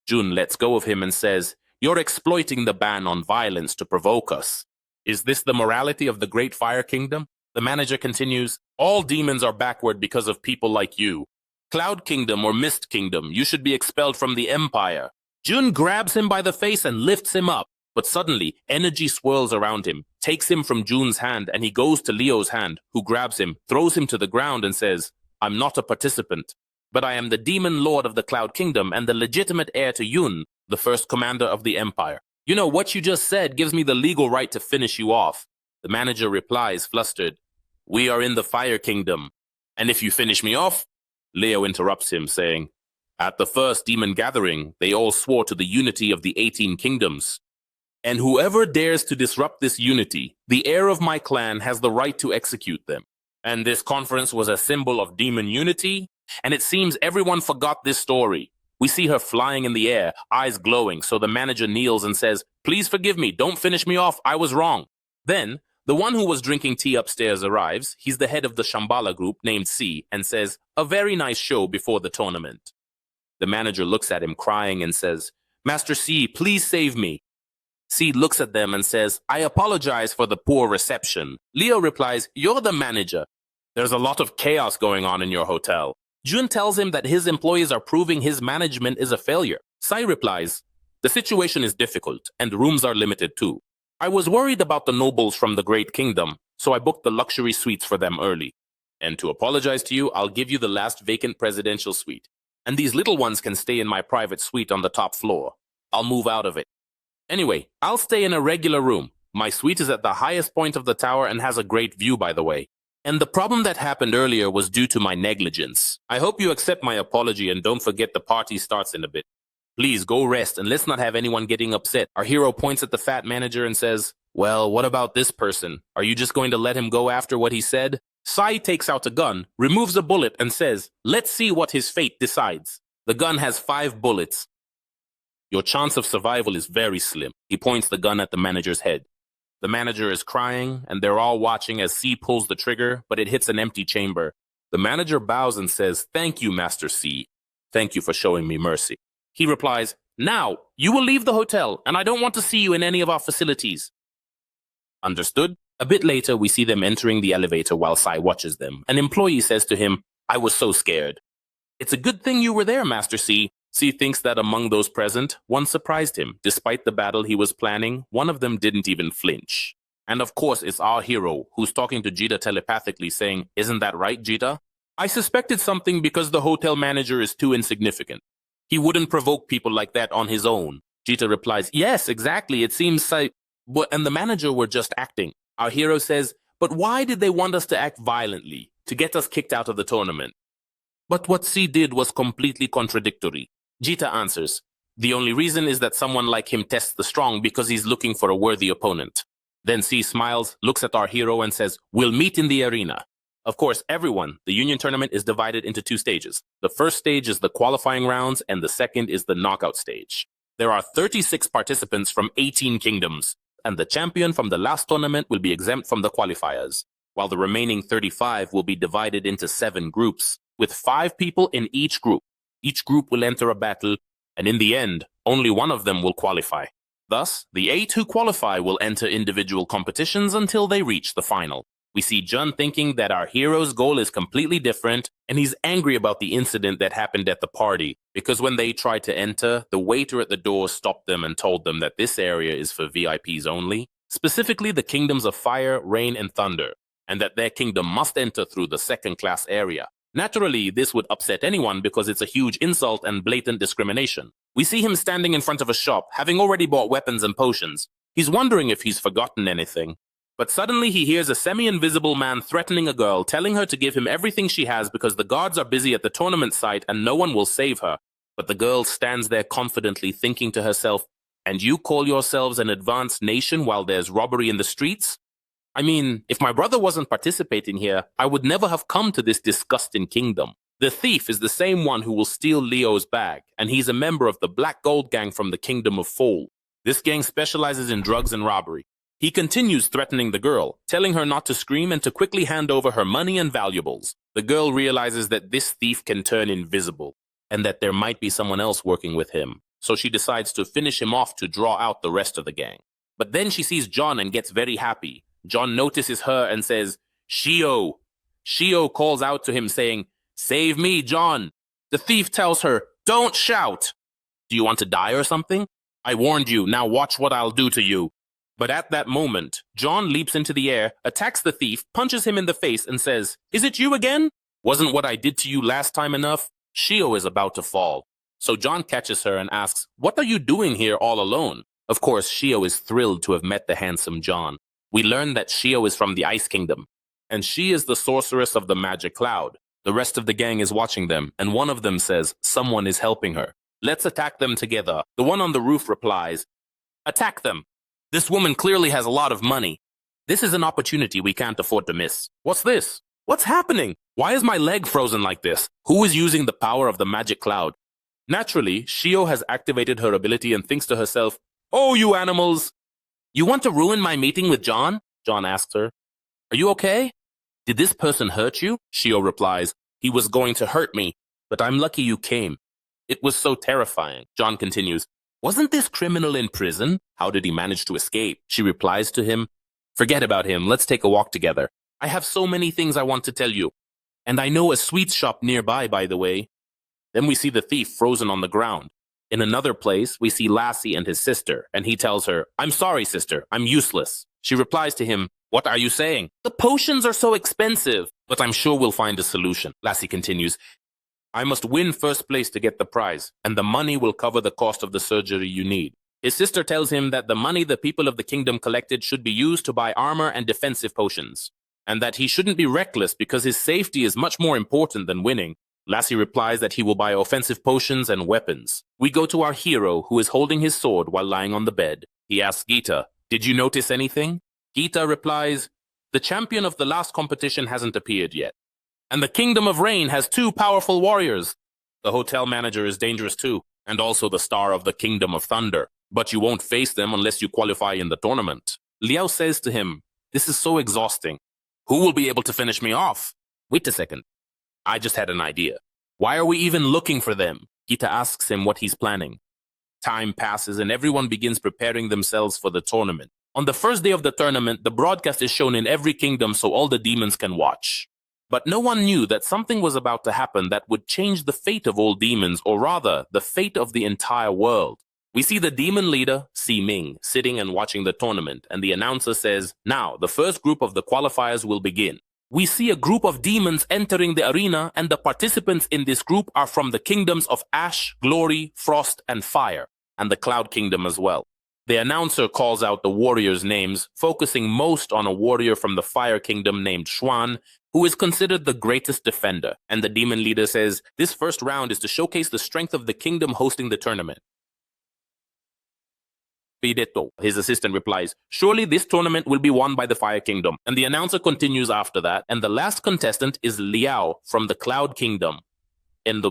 Jun lets go of him and says, you're exploiting the ban on violence to provoke us. Is this the morality of the Great Fire Kingdom? The manager continues, all demons are backward because of people like you. Cloud Kingdom or Mist Kingdom, you should be expelled from the Empire. Jun grabs him by the face and lifts him up, but suddenly energy swirls around him. takes him from Jun's hand, and he goes to Leo's hand, who grabs him, throws him to the ground, and says, "I'm not a participant, but I am the demon lord of the Cloud Kingdom and the legitimate heir to Yun, the first commander of the Empire. You know, what you just said gives me the legal right to finish you off." The manager replies, flustered, "We are in the Fire Kingdom, and if you finish me off..." Leo interrupts him, saying, "At the first demon gathering, they all swore to the unity of the 18 kingdoms. And whoever dares to disrupt this unity, the heir of my clan has the right to execute them." And this conference was a symbol of demon unity, and it seems everyone forgot this story. We see her flying in the air, eyes glowing, so the manager kneels and says, "Please forgive me, don't finish me off, I was wrong." Then, the one who was drinking tea upstairs arrives. He's the head of the Shambhala group named C, and says, "A very nice show before the tournament." The manager looks at him crying and says, "Master C, please save me." C looks at them and says, "I apologize for the poor reception." Leo replies, "You're the manager. There's a lot of chaos going on in your hotel." Jun tells him that his employees are proving his management is a failure. Sai replies, "The situation is difficult, and rooms are limited too. I was worried about the nobles from the Great Kingdom, so I booked the luxury suites for them early. And to apologize to you, I'll give you the last vacant presidential suite. And these little ones can stay in my private suite on the top floor. I'll move out of it. Anyway, I'll stay in a regular room. My suite is at the highest point of the tower and has a great view, by the way. And the problem that happened earlier was due to my negligence. I hope you accept my apology and don't forget the party starts in a bit. Please go rest and let's not have anyone getting upset." Our hero points at the fat manager and says, "Well, what about this person? Are you just going to let him go after what he said?" Sai takes out a gun, removes a bullet, and says, "Let's see what his fate decides." The gun has 5 bullets. "Your chance of survival is very slim." He points the gun at the manager's head. The manager is crying, and they're all watching as C pulls the trigger, but it hits an empty chamber. The manager bows and says, "Thank you, Master C. Thank you for showing me mercy." He replies, "Now, you will leave the hotel, and I don't want to see you in any of our facilities." Understood? A bit later, we see them entering the elevator while Sai watches them. An employee says to him, "I was so scared." "It's a good thing you were there, Master C." C thinks that among those present, one surprised him. Despite the battle he was planning, one of them didn't even flinch. And of course, it's our hero, who's talking to Jita telepathically saying, "Isn't that right, Jita? I suspected something because the hotel manager is too insignificant. He wouldn't provoke people like that on his own." Jita replies, "Yes, exactly, it seems like..." And the manager were just acting. Our hero says, "But why did they want us to act violently? To get us kicked out of the tournament?" "But what C did was completely contradictory." Jita answers, "The only reason is that someone like him tests the strong because he's looking for a worthy opponent." Then C smiles, looks at our hero and says, "We'll meet in the arena." Of course, the Union tournament is divided into 2 stages. The first stage is the qualifying rounds and the second is the knockout stage. There are 36 participants from 18 kingdoms, and the champion from the last tournament will be exempt from the qualifiers, while the remaining 35 will be divided into 7 groups, with 5 people in each group. Each group will enter a battle, and in the end, only one of them will qualify. Thus, the 8 who qualify will enter individual competitions until they reach the final. We see Jun thinking that our hero's goal is completely different, and he's angry about the incident that happened at the party, because when they tried to enter, the waiter at the door stopped them and told them that this area is for VIPs only, specifically the kingdoms of fire, rain, and thunder, and that their kingdom must enter through the second-class area. Naturally, this would upset anyone because it's a huge insult and blatant discrimination. We see him standing in front of a shop, having already bought weapons and potions. He's wondering if he's forgotten anything. But suddenly he hears a semi-invisible man threatening a girl, telling her to give him everything she has because the guards are busy at the tournament site and no one will save her. But the girl stands there confidently thinking to herself, "And you call yourselves an advanced nation while there's robbery in the streets? I mean, if my brother wasn't participating here, I would never have come to this disgusting kingdom." The thief is the same one who will steal Leo's bag, and he's a member of the Black Gold Gang from the Kingdom of Foal. This gang specializes in drugs and robbery. He continues threatening the girl, telling her not to scream and to quickly hand over her money and valuables. The girl realizes that this thief can turn invisible, and that there might be someone else working with him, so she decides to finish him off to draw out the rest of the gang. But then she sees John and gets very happy. John notices her and says, "Shio." Shio calls out to him saying, "Save me, John." The thief tells her, "Don't shout. Do you want to die or something? I warned you, now watch what I'll do to you." But at that moment, John leaps into the air, attacks the thief, punches him in the face, and says, "Is it you again? Wasn't what I did to you last time enough?" Shio is about to fall. So John catches her and asks, "What are you doing here all alone?" Of course, Shio is thrilled to have met the handsome John. We learn that Shio is from the Ice Kingdom, and she is the sorceress of the magic cloud. The rest of the gang is watching them, and one of them says, "Someone is helping her. Let's attack them together." The one on the roof replies, "Attack them. This woman clearly has a lot of money. This is an opportunity we can't afford to miss." What's this? What's happening? Why is my leg frozen like this? Who is using the power of the magic cloud? Naturally, Shio has activated her ability and thinks to herself, "Oh, you animals! You want to ruin my meeting with John?" John asks her, "Are you okay? Did this person hurt you?" Shio replies, "He was going to hurt me, but I'm lucky you came. It was so terrifying." John continues, "Wasn't this criminal in prison? How did he manage to escape?" She replies to him, "Forget about him. Let's take a walk together. I have so many things I want to tell you. And I know a sweet shop nearby, by the way." Then we see the thief frozen on the ground. In another place, we see Lassie and his sister, and he tells her, "I'm sorry, sister. I'm useless." She replies to him, "What are you saying?" "The potions are so expensive." "But I'm sure we'll find a solution." Lassie continues, "I must win first place to get the prize, and the money will cover the cost of the surgery you need." His sister tells him that the money the people of the kingdom collected should be used to buy armor and defensive potions, and that he shouldn't be reckless because his safety is much more important than winning. Lassie replies that he will buy offensive potions and weapons. We go to our hero, who is holding his sword while lying on the bed. He asks Gita, "Did you notice anything?" Gita replies, "The champion of the last competition hasn't appeared yet. And the Kingdom of Rain has 2 powerful warriors. The hotel manager is dangerous too, and also the star of the Kingdom of Thunder. But you won't face them unless you qualify in the tournament." Liao says to him, "This is so exhausting. Who will be able to finish me off?" Wait a second. I just had an idea. Why are we even looking for them? Gita asks him what he's planning. Time passes and everyone begins preparing themselves for the tournament. On the first day of the tournament, the broadcast is shown in every kingdom so all the demons can watch. But no one knew that something was about to happen that would change the fate of all demons, or rather, the fate of the entire world. We see the demon leader, Si Ming, sitting and watching the tournament, and the announcer says, "Now, the first group of the qualifiers will begin." We see a group of demons entering the arena, and the participants in this group are from the kingdoms of Ash, Glory, Frost, and Fire, and the Cloud Kingdom as well. The announcer calls out the warriors' names, focusing most on a warrior from the Fire Kingdom named Xuan, who is considered the greatest defender. And the demon leader says, "This first round is to showcase the strength of the kingdom hosting the tournament." His assistant replies, "Surely this tournament will be won by the Fire Kingdom." And the announcer continues after that, and the last contestant is Liao from the Cloud Kingdom. And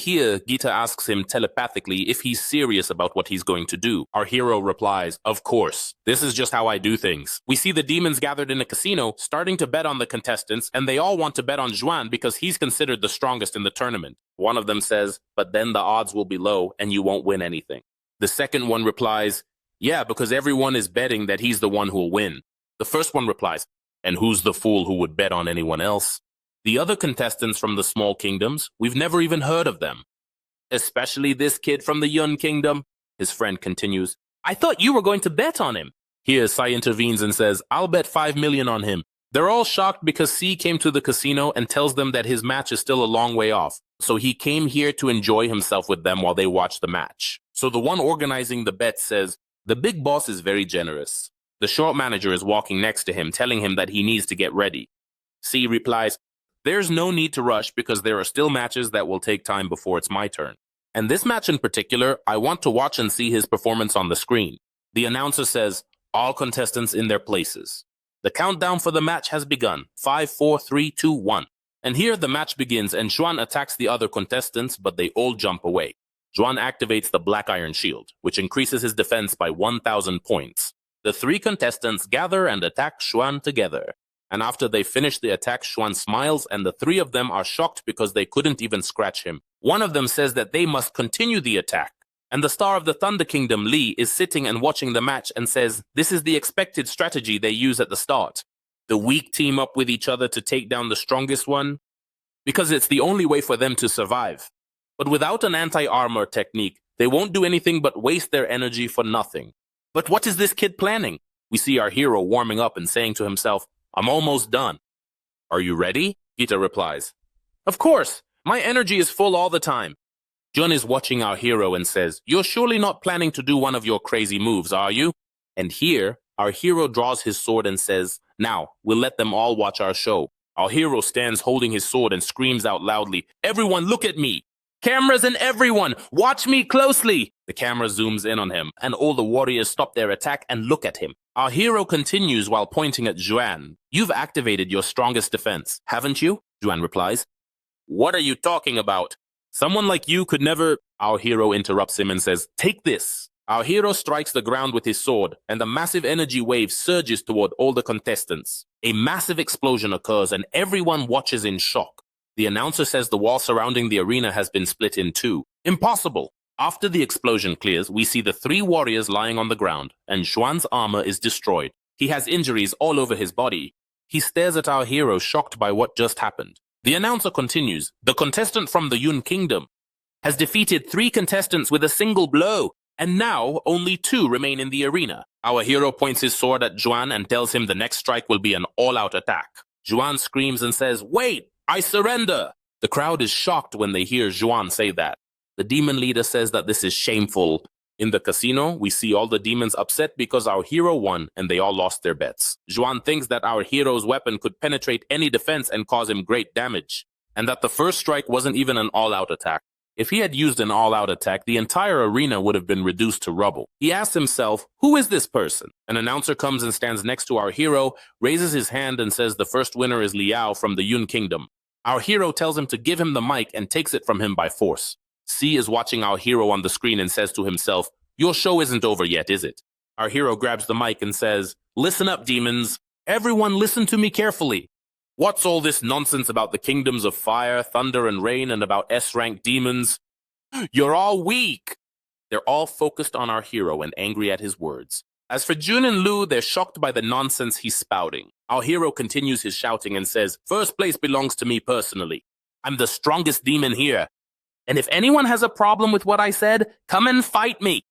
here, Gita asks him telepathically if he's serious about what he's going to do. Our hero replies, "Of course. This is just how I do things." We see the demons gathered in a casino, starting to bet on the contestants, and they all want to bet on Xuan because he's considered the strongest in the tournament. One of them says, "But then the odds will be low and you won't win anything." The second one replies, "Yeah, because everyone is betting that he's the one who'll win." The first one replies, "And who's the fool who would bet on anyone else?" The other contestants from the small kingdoms, we've never even heard of them. "Especially this kid from the Yun Kingdom." His friend continues, "I thought you were going to bet on him." Here, Sai intervenes and says, "I'll bet 5 million on him." They're all shocked because Si came to the casino and tells them that his match is still a long way off. So he came here to enjoy himself with them while they watch the match. So the one organizing the bet says, "The big boss is very generous." The short manager is walking next to him, telling him that he needs to get ready. Si replies, "There's no need to rush because there are still matches that will take time before it's my turn. And this match in particular, I want to watch and see his performance on the screen." The announcer says, "All contestants in their places. The countdown for the match has begun. 5, 4, 3, 2, 1. And here the match begins and Xuan attacks the other contestants, but they all jump away. Xuan activates the Black Iron Shield, which increases his defense by 1,000 points. The 3 contestants gather and attack Xuan together. And after they finish the attack, Xuan smiles and the 3 of them are shocked because they couldn't even scratch him. One of them says that they must continue the attack. And the star of the Thunder Kingdom, Li, is sitting and watching the match and says, "This is the expected strategy they use at the start. The weak team up with each other to take down the strongest one, because it's the only way for them to survive. But without an anti-armor technique, They won't do anything but waste their energy for nothing. But what is this kid planning? We see our hero warming up and saying to himself, I'm almost done. Are you ready? Gita replies. Of course, my energy is full all the time. Jun is watching our hero and says, You're surely not planning to do one of your crazy moves, are you? And here, our hero draws his sword and says, Now, we'll let them all watch our show. Our hero stands holding his sword and screams out loudly, Everyone look at me! Cameras and everyone, watch me closely! The camera zooms in on him, and all the warriors stop their attack and look at him. Our hero continues while pointing at Juan. You've activated your strongest defense, haven't you? Juan replies. What are you talking about? Someone like you could never... Our hero interrupts him and says, Take this. Our hero strikes the ground with his sword, and a massive energy wave surges toward all the contestants. A massive explosion occurs, and everyone watches in shock. The announcer says the wall surrounding the arena has been split in two. Impossible! After the explosion clears, we see the 3 warriors lying on the ground, and Xuan's armor is destroyed. He has injuries all over his body. He stares at our hero, shocked by what just happened. The announcer continues, The contestant from the Yun Kingdom has defeated 3 contestants with a single blow, and now only 2 remain in the arena. Our hero points his sword at Juan and tells him the next strike will be an all-out attack. Juan screams and says, Wait, I surrender! The crowd is shocked when they hear Juan say that. The demon leader says that this is shameful. In the casino, we see all the demons upset because our hero won and they all lost their bets. Juan thinks that our hero's weapon could penetrate any defense and cause him great damage, and that the first strike wasn't even an all-out attack. If he had used an all-out attack, the entire arena would have been reduced to rubble. He asks himself, who is this person? An announcer comes and stands next to our hero, raises his hand and says the first winner is Liao from the Yun Kingdom. Our hero tells him to give him the mic and takes it from him by force. C is watching our hero on the screen and says to himself, Your show isn't over yet, is it? Our hero grabs the mic and says, Listen up, demons. Everyone listen to me carefully. What's all this nonsense about the kingdoms of fire, thunder, and rain and about S-rank demons? You're all weak. They're all focused on our hero and angry at his words. As for Jun and Lu, they're shocked by the nonsense he's spouting. Our hero continues his shouting and says, First place belongs to me personally. I'm the strongest demon here. And if anyone has a problem with what I said, come and fight me.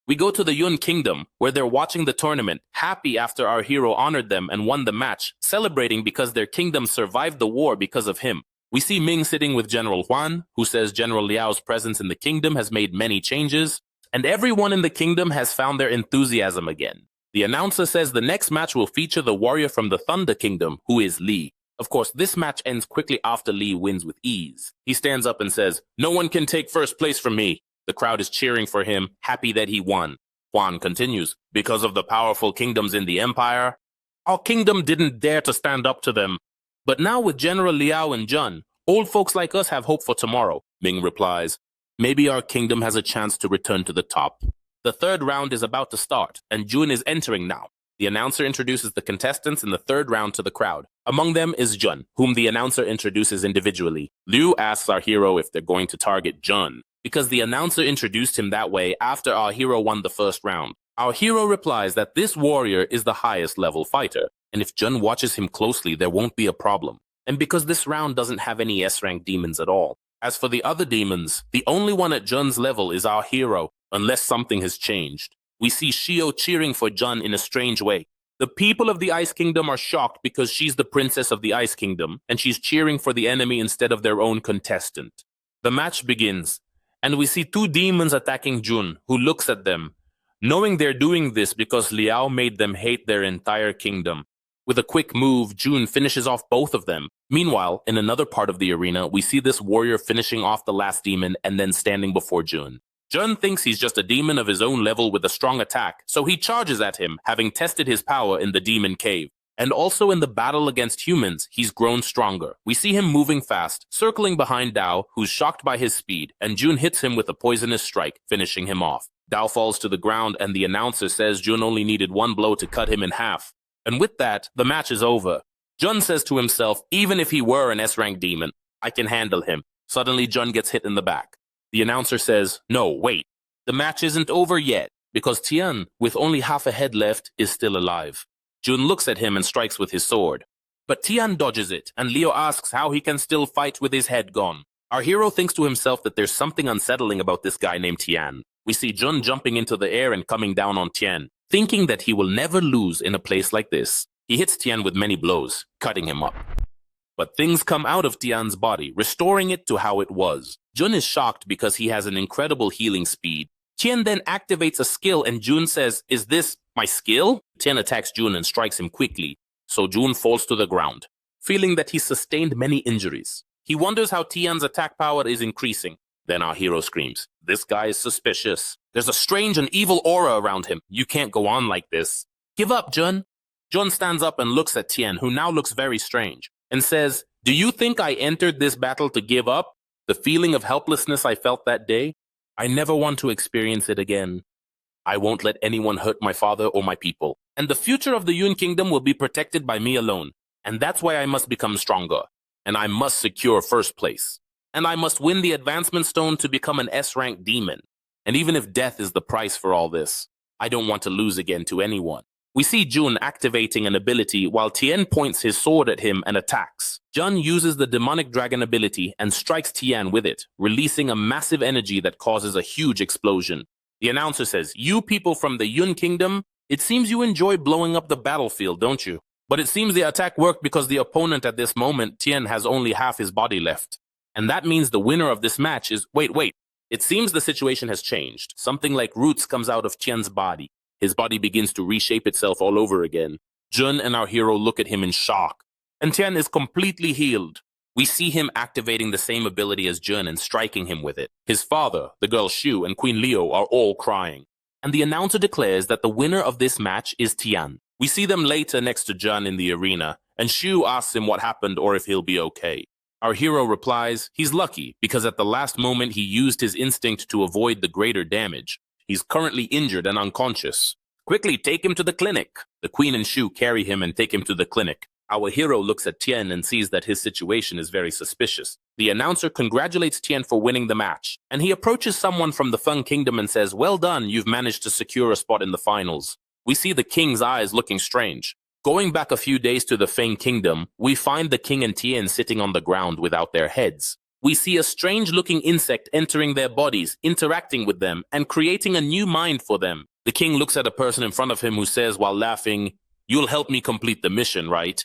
We go to the Yun Kingdom, where they're watching the tournament, happy after our hero honored them and won the match, celebrating because their kingdom survived the war because of him. We see Ming sitting with General Huan, who says General Liao's presence in the kingdom has made many changes, and everyone in the kingdom has found their enthusiasm again. The announcer says the next match will feature the warrior from the Thunder Kingdom, who is Li. Of course, this match ends quickly after Li wins with ease. He stands up and says, No one can take first place from me. The crowd is cheering for him, happy that he won. Huan continues, Because of the powerful kingdoms in the empire, our kingdom didn't dare to stand up to them. But now with General Liao and Jun, old folks like us have hope for tomorrow. Ming replies, Maybe our kingdom has a chance to return to the top. The 3rd round is about to start, and Jun is entering now. The announcer introduces the contestants in the 3rd round to the crowd. Among them is Jun, whom the announcer introduces individually. Liu asks our hero if they're going to target Jun, because the announcer introduced him that way after our hero won the 1st round. Our hero replies that this warrior is the highest level fighter, and if Jun watches him closely, there won't be a problem. And because this round doesn't have any S-rank demons at all. As for the other demons, the only one at Jun's level is our hero, unless something has changed. We see Shio cheering for Jun in a strange way. The people of the Ice Kingdom are shocked because she's the princess of the Ice Kingdom, and she's cheering for the enemy instead of their own contestant. The match begins, and we see 2 demons attacking Jun, who looks at them, knowing they're doing this because Liao made them hate their entire kingdom. With a quick move, Jun finishes off both of them. Meanwhile, in another part of the arena, we see this warrior finishing off the last demon and then standing before Jun. Jun thinks he's just a demon of his own level with a strong attack, so he charges at him, having tested his power in the demon cave. And also in the battle against humans, he's grown stronger. We see him moving fast, circling behind Dao, who's shocked by his speed, and Jun hits him with a poisonous strike, finishing him off. Dao falls to the ground, and the announcer says Jun only needed 1 blow to cut him in half. And with that, the match is over. Jun says to himself, even if he were an S-rank demon, I can handle him. Suddenly, Jun gets hit in the back. The announcer says, No, wait. The match isn't over yet, because Tian, with only half a head left, is still alive. Jun looks at him and strikes with his sword. But Tian dodges it, and Leo asks how he can still fight with his head gone. Our hero thinks to himself that there's something unsettling about this guy named Tian. We see Jun jumping into the air and coming down on Tian, thinking that he will never lose in a place like this. He hits Tian with many blows, cutting him up. But things come out of Tian's body, restoring it to how it was. Jun is shocked because he has an incredible healing speed. Tian then activates a skill and Jun says, "Is this my skill?" Tian attacks Jun and strikes him quickly, so Jun falls to the ground, feeling that he sustained many injuries. He wonders how Tian's attack power is increasing. Then our hero screams, "This guy is suspicious. There's a strange and evil aura around him. You can't go on like this. Give up, Jun." Jun stands up and looks at Tian, who now looks very strange, and says, "Do you think I entered this battle to give up? The feeling of helplessness I felt that day? I never want to experience it again. I won't let anyone hurt my father or my people. And the future of the Yun Kingdom will be protected by me alone. And that's why I must become stronger. And I must secure first place. And I must win the advancement stone to become an S-rank demon. And even if death is the price for all this, I don't want to lose again to anyone." We see Jun activating an ability while Tian points his sword at him and attacks. Jun uses the demonic dragon ability and strikes Tian with it, releasing a massive energy that causes a huge explosion. The announcer says, "You people from the Yun Kingdom, it seems you enjoy blowing up the battlefield, don't you? But it seems the attack worked because the opponent at this moment, Tian, has only half his body left. And that means the winner of this match is..." Wait. It seems the situation has changed. Something like roots comes out of Tian's body. His body begins to reshape itself all over again. Jun and our hero look at him in shock. And Tian is completely healed. We see him activating the same ability as Jun and striking him with it. His father, the girl Shu, and Queen Leo are all crying. And the announcer declares that the winner of this match is Tian. We see them later next to Jun in the arena, and Shu asks him what happened or if he'll be okay. Our hero replies, he's lucky because at the last moment he used his instinct to avoid the greater damage. He's currently injured and unconscious. Quickly take him to the clinic. The Queen and Shu carry him and take him to the clinic. Our hero looks at Tian and sees that his situation is very suspicious. The announcer congratulates Tian for winning the match, and he approaches someone from the Feng Kingdom and says, "Well done, you've managed to secure a spot in the finals." We see the king's eyes looking strange. Going back a few days to the Feng Kingdom, we find the king and Tian sitting on the ground without their heads. We see a strange-looking insect entering their bodies, interacting with them, and creating a new mind for them. The king looks at a person in front of him who says while laughing, "You'll help me complete the mission, right?"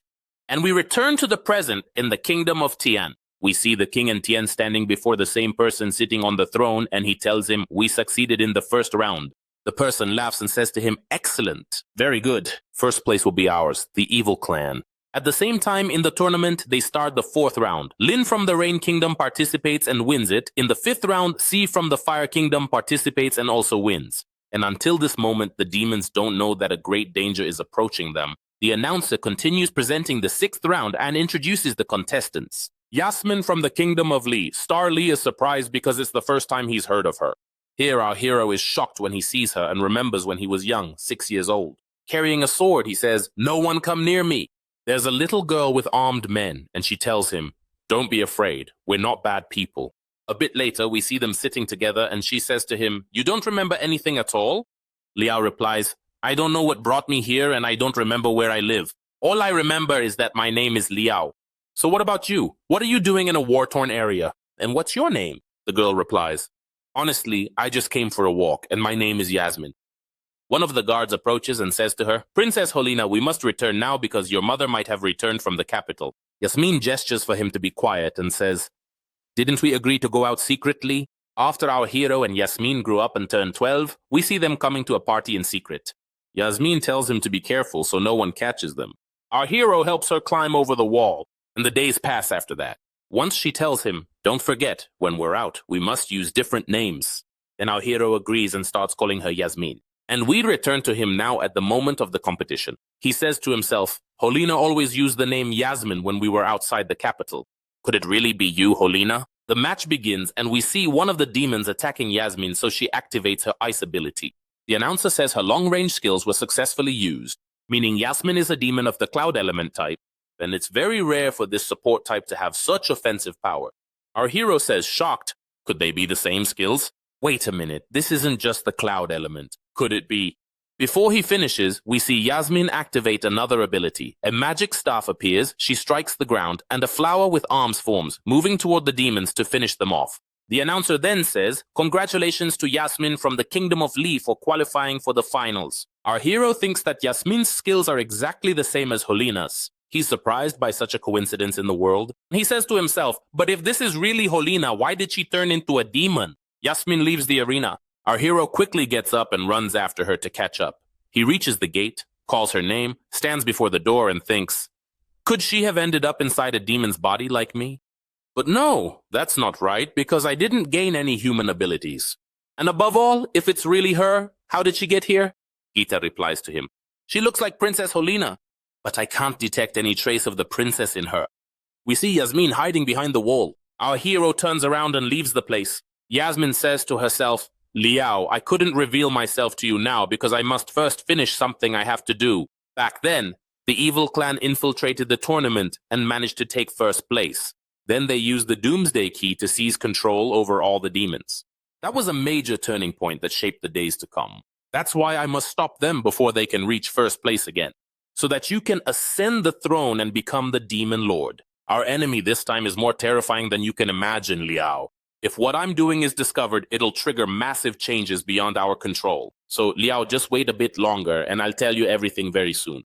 And we return to the present in the kingdom of Tian. We see the king and Tian standing before the same person sitting on the throne, and he tells him, "We succeeded in the first round." The person laughs and says to him, "Excellent. Very good. First place will be ours, the evil clan." At the same time in the tournament, they start the fourth round. Lin from the Rain Kingdom participates and wins it. In the fifth round, Si from the Fire Kingdom participates and also wins. And until this moment, the demons don't know that a great danger is approaching them. The announcer continues presenting the sixth round and introduces the contestants. Yasmin from the Kingdom of Li. Star Li is surprised because it's the first time he's heard of her. Here our hero is shocked when he sees her and remembers when he was young, 6 years old. Carrying a sword, he says, "No one come near me." There's a little girl with armed men, and she tells him, "Don't be afraid, we're not bad people." A bit later, we see them sitting together, and she says to him, "You don't remember anything at all?" Liao replies, "I don't know what brought me here, and I don't remember where I live. All I remember is that my name is Liao. So what about you? What are you doing in a war-torn area? And what's your name?" The girl replies, "Honestly, I just came for a walk, and my name is Yasmin." One of the guards approaches and says to her, "Princess Helena, we must return now because your mother might have returned from the capital." Yasmin gestures for him to be quiet and says, "Didn't we agree to go out secretly?" After our hero and Yasmin grew up and turned 12, we see them coming to a party in secret. Yasmin tells him to be careful so no one catches them. Our hero helps her climb over the wall, and the days pass after that. Once she tells him, "Don't forget, when we're out, we must use different names." Then our hero agrees and starts calling her Yasmin. And we return to him now at the moment of the competition. He says to himself, "Helena always used the name Yasmin when we were outside the capital. Could it really be you, Helena?" The match begins, and we see one of the demons attacking Yasmin, so she activates her ice ability. The announcer says her long-range skills were successfully used, meaning Yasmin is a demon of the cloud element type, and it's very rare for this support type to have such offensive power. Our hero says, shocked, "Could they be the same skills? Wait a minute, this isn't just the cloud element. Could it be?" Before he finishes, we see Yasmin activate another ability. A magic staff appears, she strikes the ground, and a flower with arms forms, moving toward the demons to finish them off. The announcer then says, "Congratulations to Yasmin from the Kingdom of Lee for qualifying for the finals." Our hero thinks that Yasmin's skills are exactly the same as Holina's. He's surprised by such a coincidence in the world. He says to himself, "But if this is really Holina, why did she turn into a demon?" Yasmin leaves the arena. Our hero quickly gets up and runs after her to catch up. He reaches the gate, calls her name, stands before the door and thinks, "Could she have ended up inside a demon's body like me?" But no, that's not right, because I didn't gain any human abilities. And above all, if it's really her, how did she get here? Gita replies to him, "She looks like Princess Holina, but I can't detect any trace of the princess in her." We see Yasmin hiding behind the wall. Our hero turns around and leaves the place. Yasmin says to herself, "Liao, I couldn't reveal myself to you now because I must first finish something I have to do. Back then, the evil clan infiltrated the tournament and managed to take first place. Then they used the Doomsday Key to seize control over all the demons. That was a major turning point that shaped the days to come. That's why I must stop them before they can reach first place again, so that you can ascend the throne and become the demon lord. Our enemy this time is more terrifying than you can imagine, Liao. If what I'm doing is discovered, it'll trigger massive changes beyond our control. So, Liao, just wait a bit longer, and I'll tell you everything very soon."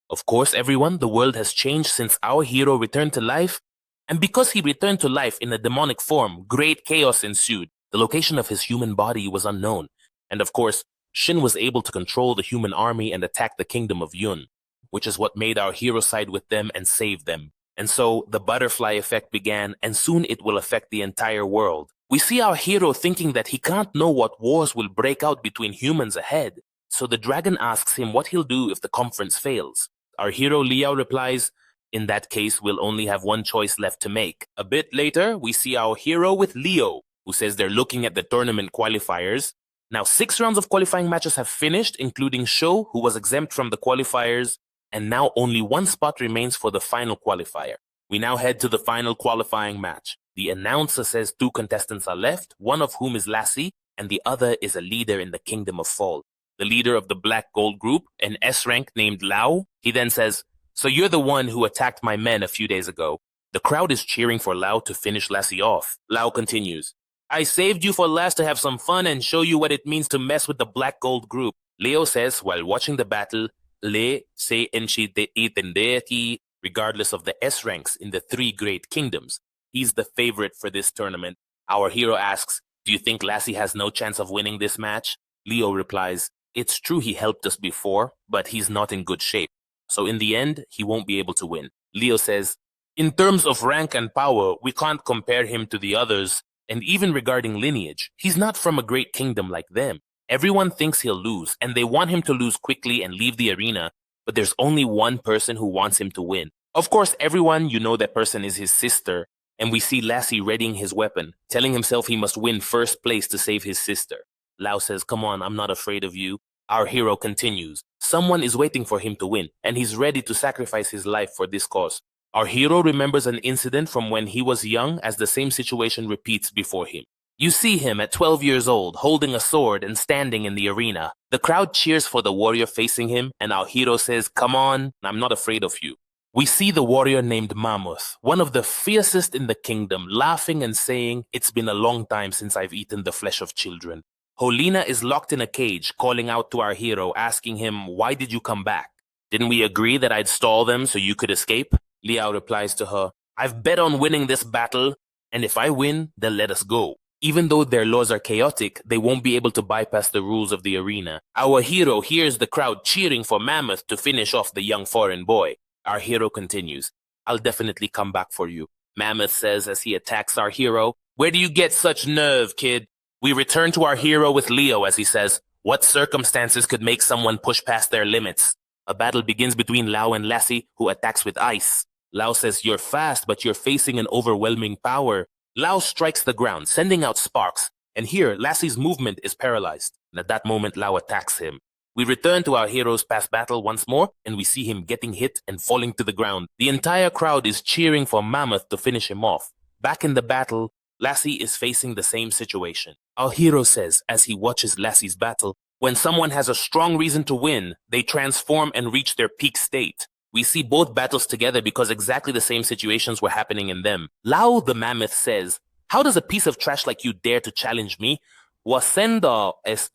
Of course, everyone, the world has changed since our hero returned to life. And because he returned to life in a demonic form, great chaos ensued. The location of his human body was unknown. And of course, Shin was able to control the human army and attack the kingdom of Yun, which is what made our hero side with them and save them. And so the butterfly effect began, and soon it will affect the entire world. We see our hero thinking that he can't know what wars will break out between humans ahead. So the dragon asks him what he'll do if the conference fails. Our hero Liao replies, "In that case, we'll only have one choice left to make." A bit later, we see our hero with Leo, who says they're looking at the tournament qualifiers. Now 6 rounds of qualifying matches have finished, including Sho, who was exempt from the qualifiers. And now only one spot remains for the final qualifier. We now head to the final qualifying match. The announcer says 2 contestants are left, one of whom is Lassie, and the other is a leader in the Kingdom of Fall. The leader of the Black Gold group, an S rank named Lao. He then says, "So you're the one who attacked my men a few days ago." The crowd is cheering for Lao to finish Lassie off. Lao continues, "I saved you for last to have some fun and show you what it means to mess with the Black Gold group." Leo says while watching the battle, "Le se enchi de itendeti," regardless of the S ranks in the 3 great kingdoms. He's the favorite for this tournament. Our hero asks, "Do you think Lassie has no chance of winning this match?" Leo replies, "It's true he helped us before, but he's not in good shape. So in the end, he won't be able to win." Leo says, "In terms of rank and power, we can't compare him to the others. And even regarding lineage, he's not from a great kingdom like them. Everyone thinks he'll lose, and they want him to lose quickly and leave the arena, but there's only one person who wants him to win. Of course, everyone, you know that person is his sister, and we see Lassie readying his weapon, telling himself he must win first place to save his sister. Lao says, "Come on, I'm not afraid of you." Our hero continues. Someone is waiting for him to win, and he's ready to sacrifice his life for this cause. Our hero remembers an incident from when he was young as the same situation repeats before him. You see him at 12 years old, holding a sword and standing in the arena. The crowd cheers for the warrior facing him, and our hero says, "Come on, I'm not afraid of you." We see the warrior named Mammoth, one of the fiercest in the kingdom, laughing and saying, "It's been a long time since I've eaten the flesh of children." Holina is locked in a cage, calling out to our hero, asking him, "Why did you come back? Didn't we agree that I'd stall them so you could escape?" Liao replies to her, "I've bet on winning this battle, and if I win, they'll let us go." Even though their laws are chaotic, they won't be able to bypass the rules of the arena. Our hero hears the crowd cheering for Mammoth to finish off the young foreign boy. Our hero continues, "I'll definitely come back for you," Mammoth says as he attacks our hero. "Where do you get such nerve, kid?" We return to our hero with Leo as he says, "What circumstances could make someone push past their limits?" A battle begins between Lao and Lassie, who attacks with ice. Lao says, "You're fast, but you're facing an overwhelming power." Lao strikes the ground, sending out sparks, and here Lassie's movement is paralyzed. And at that moment, Lao attacks him. We return to our hero's past battle once more, and we see him getting hit and falling to the ground. The entire crowd is cheering for Mammoth to finish him off. Back in the battle, Lassie is facing the same situation. Our hero says, as he watches Lassie's battle, When someone has a strong reason to win, they transform and reach their peak state. We see both battles together because exactly the same situations were happening in them. Lao the mammoth says, "How does a piece of trash like you dare to challenge me?" Wasenda es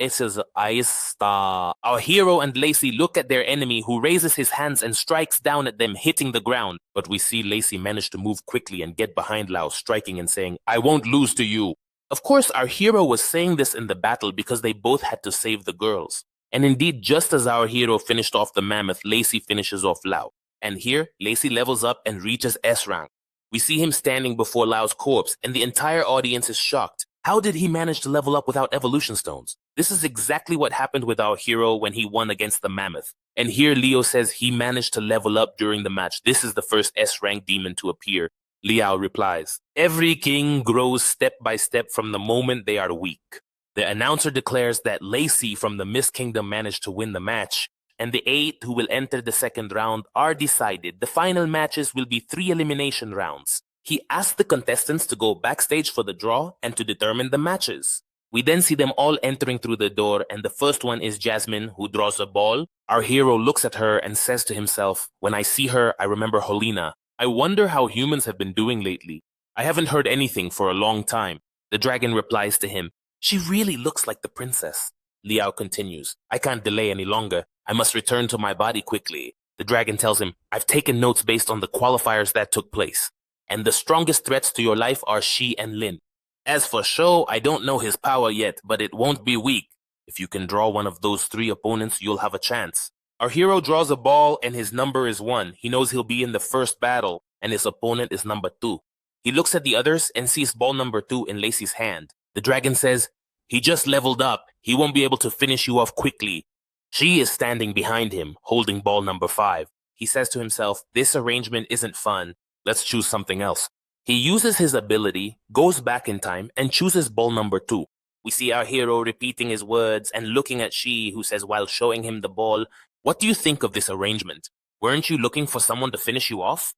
aista. Our hero and Lacey look at their enemy, who raises his hands and strikes down at them, hitting the ground. But we see Lacey manage to move quickly and get behind Lao, striking and saying, "I won't lose to you." Of course, our hero was saying this in the battle because they both had to save the girls. And indeed, just as our hero finished off the mammoth, Lacey finishes off Lao. And here, Lacey levels up and reaches S rank. We see him standing before Lao's corpse, and the entire audience is shocked. How did he manage to level up without evolution stones? This is exactly what happened with our hero when he won against the mammoth. And here Leo says he managed to level up during the match. This is the first S-rank demon to appear. Liao replies, "Every king grows step by step from the moment they are weak." The announcer declares that Lacey from the Mist Kingdom managed to win the match, and the 8 who will enter the second round are decided. The final matches will be 3 elimination rounds. He asked the contestants to go backstage for the draw and to determine the matches. We then see them all entering through the door, and the first one is Jasmine, who draws a ball. Our hero looks at her and says to himself, "When I see her, I remember Helena. I wonder how humans have been doing lately. I haven't heard anything for a long time." The dragon replies to him, "She really looks like the princess." Liao continues, "I can't delay any longer. I must return to my body quickly." The dragon tells him, "I've taken notes based on the qualifiers that took place, and the strongest threats to your life are she and Lin. As for Shou, I don't know his power yet, but it won't be weak. If you can draw one of those 3 opponents, you'll have a chance." Our hero draws a ball and his number is 1. He knows he'll be in the first battle, and his opponent is number 2. He looks at the others and sees ball number 2 in Lacey's hand. The dragon says, "He just leveled up. He won't be able to finish you off quickly." She is standing behind him, holding ball number 5. He says to himself, "This arrangement isn't fun. Let's choose something else." He uses his ability, goes back in time, and chooses ball number 2. We see our hero repeating his words and looking at She, who says while showing him the ball, "What do you think of this arrangement? Weren't you looking for someone to finish you off?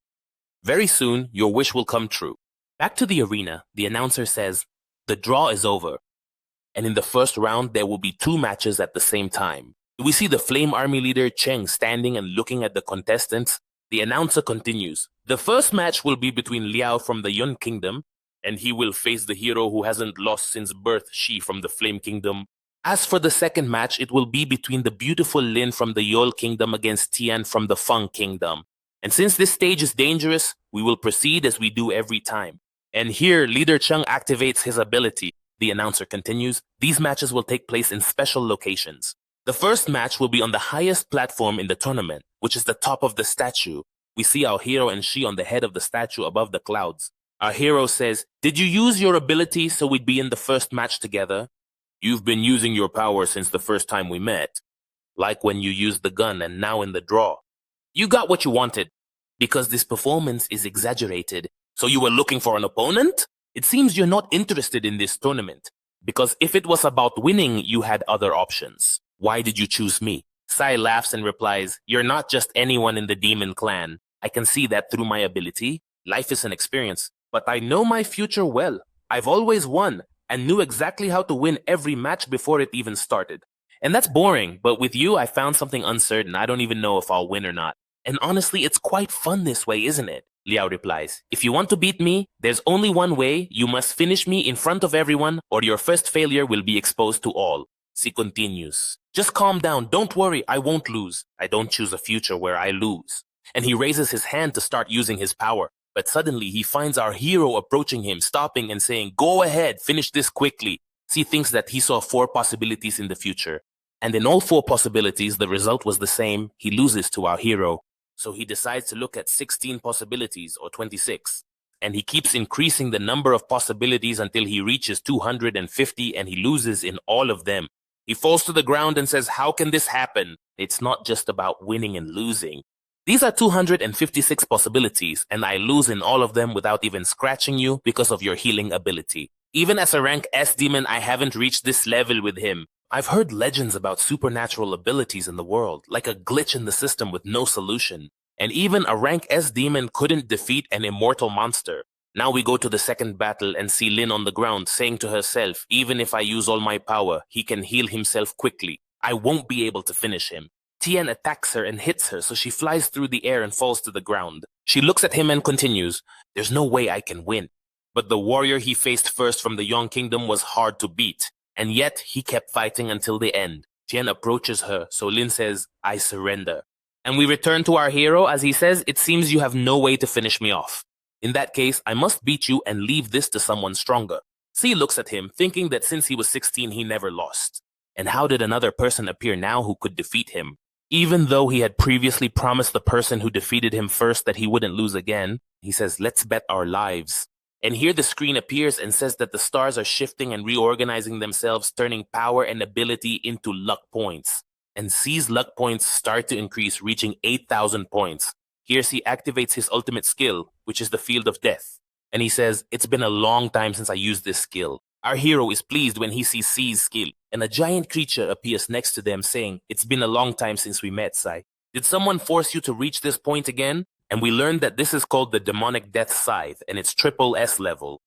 Very soon, your wish will come true." Back to the arena, the announcer says, "The draw is over. And in the first round, there will be 2 matches at the same time." We see the Flame Army leader Cheng standing and looking at the contestants. The announcer continues, "The first match will be between Liao from the Yun Kingdom, and he will face the hero who hasn't lost since birth, Shi from the Flame Kingdom. As for the second match, it will be between the beautiful Lin from the Yol Kingdom against Tian from the Feng Kingdom. And since this stage is dangerous, we will proceed as we do every time." And here, Leader Cheng activates his ability. The announcer continues, "These matches will take place in special locations. The first match will be on the highest platform in the tournament, which is the top of the statue. We see our hero and She on the head of the statue above the clouds. Our hero says, "Did you use your ability so we'd be in the first match together?" "You've been using your power since the first time we met. Like when you used the gun and now in the draw. You got what you wanted, because this performance is exaggerated. So you were looking for an opponent? It seems you're not interested in this tournament, because if it was about winning, you had other options. Why did you choose me?" Sai laughs and replies, "You're not just anyone in the demon clan. I can see that through my ability. Life is an experience, but I know my future well. I've always won and knew exactly how to win every match before it even started. And that's boring, but with you, I found something uncertain. I don't even know if I'll win or not. And honestly, it's quite fun this way, isn't it?" Liao replies, "If you want to beat me, there's only one way. You must finish me in front of everyone, or your first failure will be exposed to all." She continues, "Just calm down. Don't worry. I won't lose. I don't choose a future where I lose." And he raises his hand to start using his power. But suddenly he finds our hero approaching him, stopping and saying, "Go ahead, finish this quickly." She thinks that he saw 4 possibilities in the future. And in all 4 possibilities, the result was the same. He loses to our hero. So he decides to look at 16 possibilities, or 26. And he keeps increasing the number of possibilities until he reaches 250 and he loses in all of them. He falls to the ground and says, "How can this happen? It's not just about winning and losing. These are 256 possibilities, and I lose in all of them without even scratching you because of your healing ability. Even as a rank S demon, I haven't reached this level with him. I've heard legends about supernatural abilities in the world, like a glitch in the system with no solution. And even a rank S demon couldn't defeat an immortal monster. Now we go to the second battle and see Lin on the ground saying to herself, even if I use all my power, he can heal himself quickly. I won't be able to finish him. Tian attacks her and hits her, so she flies through the air and falls to the ground. She looks at him and continues, "There's no way I can win." But the warrior he faced first from the Young Kingdom was hard to beat, and yet he kept fighting until the end. Tian approaches her, so Lin says, "I surrender." And we return to our hero as he says, "It seems you have no way to finish me off. In that case, I must beat you and leave this to someone stronger." C looks at him, thinking that since he was 16, he never lost. And how did another person appear now who could defeat him? Even though he had previously promised the person who defeated him first that he wouldn't lose again, he says, "Let's bet our lives." And here the screen appears and says that the stars are shifting and reorganizing themselves, turning power and ability into luck points. And C's luck points start to increase, reaching 8,000 points. Here C activates his ultimate skill, which is the Field of Death. And he says, "It's been a long time since I used this skill." Our hero is pleased when he sees C's skill, and a giant creature appears next to them saying, "It's been a long time since we met, Sai. Did someone force you to reach this point again?" And we learned that this is called the Demonic Death Scythe, and it's triple S level.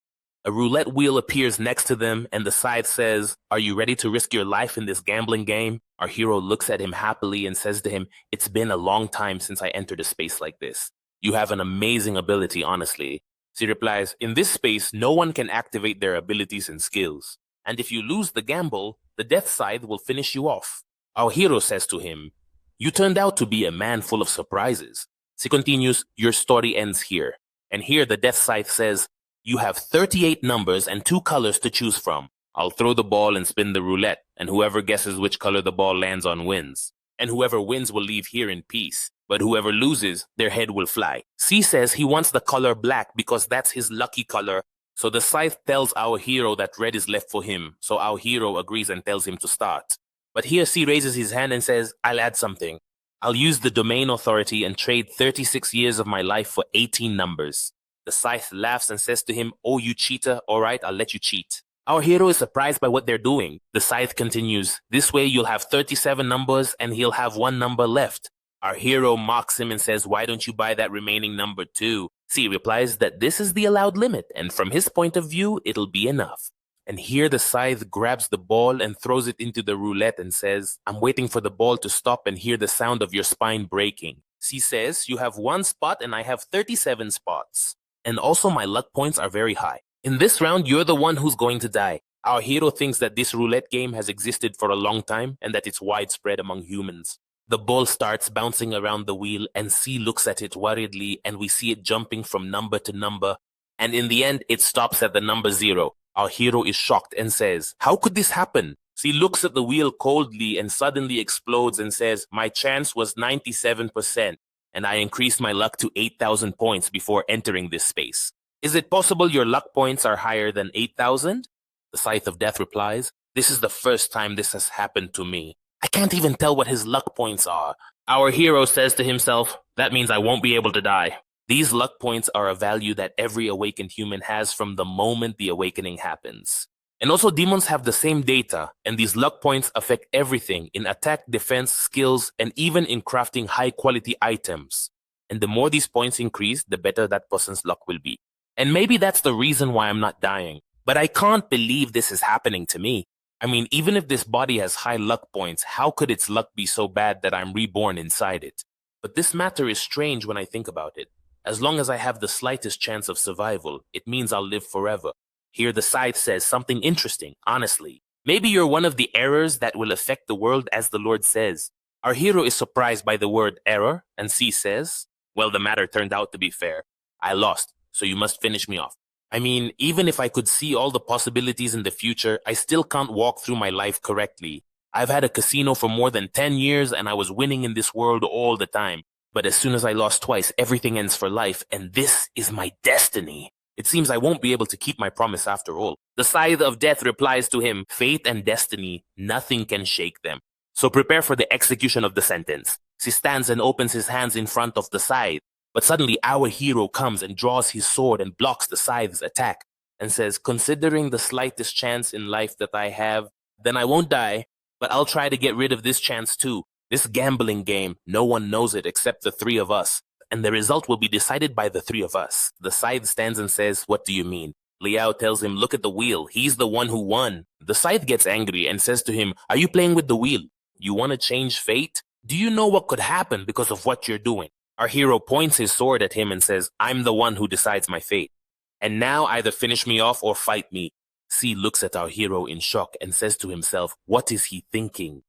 A roulette wheel appears next to them, and the scythe says, "Are you ready to risk your life in this gambling game?" Our hero looks at him happily and says to him, "It's been a long time since I entered a space like this. You have an amazing ability, honestly." She replies, "In this space, no one can activate their abilities and skills. And if you lose the gamble, the death scythe will finish you off." Our hero says to him, "You turned out to be a man full of surprises." She continues, "Your story ends here." And here the death scythe says, "You have 38 numbers and 2 colors to choose from. I'll throw the ball and spin the roulette, and whoever guesses which color the ball lands on wins. And whoever wins will leave here in peace. But whoever loses, their head will fly." C says he wants the color black because that's his lucky color. So the scythe tells our hero that red is left for him. So our hero agrees and tells him to start. But here C raises his hand and says, "I'll add something. I'll use the domain authority and trade 36 years of my life for 18 numbers. The scythe laughs and says to him, "Oh, you cheater, all right, I'll let you cheat." Our hero is surprised by what they're doing. The scythe continues, "This way you'll have 37 numbers and he'll have 1 number left." Our hero mocks him and says, "Why don't you buy that remaining number too?" C replies that this is the allowed limit, and from his point of view, it'll be enough. And here the scythe grabs the ball and throws it into the roulette and says, "I'm waiting for the ball to stop and hear the sound of your spine breaking." C says, "You have 1 spot and I have 37 spots. And also my luck points are very high. In this round, you're the one who's going to die." Our hero thinks that this roulette game has existed for a long time and that it's widespread among humans. The ball starts bouncing around the wheel and C looks at it worriedly and we see it jumping from number to number. And in the end, it stops at the number 0. Our hero is shocked and says, "How could this happen?" C looks at the wheel coldly and suddenly explodes and says, "My chance was 97%. And I increased my luck to 8,000 points before entering this space. Is it possible your luck points are higher than 8,000? The Scythe of Death replies, "This is the first time this has happened to me. I can't even tell what his luck points are." Our hero says to himself, "That means I won't be able to die." These luck points are a value that every awakened human has from the moment the awakening happens. And also demons have the same data, and these luck points affect everything in attack, defense, skills, and even in crafting high-quality items. And the more these points increase, the better that person's luck will be. And maybe that's the reason why I'm not dying. But I can't believe this is happening to me. I mean, even if this body has high luck points, how could its luck be so bad that I'm reborn inside it? But this matter is strange when I think about it. As long as I have the slightest chance of survival, it means I'll live forever. Here the Scythe says something interesting, honestly. Maybe you're one of the errors that will affect the world as the Lord says. Our hero is surprised by the word error, and C says, "Well, the matter turned out to be fair. I lost, so you must finish me off. I mean, even if I could see all the possibilities in the future, I still can't walk through my life correctly. I've had a casino for more than 10 years and I was winning in this world all the time. But as soon as I lost twice, everything ends for life, and this is my destiny. It seems I won't be able to keep my promise after all." The Scythe of Death replies to him, "Fate and destiny, nothing can shake them. So prepare for the execution of the sentence." He stands and opens his hands in front of the Scythe. But suddenly our hero comes and draws his sword and blocks the Scythe's attack and says, "Considering the slightest chance in life that I have, then I won't die, but I'll try to get rid of this chance too. This gambling game, no one knows it except the 3 of us, and the result will be decided by the 3 of us." The Scythe stands and says, "What do you mean?" Liao tells him, "Look at the wheel. He's the one who won." The Scythe gets angry and says to him, "Are you playing with the wheel? You want to change fate? Do you know what could happen because of what you're doing? Our hero points his sword at him and says, I'm the one who decides my fate. And now either finish me off or fight me. C looks at our hero in shock and says to himself, what is he thinking?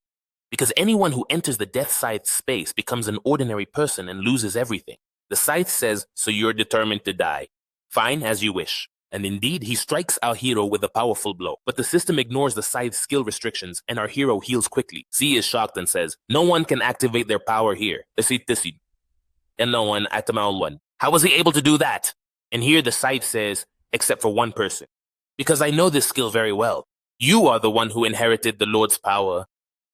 Because anyone who enters the death scythe space becomes an ordinary person and loses everything. The scythe says, so you're determined to die. Fine, as you wish. And indeed, he strikes our hero with a powerful blow. But the system ignores the scythe's skill restrictions, and our hero heals quickly. C is shocked and says, no one can activate their power here. And no one at the one. How was he able to do that? And here the scythe says, except for one person. Because I know this skill very well. You are the one who inherited the Lord's power.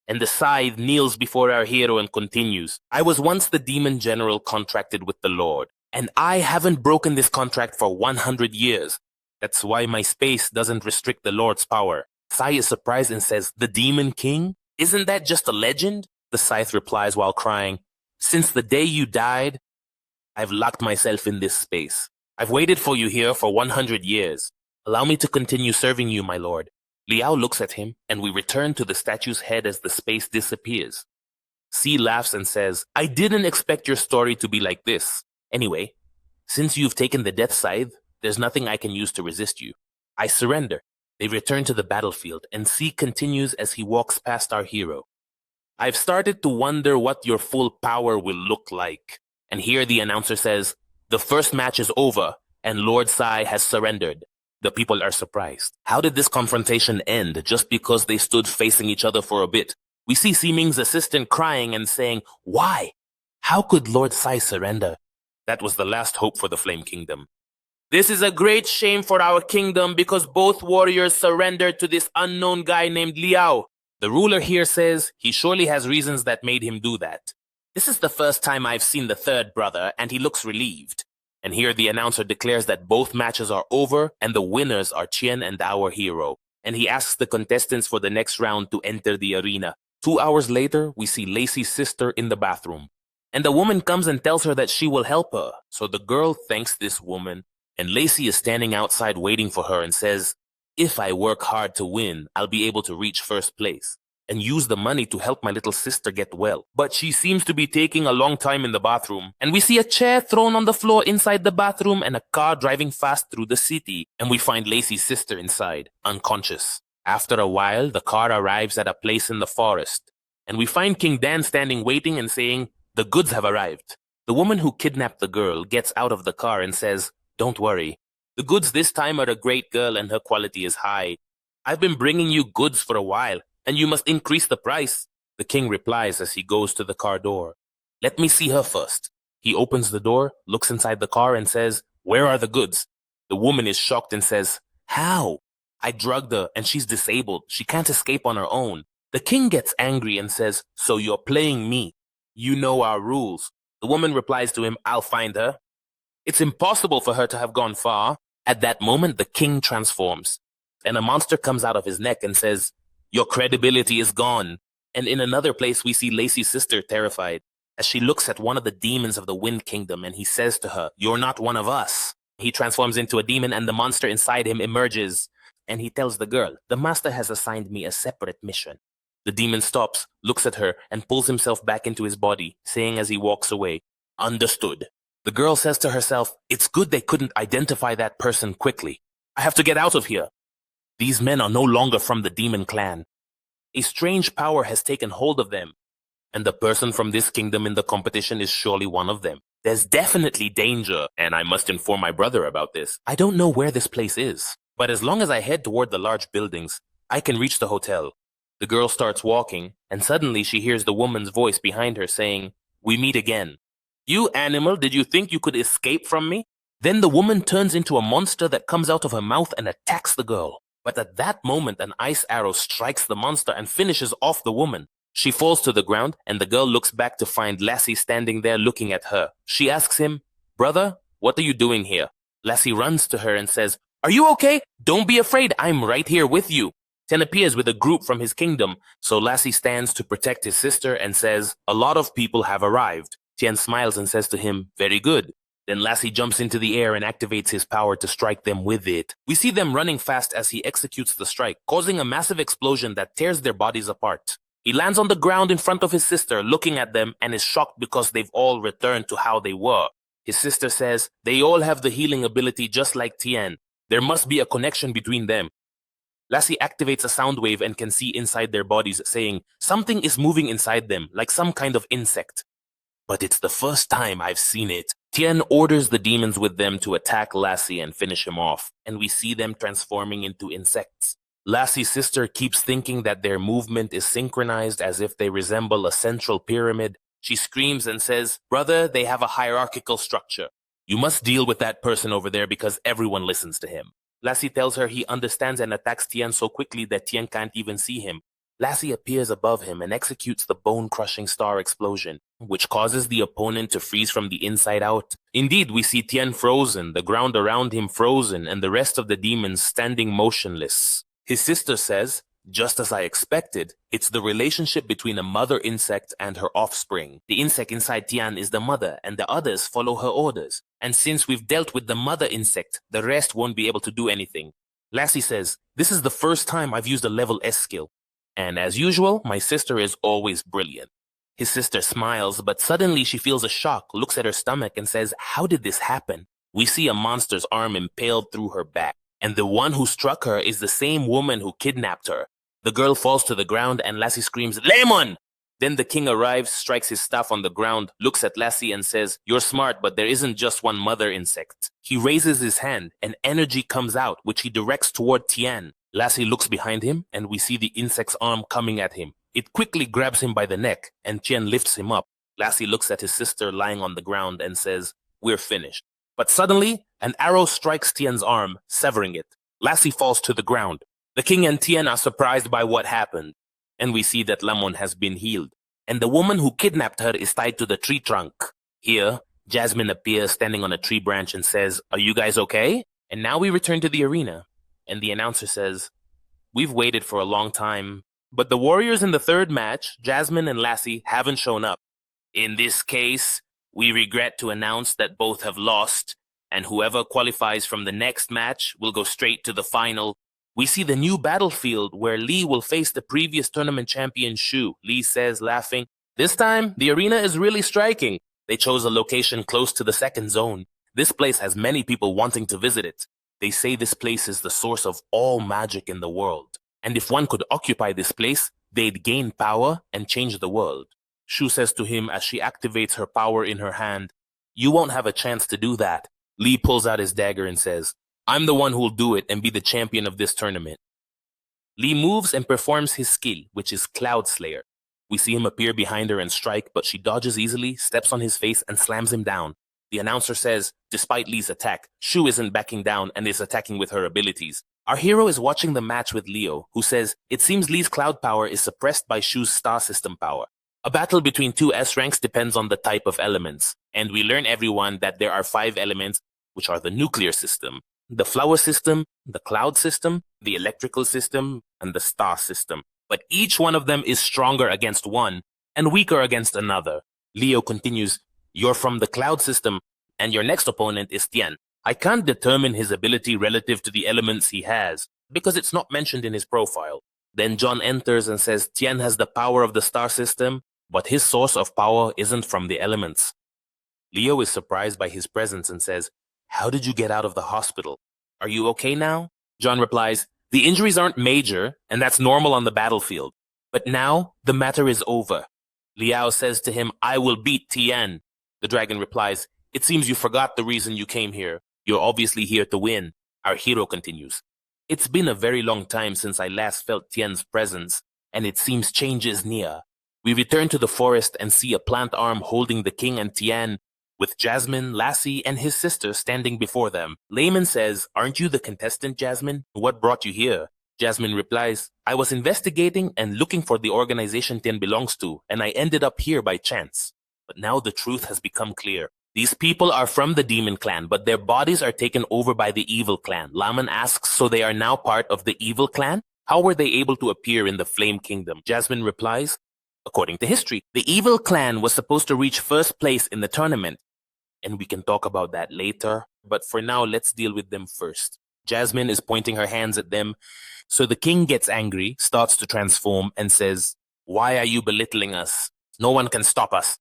And the scythe kneels before our hero and continues, I was once the demon general contracted with the Lord, and I haven't broken this contract for 100 years. That's why my space doesn't restrict the Lord's power. Sai is surprised and says, the demon king? Isn't that just a legend? The scythe replies while crying, since the day you died, I've locked myself in this space. I've waited for you here for 100 years. Allow me to continue serving you, my lord. Liao looks at him, and we return to the statue's head as the space disappears. C laughs and says, I didn't expect your story to be like this. Anyway, since you've taken the death scythe, there's nothing I can use to resist you. I surrender. They return to the battlefield, and C continues as he walks past our hero. I've started to wonder what your full power will look like. And here the announcer says, the first match is over, and Lord Sai has surrendered. The people are surprised. How did this confrontation end just because they stood facing each other for a bit? We see Siming's assistant crying and saying, why? How could Lord Sai surrender? That was the last hope for the Flame Kingdom. This is a great shame for our kingdom because both warriors surrendered to this unknown guy named Liao. The ruler here says he surely has reasons that made him do that. This is the first time I've seen the third brother, and he looks relieved. And here the announcer declares that both matches are over and the winners are Chien and our hero. And he asks the contestants for the next round to enter the arena. 2 hours later, we see Lacey's sister in the bathroom. And the woman comes and tells her that she will help her. So the girl thanks this woman. And Lacey is standing outside waiting for her and says, if I work hard to win, I'll be able to reach first place and use the money to help my little sister get well. But she seems to be taking a long time in the bathroom. And we see a chair thrown on the floor inside the bathroom and a car driving fast through the city. And we find Lacey's sister inside, unconscious. After a while, the car arrives at a place in the forest. And we find King Dan standing waiting and saying, the goods have arrived. The woman who kidnapped the girl gets out of the car and says, don't worry. The goods this time are a great girl and her quality is high. I've been bringing you goods for a while, and you must increase the price. The king replies as he goes to the car door. Let me see her first. He opens the door, looks inside the car and says, where are the goods? The woman is shocked and says, how? I drugged her and she's disabled. She can't escape on her own. The king gets angry and says, so you're playing me. You know our rules. The woman replies to him, I'll find her. It's impossible for her to have gone far. At that moment, the king transforms, and a monster comes out of his neck and says, your credibility is gone. And in another place, we see Lacey's sister terrified as she looks at one of the demons of the Wind Kingdom, and he says to her, you're not one of us. He transforms into a demon, and the monster inside him emerges, and he tells the girl, the master has assigned me a separate mission. The demon stops, looks at her, and pulls himself back into his body, saying as he walks away, understood. The girl says to herself, it's good they couldn't identify that person quickly. I have to get out of here. These men are no longer from the demon clan. A strange power has taken hold of them, and the person from this kingdom in the competition is surely one of them. There's definitely danger, and I must inform my brother about this. I don't know where this place is, but as long as I head toward the large buildings, I can reach the hotel. The girl starts walking, and suddenly she hears the woman's voice behind her saying, we meet again. You animal, did you think you could escape from me? Then the woman turns into a monster that comes out of her mouth and attacks the girl. But at that moment, an ice arrow strikes the monster and finishes off the woman. She falls to the ground, and the girl looks back to find Lassie standing there looking at her. She asks him, brother, what are you doing here? Lassie runs to her and says, are you okay? Don't be afraid, I'm right here with you. Ten appears with a group from his kingdom, so Lassie stands to protect his sister and says, a lot of people have arrived. Tien smiles and says to him, very good. Then Lassie jumps into the air and activates his power to strike them with it. We see them running fast as he executes the strike, causing a massive explosion that tears their bodies apart. He lands on the ground in front of his sister, looking at them, and is shocked because they've all returned to how they were. His sister says, they all have the healing ability just like Tien. There must be a connection between them. Lassie activates a sound wave and can see inside their bodies, saying, something is moving inside them, like some kind of insect. But it's the first time I've seen it. Tien orders the demons with them to attack Lassie and finish him off, and we see them transforming into insects. Lassie's sister keeps thinking that their movement is synchronized as if they resemble a central pyramid. She screams and says, brother, they have a hierarchical structure. You must deal with that person over there because everyone listens to him. Lassie tells her he understands and attacks Tien so quickly that Tien can't even see him. Lassie appears above him and executes the bone-crushing star explosion, which causes the opponent to freeze from the inside out. Indeed, we see Tien frozen, the ground around him frozen, and the rest of the demons standing motionless. His sister says, just as I expected, it's the relationship between a mother insect and her offspring. The insect inside Tien is the mother, and the others follow her orders. And since we've dealt with the mother insect, the rest won't be able to do anything. Lassie says, this is the first time I've used a level S skill. And as usual, my sister is always brilliant. His sister smiles, but suddenly she feels a shock, looks at her stomach and says, how did this happen? We see a monster's arm impaled through her back. And the one who struck her is the same woman who kidnapped her. The girl falls to the ground and Lassie screams, Lemon! Then the king arrives, strikes his staff on the ground, looks at Lassie and says, you're smart, but there isn't just one mother insect. He raises his hand and energy comes out, which he directs toward Tien. Lassie looks behind him and we see the insect's arm coming at him. It quickly grabs him by the neck and Tien lifts him up. Lassie looks at his sister lying on the ground and says, we're finished. But suddenly, an arrow strikes Tien's arm, severing it. Lassie falls to the ground. The king and Tien are surprised by what happened, and we see that Lemon has been healed, and the woman who kidnapped her is tied to the tree trunk. Here, Jasmine appears standing on a tree branch and says, are you guys okay? And now we return to the arena, and the announcer says, we've waited for a long time, but the warriors in the third match, Jasmine and Lassie, haven't shown up. In this case, we regret to announce that both have lost, and whoever qualifies from the next match will go straight to the final. We see the new battlefield where Lee will face the previous tournament champion Shu. Lee says, laughing, this time, the arena is really striking. They chose a location close to the second zone. This place has many people wanting to visit it. They say this place is the source of all magic in the world. And if one could occupy this place, they'd gain power and change the world. Shu says to him as she activates her power in her hand, you won't have a chance to do that. Lee pulls out his dagger and says, I'm the one who'll do it and be the champion of this tournament. Lee moves and performs his skill, which is Cloud Slayer. We see him appear behind her and strike, but she dodges easily, steps on his face, and slams him down. The announcer says, despite Lee's attack, Shu isn't backing down and is attacking with her abilities. Our hero is watching the match with Leo, who says, it seems Lee's cloud power is suppressed by Shu's star system power. A battle between two S ranks depends on the type of elements, and we learn everyone that there are 5 elements, which are the nuclear system, the flower system, the cloud system, the electrical system, and the star system. But each one of them is stronger against one and weaker against another. Leo continues, you're from the cloud system, and your next opponent is Tien. I can't determine his ability relative to the elements he has, because it's not mentioned in his profile. Then John enters and says Tien has the power of the star system, but his source of power isn't from the elements. Leo is surprised by his presence and says, how did you get out of the hospital? Are you okay now? John replies, the injuries aren't major, and that's normal on the battlefield. But now, the matter is over. Liao says to him, I will beat Tien. The dragon replies, it seems you forgot the reason you came here. You're obviously here to win. Our hero continues, it's been a very long time since I last felt Tien's presence, and it seems change is near. We return to the forest and see a plant arm holding the king and Tien, with Jasmine, Lassie, and his sister standing before them. Layman says, aren't you the contestant, Jasmine? What brought you here? Jasmine replies, I was investigating and looking for the organization Tien belongs to, and I ended up here by chance. But now the truth has become clear. These people are from the demon clan, but their bodies are taken over by the evil clan. Laman asks, so they are now part of the evil clan? How were they able to appear in the Flame Kingdom? Jasmine replies, according to history, the evil clan was supposed to reach first place in the tournament. And we can talk about that later, but for now, let's deal with them first. Jasmine is pointing her hands at them, so the king gets angry, starts to transform, and says, Why are you belittling us? No one can stop us.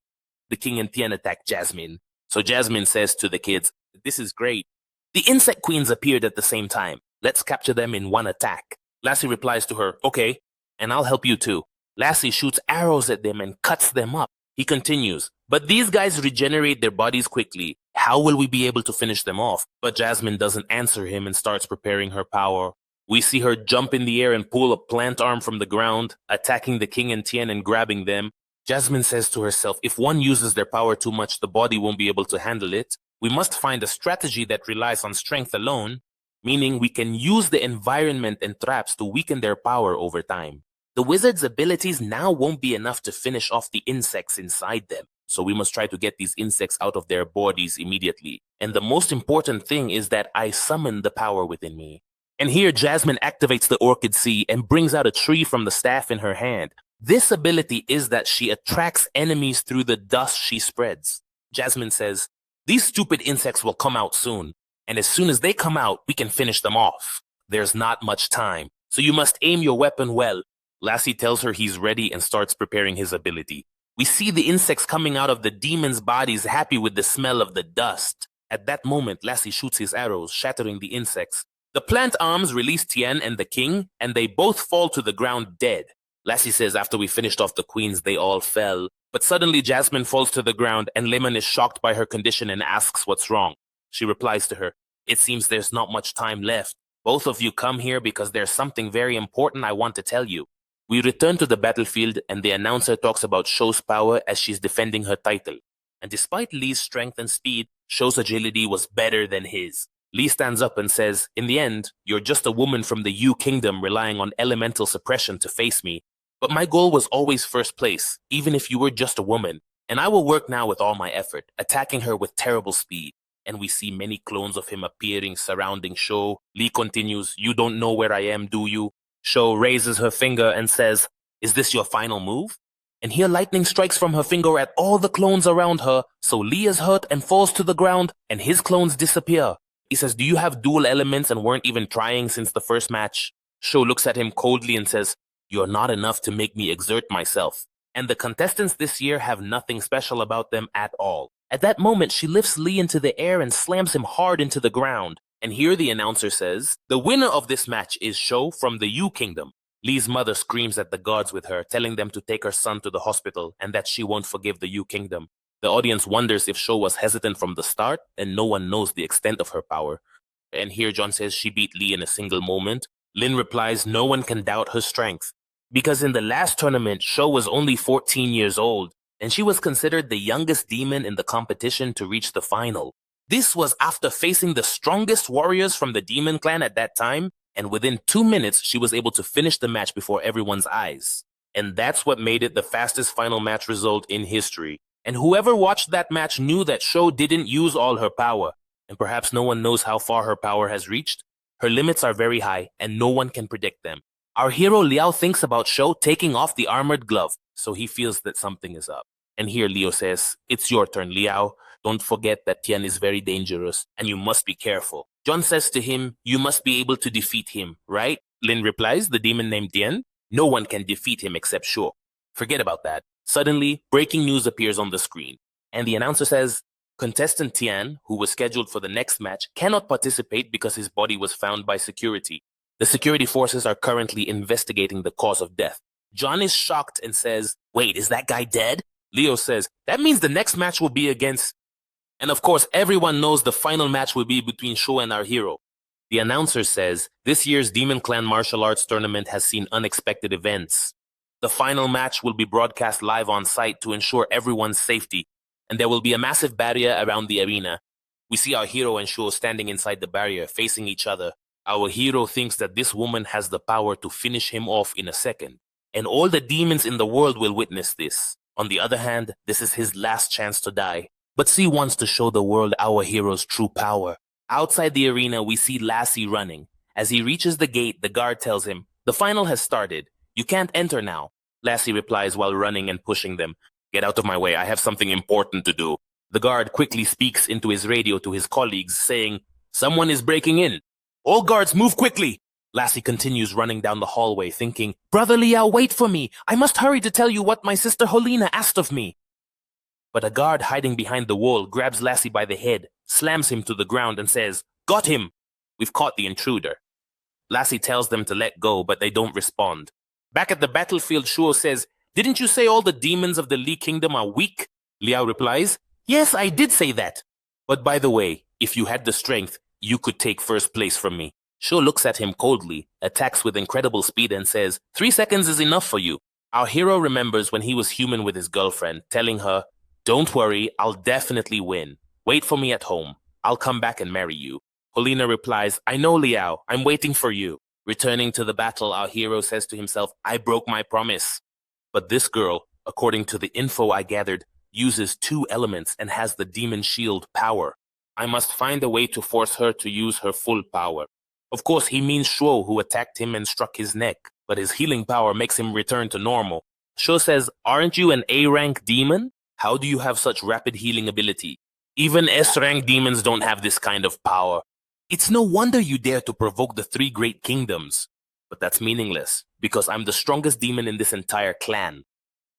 The king and Tien attack Jasmine. So Jasmine says to the kids, this is great. The insect queens appeared at the same time. Let's capture them in one attack. Lassie replies to her, okay, and I'll help you too. Lassie shoots arrows at them and cuts them up. He continues, but these guys regenerate their bodies quickly. How will we be able to finish them off? But Jasmine doesn't answer him and starts preparing her power. We see her jump in the air and pull a plant arm from the ground, attacking the king and Tien and grabbing them. Jasmine says to herself, if one uses their power too much, the body won't be able to handle it. We must find a strategy that relies on strength alone, meaning we can use the environment and traps to weaken their power over time. The wizard's abilities now won't be enough to finish off the insects inside them, so we must try to get these insects out of their bodies immediately. And the most important thing is that I summon the power within me. And here Jasmine activates the Orchid Sea and brings out a tree from the staff in her hand. This ability is that she attracts enemies through the dust she spreads. Jasmine says, these stupid insects will come out soon, and as soon as they come out, we can finish them off. There's not much time, so you must aim your weapon well. Lassie tells her he's ready and starts preparing his ability. We see the insects coming out of the demons' bodies happy with the smell of the dust. At that moment, Lassie shoots his arrows, shattering the insects. The plant arms release Tien and the king, and they both fall to the ground dead. Lassie says after we finished off the queens, they all fell. But suddenly Jasmine falls to the ground and Lemon is shocked by her condition and asks what's wrong. She replies to her, it seems there's not much time left. Both of you come here because there's something very important I want to tell you. We return to the battlefield and the announcer talks about Shou's power as she's defending her title. And despite Lee's strength and speed, Shou's agility was better than his. Lee stands up and says, in the end, you're just a woman from the Yu Kingdom relying on elemental suppression to face me. But my goal was always first place, even if you were just a woman. And I will work now with all my effort, attacking her with terrible speed. And we see many clones of him appearing surrounding Shou. Lee continues, you don't know where I am, do you? Shou raises her finger and says, is this your final move? And here lightning strikes from her finger at all the clones around her, so Lee is hurt and falls to the ground, and his clones disappear. He says, do you have dual elements and weren't even trying since the first match? Shou looks at him coldly and says, you're not enough to make me exert myself. And the contestants this year have nothing special about them at all. At that moment, she lifts Lee into the air and slams him hard into the ground. And here the announcer says, the winner of this match is Shou from the Yu Kingdom. Lee's mother screams at the guards with her, telling them to take her son to the hospital and that she won't forgive the Yu Kingdom. The audience wonders if Shou was hesitant from the start, and no one knows the extent of her power. And here John says she beat Lee in a single moment. Lin replies, no one can doubt her strength. Because in the last tournament, Shou was only 14 years old, and she was considered the youngest demon in the competition to reach the final. This was after facing the strongest warriors from the demon clan at that time, and within 2 minutes, she was able to finish the match before everyone's eyes. And that's what made it the fastest final match result in history. And whoever watched that match knew that Shou didn't use all her power. And perhaps no one knows how far her power has reached. Her limits are very high, and no one can predict them. Our hero Liao thinks about Shou taking off the armored glove, so he feels that something is up. And here Leo says, it's your turn, Liao. Don't forget that Tien is very dangerous, and you must be careful. John says to him, you must be able to defeat him, right? Lin replies, the demon named Tien. No one can defeat him except Shou. Forget about that. Suddenly, breaking news appears on the screen, and the announcer says, contestant Tien, who was scheduled for the next match, cannot participate because his body was found by security. The security forces are currently investigating the cause of death. John is shocked and says, wait, is that guy dead? Leo says, that means the next match will be against... And of course, everyone knows the final match will be between Shou and our hero. The announcer says, this year's Demon Clan Martial Arts Tournament has seen unexpected events. The final match will be broadcast live on site to ensure everyone's safety, and there will be a massive barrier around the arena. We see our hero and Shou standing inside the barrier, facing each other. Our hero thinks that this woman has the power to finish him off in a second, and all the demons in the world will witness this. On the other hand, this is his last chance to die. But C wants to show the world our hero's true power. Outside the arena, we see Lassie running. As he reaches the gate, the guard tells him, the final has started. You can't enter now. Lassie replies while running and pushing them. Get out of my way, I have something important to do. The guard quickly speaks into his radio to his colleagues, saying, someone is breaking in. All guards move quickly. Lassie continues running down the hallway thinking, "Brother Liao, wait for me. I must hurry to tell you what my sister Holina asked of me." But a guard hiding behind the wall grabs Lassie by the head, slams him to the ground and says, "Got him! We've caught the intruder." Lassie tells them to let go, but they don't respond. Back at the battlefield, Shuo says, "Didn't you say all the demons of the Li Kingdom are weak?" Liao replies, "Yes, I did say that. But by the way, if you had the strength, you could take first place from me." Shuo looks at him coldly, attacks with incredible speed and says, 3 seconds is enough for you." Our hero remembers when he was human with his girlfriend, telling her, "Don't worry, I'll definitely win. Wait for me at home. I'll come back and marry you." Holina replies, "I know, Liao. I'm waiting for you." Returning to the battle, our hero says to himself, "I broke my promise." But this girl, according to the info I gathered, uses 2 elements and has the demon shield power. I must find a way to force her to use her full power. Of course, he means Shuo, who attacked him and struck his neck, but his healing power makes him return to normal. Shuo says, "Aren't you an A-rank demon? How do you have such rapid healing ability? Even S-rank demons don't have this kind of power. It's no wonder you dare to provoke the 3 great kingdoms." But that's meaningless, because I'm the strongest demon in this entire clan.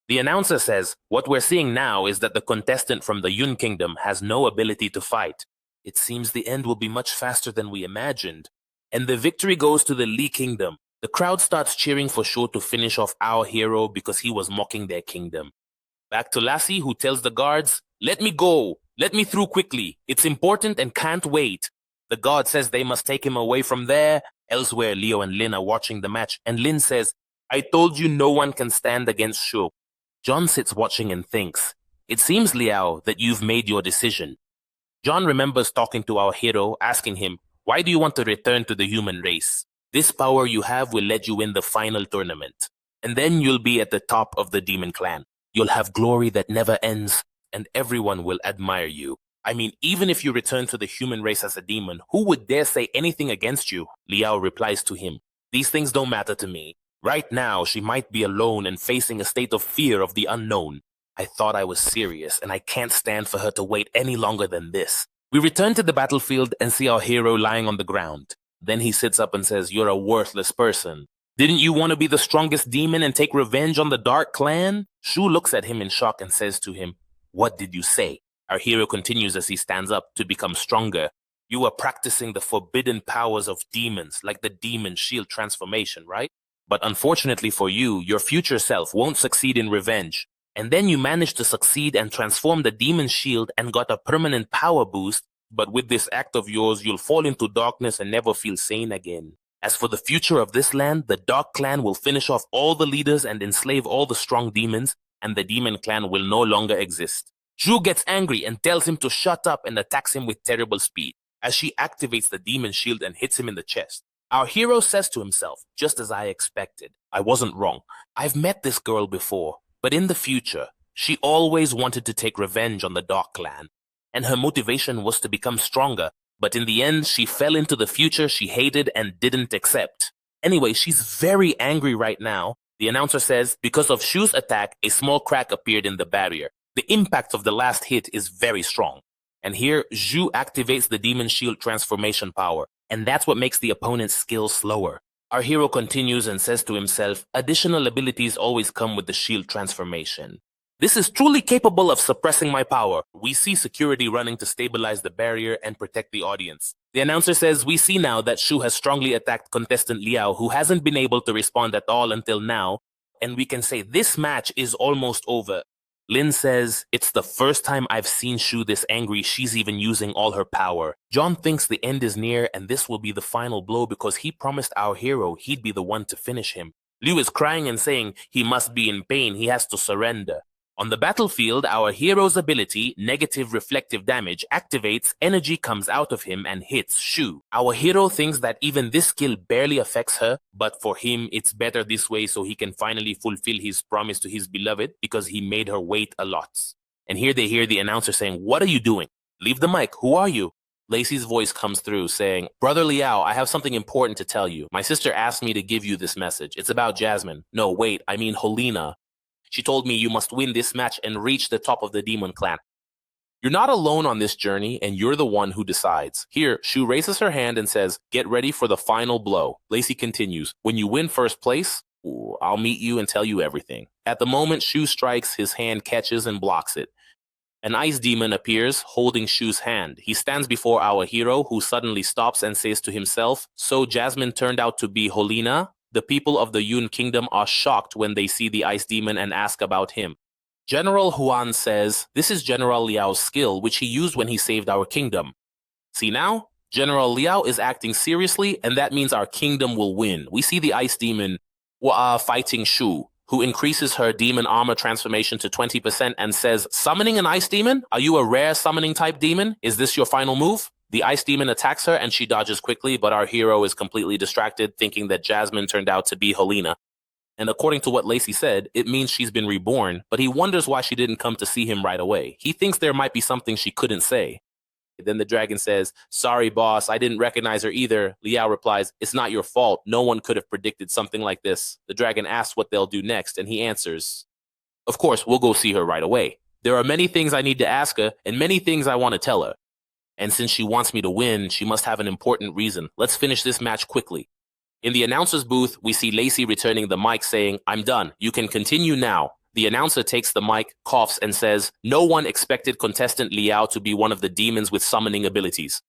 The announcer says, "What we're seeing now is that the contestant from the Yun Kingdom has no ability to fight. It seems the end will be much faster than we imagined." And the victory goes to the Li Kingdom. The crowd starts cheering for Shuo to finish off our hero because he was mocking their kingdom. Back to Lassie, who tells the guards, "Let me go. Let me through quickly. It's important and can't wait." The guard says they must take him away from there. Elsewhere, Leo and Lin are watching the match, and Lin says, "I told you no one can stand against Shuo." John sits watching and thinks, "It seems, Liao, that you've made your decision." John remembers talking to our hero, asking him, "Why do you want to return to the human race? This power you have will let you win the final tournament. And then you'll be at the top of the demon clan. You'll have glory that never ends, and everyone will admire you. I mean, even if you return to the human race as a demon, who would dare say anything against you?" Liao replies to him, "These things don't matter to me. Right now, she might be alone and facing a state of fear of the unknown. I thought I was serious, and I can't stand for her to wait any longer than this." We return to the battlefield and see our hero lying on the ground. Then he sits up and says, "You're a worthless person. Didn't you want to be the strongest demon and take revenge on the Dark Clan?" Shu looks at him in shock and says to him, "What did you say?" Our hero continues as he stands up to become stronger. "You are practicing the forbidden powers of demons, like the demon shield transformation, right? But unfortunately for you, your future self won't succeed in revenge. And then you managed to succeed and transform the demon shield and got a permanent power boost, but with this act of yours, you'll fall into darkness and never feel sane again. As for the future of this land, the Dark Clan will finish off all the leaders and enslave all the strong demons, and the Demon Clan will no longer exist." Zhu gets angry and tells him to shut up and attacks him with terrible speed, as she activates the demon shield and hits him in the chest. Our hero says to himself, "Just as I expected. I wasn't wrong. I've met this girl before. But in the future, she always wanted to take revenge on the Dark Clan, and her motivation was to become stronger, but in the end, she fell into the future she hated and didn't accept." Anyway, she's very angry right now. The announcer says, because of Shu's attack, a small crack appeared in the barrier. The impact of the last hit is very strong. And here, Zhu activates the Demon Shield transformation power, and that's what makes the opponent's skill slower. Our hero continues and says to himself, "Additional abilities always come with the shield transformation. This is truly capable of suppressing my power." We see security running to stabilize the barrier and protect the audience. The announcer says, "We see now that Shu has strongly attacked contestant Liao, who hasn't been able to respond at all until now, and we can say this match is almost over." Lin says, "It's the first time I've seen Shu this angry she's even using all her power." John thinks the end is near and this will be the final blow because he promised our hero he'd be the one to finish him. Liu is crying and saying he must be in pain, he has to surrender. On the battlefield, our hero's ability, negative reflective damage, activates, energy comes out of him and hits Shu. Our hero thinks that even this skill barely affects her, but for him it's better this way so he can finally fulfill his promise to his beloved because he made her wait a lot. And here they hear the announcer saying, "What are you doing? Leave the mic, who are you?" Lacey's voice comes through saying, "Brother Liao, I have something important to tell you. My sister asked me to give you this message. It's about Jasmine. No, wait, I mean Holina. She told me you must win this match and reach the top of the Demon Clan." You're not alone on this journey, and you're the one who decides. Here, Shu raises her hand and says, get ready for the final blow. Lacey continues, when you win first place, I'll meet you and tell you everything. At the moment Shu strikes, his hand catches and blocks it. An ice demon appears, holding Shu's hand. He stands before our hero, who suddenly stops and says to himself, so Jasmine turned out to be Holina? The people of the Yun Kingdom are shocked when they see the ice demon and ask about him. General Huan says, this is General Liao's skill, which he used when he saved our kingdom. See now? General Liao is acting seriously, and that means our kingdom will win. We see the ice demon fighting Shu, who increases her demon armor transformation to 20% and says, summoning an ice demon? Are you a rare summoning type demon? Is this your final move? The ice demon attacks her and she dodges quickly, but our hero is completely distracted, thinking that Jasmine turned out to be Helena. And according to what Lacey said, it means she's been reborn, but he wonders why she didn't come to see him right away. He thinks there might be something she couldn't say. Then the dragon says, sorry, boss, I didn't recognize her either. Liao replies, it's not your fault. No one could have predicted something like this. The dragon asks what they'll do next, and he answers, of course, we'll go see her right away. There are many things I need to ask her, and many things I want to tell her. And since she wants me to win, she must have an important reason. Let's finish this match quickly. In the announcer's booth, we see Lacey returning the mic saying, I'm done. You can continue now. The announcer takes the mic, coughs, and says, no one expected contestant Liao to be one of the demons with summoning abilities.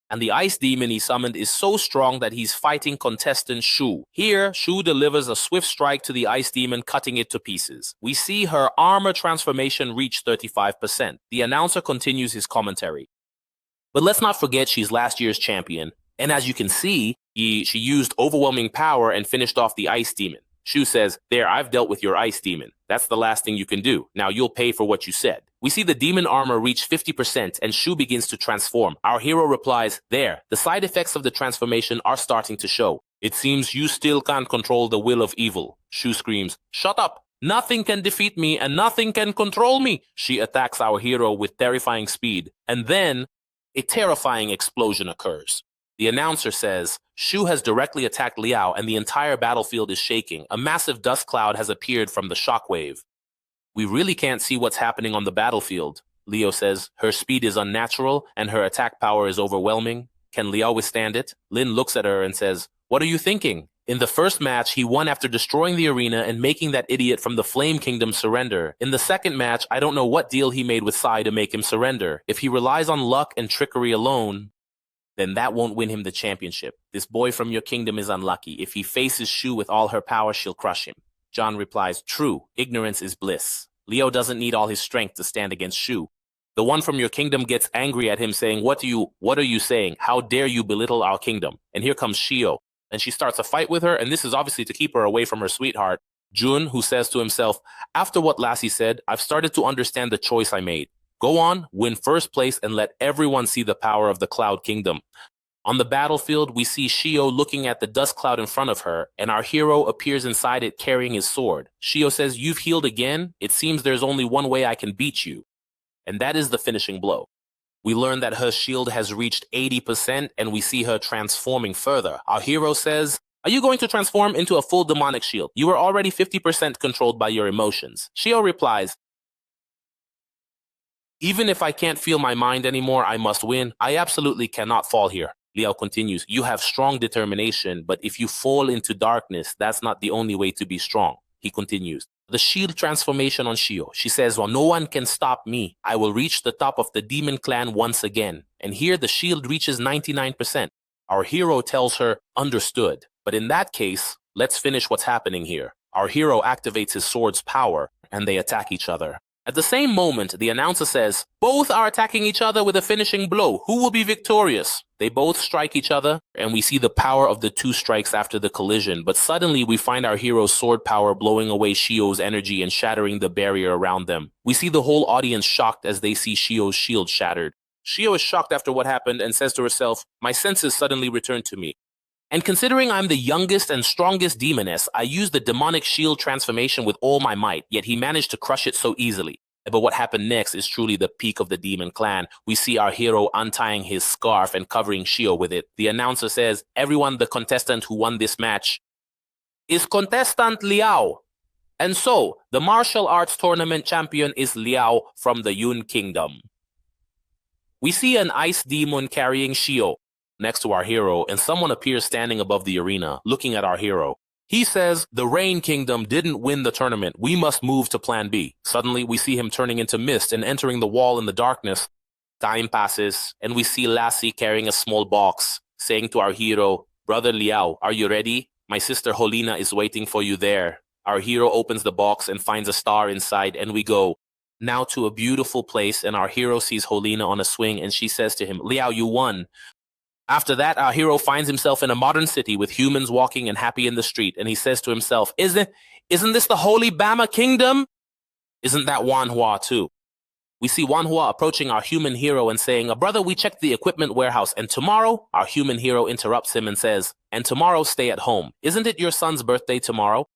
And the ice demon he summoned is so strong that he's fighting contestant Shu. Here, Shu delivers a swift strike to the ice demon, cutting it to pieces. We see her armor transformation reach 35%. The announcer continues his commentary. But let's not forget she's last year's champion. And as you can see, she used overwhelming power and finished off the ice demon. Shu says, there, I've dealt with your ice demon. That's the last thing you can do. Now you'll pay for what you said. We see the demon armor reach 50% and Shu begins to transform. Our hero replies, there, the side effects of the transformation are starting to show. It seems you still can't control the will of evil. Shu screams, shut up. Nothing can defeat me and nothing can control me. She attacks our hero with terrifying speed. And then a terrifying explosion occurs. The announcer says, Shu has directly attacked Liao and the entire battlefield is shaking. A massive dust cloud has appeared from the shockwave. We really can't see what's happening on the battlefield. Leo says, her speed is unnatural and her attack power is overwhelming. Can Liao withstand it? Lin looks at her and says, what are you thinking? In the first match, he won after destroying the arena and making that idiot from the Flame Kingdom surrender. In the second match, I don't know what deal he made with Sai to make him surrender. If he relies on luck and trickery alone, then that won't win him the championship. This boy from your kingdom is unlucky. If he faces Shu with all her power, she'll crush him. John replies, true, ignorance is bliss. Leo doesn't need all his strength to stand against Shu. The one from your kingdom gets angry at him saying, what are you saying? How dare you belittle our kingdom? And here comes Shio. And she starts a fight with her, and this is obviously to keep her away from her sweetheart. Jun, who says to himself, after what Lassie said, I've started to understand the choice I made. Go on, win first place, and let everyone see the power of the Cloud Kingdom. On the battlefield, we see Shio looking at the dust cloud in front of her, and our hero appears inside it carrying his sword. Shio says, you've healed again? It seems there's only one way I can beat you. And that is the finishing blow. We learn that her shield has reached 80%, and we see her transforming further. Our hero says, are you going to transform into a full demonic shield? You are already 50% controlled by your emotions. Shio replies, even if I can't feel my mind anymore, I must win. I absolutely cannot fall here. Liao continues, you have strong determination, but if you fall into darkness, that's not the only way to be strong. He continues, the shield transformation on Shio. She says, well, no one can stop me. I will reach the top of the demon clan once again. And here the shield reaches 99%. Our hero tells her, understood. But in that case, let's finish what's happening here. Our hero activates his sword's power, and they attack each other. At the same moment, the announcer says, both are attacking each other with a finishing blow. Who will be victorious? They both strike each other, and we see the power of the two strikes after the collision. But suddenly, we find our hero's sword power blowing away Shio's energy and shattering the barrier around them. We see the whole audience shocked as they see Shio's shield shattered. Shio is shocked after what happened and says to herself, my senses suddenly returned to me. And considering I'm the youngest and strongest demoness, I used the demonic shield transformation with all my might, yet he managed to crush it so easily. But what happened next is truly the peak of the demon clan. We see our hero untying his scarf and covering Shio with it. The announcer says, everyone, the contestant who won this match is contestant Liao. And so, the martial arts tournament champion is Liao from the Yun Kingdom. We see an ice demon carrying Shio next to our hero, and someone appears standing above the arena, looking at our hero. He says, the Rain Kingdom didn't win the tournament. We must move to Plan B. Suddenly, we see him turning into mist and entering the wall in the darkness. Time passes, and we see Lassie carrying a small box, saying to our hero, Brother Liao, are you ready? My sister Holina is waiting for you there. Our hero opens the box and finds a star inside, and we go now to a beautiful place, and our hero sees Holina on a swing, and she says to him, Liao, you won. After that, our hero finds himself in a modern city with humans walking and happy in the street, and he says to himself, Isn't this the Holy Bama Kingdom? Isn't that Manhwa too? We see Manhwa approaching our human hero and saying, Brother, we checked the equipment warehouse, and tomorrow, our human hero interrupts him and says, and tomorrow stay at home. Isn't it your son's birthday tomorrow?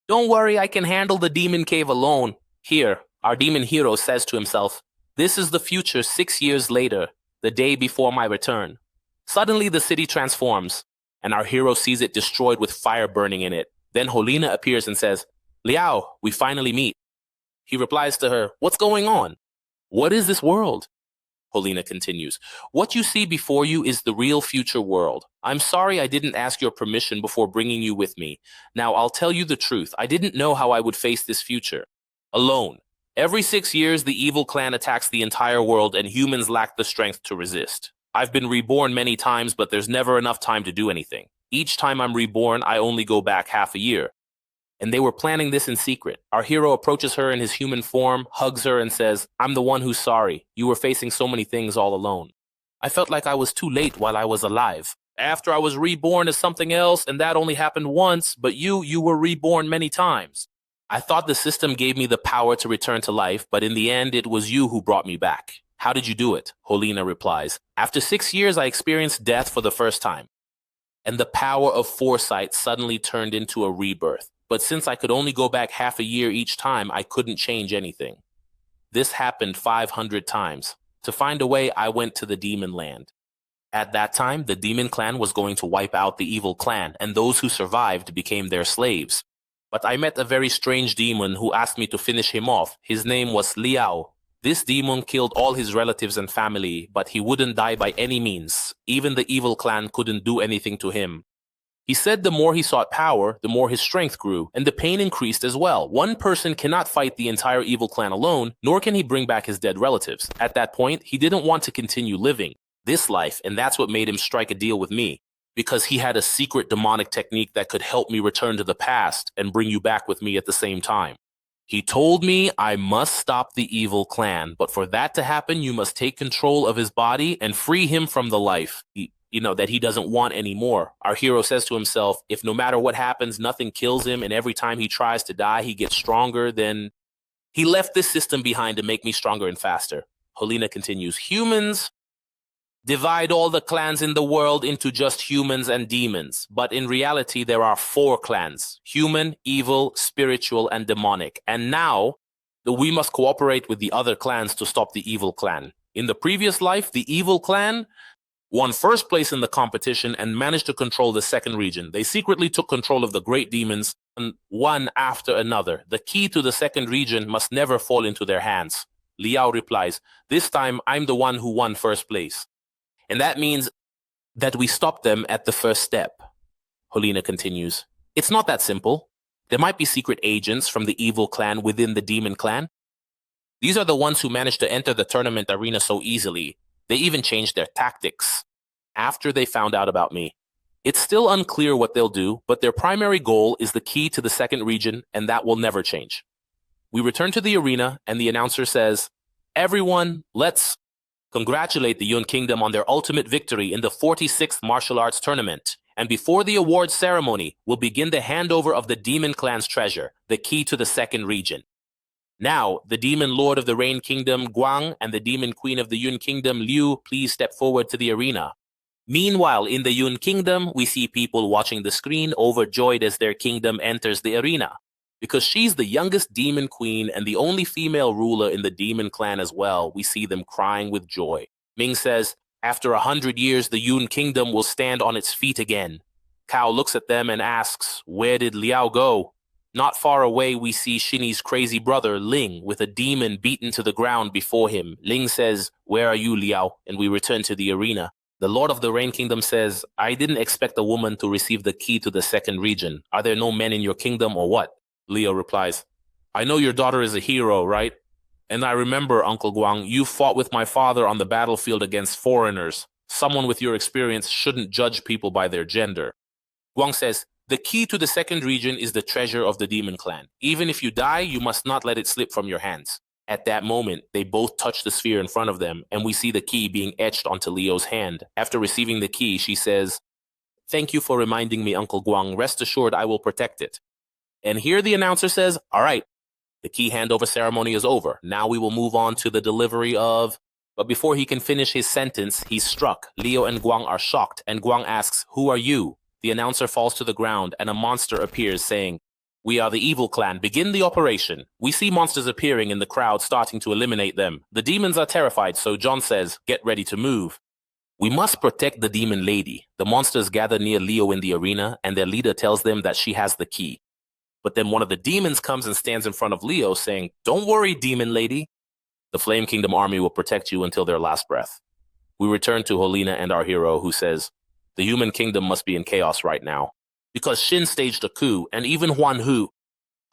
Don't worry, I can handle the demon cave alone. Here, our demon hero says to himself, this is the future 6 years later, the day before my return. Suddenly, the city transforms, and our hero sees it destroyed with fire burning in it. Then Holina appears and says, Liao, we finally meet. He replies to her, what's going on? What is this world? Holina continues, what you see before you is the real future world. I'm sorry I didn't ask your permission before bringing you with me. Now, I'll tell you the truth. I didn't know how I would face this future. Alone. Every 6 years, the evil clan attacks the entire world and humans lack the strength to resist. I've been reborn many times, but there's never enough time to do anything. Each time I'm reborn, I only go back half a year. And they were planning this in secret. Our hero approaches her in his human form, hugs her, and says, I'm the one who's sorry. You were facing so many things all alone. I felt like I was too late while I was alive. After I was reborn as something else, and that only happened once, but you were reborn many times. I thought the system gave me the power to return to life, but in the end, it was you who brought me back. How did you do it? Holina replies, after 6 years, I experienced death for the first time. And the power of foresight suddenly turned into a rebirth. But since I could only go back half a year each time, I couldn't change anything. This happened 500 times. To find a way, I went to the demon land. At that time, the demon clan was going to wipe out the evil clan, and those who survived became their slaves. But I met a very strange demon who asked me to finish him off. His name was Liao. This demon killed all his relatives and family, but he wouldn't die by any means. Even the evil clan couldn't do anything to him. He said the more he sought power, the more his strength grew, and the pain increased as well. One person cannot fight the entire evil clan alone, nor can he bring back his dead relatives. At that point, he didn't want to continue living this life, and that's what made him strike a deal with me, because he had a secret demonic technique that could help me return to the past and bring you back with me at the same time. He told me I must stop the evil clan, but for that to happen, you must take control of his body and free him from the life that he doesn't want anymore. Our hero says to himself, if no matter what happens, nothing kills him, and every time he tries to die, he gets stronger, then he left this system behind to make me stronger and faster. Holina continues, humans divide all the clans in the world into just humans and demons. But in reality, there are 4 clans: human, evil, spiritual, and demonic. And now, we must cooperate with the other clans to stop the evil clan. In the previous life, the evil clan won first place in the competition and managed to control the second region. They secretly took control of the great demons, one after another. The key to the second region must never fall into their hands. Liao replies, this time I'm the one who won first place. And that means that we stop them at the first step. Holina continues, it's not that simple. There might be secret agents from the evil clan within the demon clan. These are the ones who managed to enter the tournament arena so easily. They even changed their tactics after they found out about me. It's still unclear what they'll do, but their primary goal is the key to the second region, and that will never change. We return to the arena, and the announcer says, everyone, let's congratulate the Yun Kingdom on their ultimate victory in the 46th martial arts tournament. And before the awards ceremony, we'll begin the handover of the demon clan's treasure, the key to the second region. Now, the demon lord of the Rain Kingdom, Guang, and the demon queen of the Yun Kingdom, Liu, please step forward to the arena. Meanwhile, in the Yun Kingdom, we see people watching the screen overjoyed as their kingdom enters the arena. Because she's the youngest demon queen and the only female ruler in the demon clan as well, we see them crying with joy. Ming says, after 100 years, the Yun Kingdom will stand on its feet again. Cao looks at them and asks, where did Liao go? Not far away, we see Shinny's crazy brother, Ling, with a demon beaten to the ground before him. Ling says, "Where are you, Liao?" And we return to the arena. The Lord of the Rain Kingdom says, "I didn't expect a woman to receive the key to the second region. Are there no men in your kingdom or what?" Leo replies, "I know your daughter is a hero, right? And I remember, Uncle Guang, you fought with my father on the battlefield against foreigners. Someone with your experience shouldn't judge people by their gender." Guang says, "The key to the second region is the treasure of the demon clan. Even if you die, you must not let it slip from your hands." At that moment, they both touch the sphere in front of them, and we see the key being etched onto Leo's hand. After receiving the key, she says, "Thank you for reminding me, Uncle Guang. Rest assured I will protect it." And here the announcer says, "All right, the key handover ceremony is over. Now we will move on to the delivery of..." But before he can finish his sentence, he's struck. Leo and Guang are shocked, and Guang asks, "Who are you?" The announcer falls to the ground, and a monster appears, saying, "We are the evil clan. Begin the operation." We see monsters appearing in the crowd, starting to eliminate them. The demons are terrified, so John says, "Get ready to move." We must protect the demon lady. The monsters gather near Leo in the arena, and their leader tells them that she has the key. But then one of the demons comes and stands in front of Leo, saying, "Don't worry, demon lady. The Flame Kingdom army will protect you until their last breath." We return to Holina and our hero, who says, "The human kingdom must be in chaos right now, because Shin staged a coup, and even Huan Hu."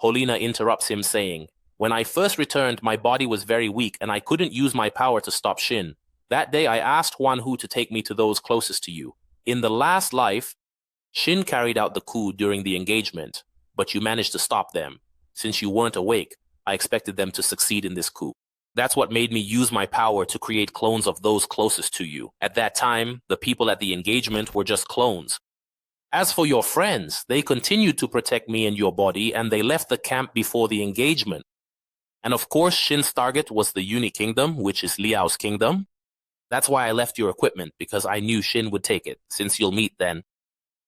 Holina interrupts him, saying, "When I first returned, my body was very weak, and I couldn't use my power to stop Shin. That day, I asked Huan Hu to take me to those closest to you. In the last life, Shin carried out the coup during the engagement, but you managed to stop them. Since you weren't awake, I expected them to succeed in this coup. That's what made me use my power to create clones of those closest to you. At that time, the people at the engagement were just clones. As for your friends, they continued to protect me and your body, and they left the camp before the engagement. And of course, Shin's target was the Uni Kingdom, which is Liao's kingdom. That's why I left your equipment, because I knew Shin would take it. Since you'll meet then,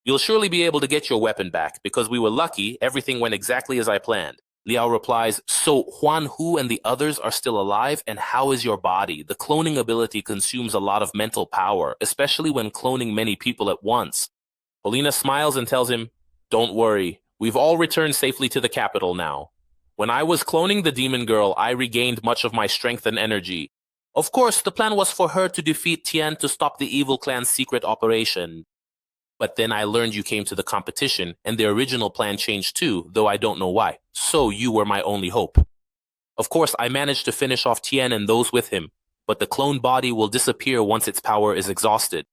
you'll surely be able to get your weapon back. Because we were lucky, everything went exactly as I planned." Liao replies, "So Huan Hu and the others are still alive, and how is your body? The cloning ability consumes a lot of mental power, especially when cloning many people at once." Polina smiles and tells him, "Don't worry, we've all returned safely to the capital now. When I was cloning the demon girl, I regained much of my strength and energy. Of course, the plan was for her to defeat Tian to stop the evil clan's secret operation. But then I learned you came to the competition, and the original plan changed too, though I don't know why. So you were my only hope. Of course, I managed to finish off Tian and those with him, but the clone body will disappear once its power is exhausted.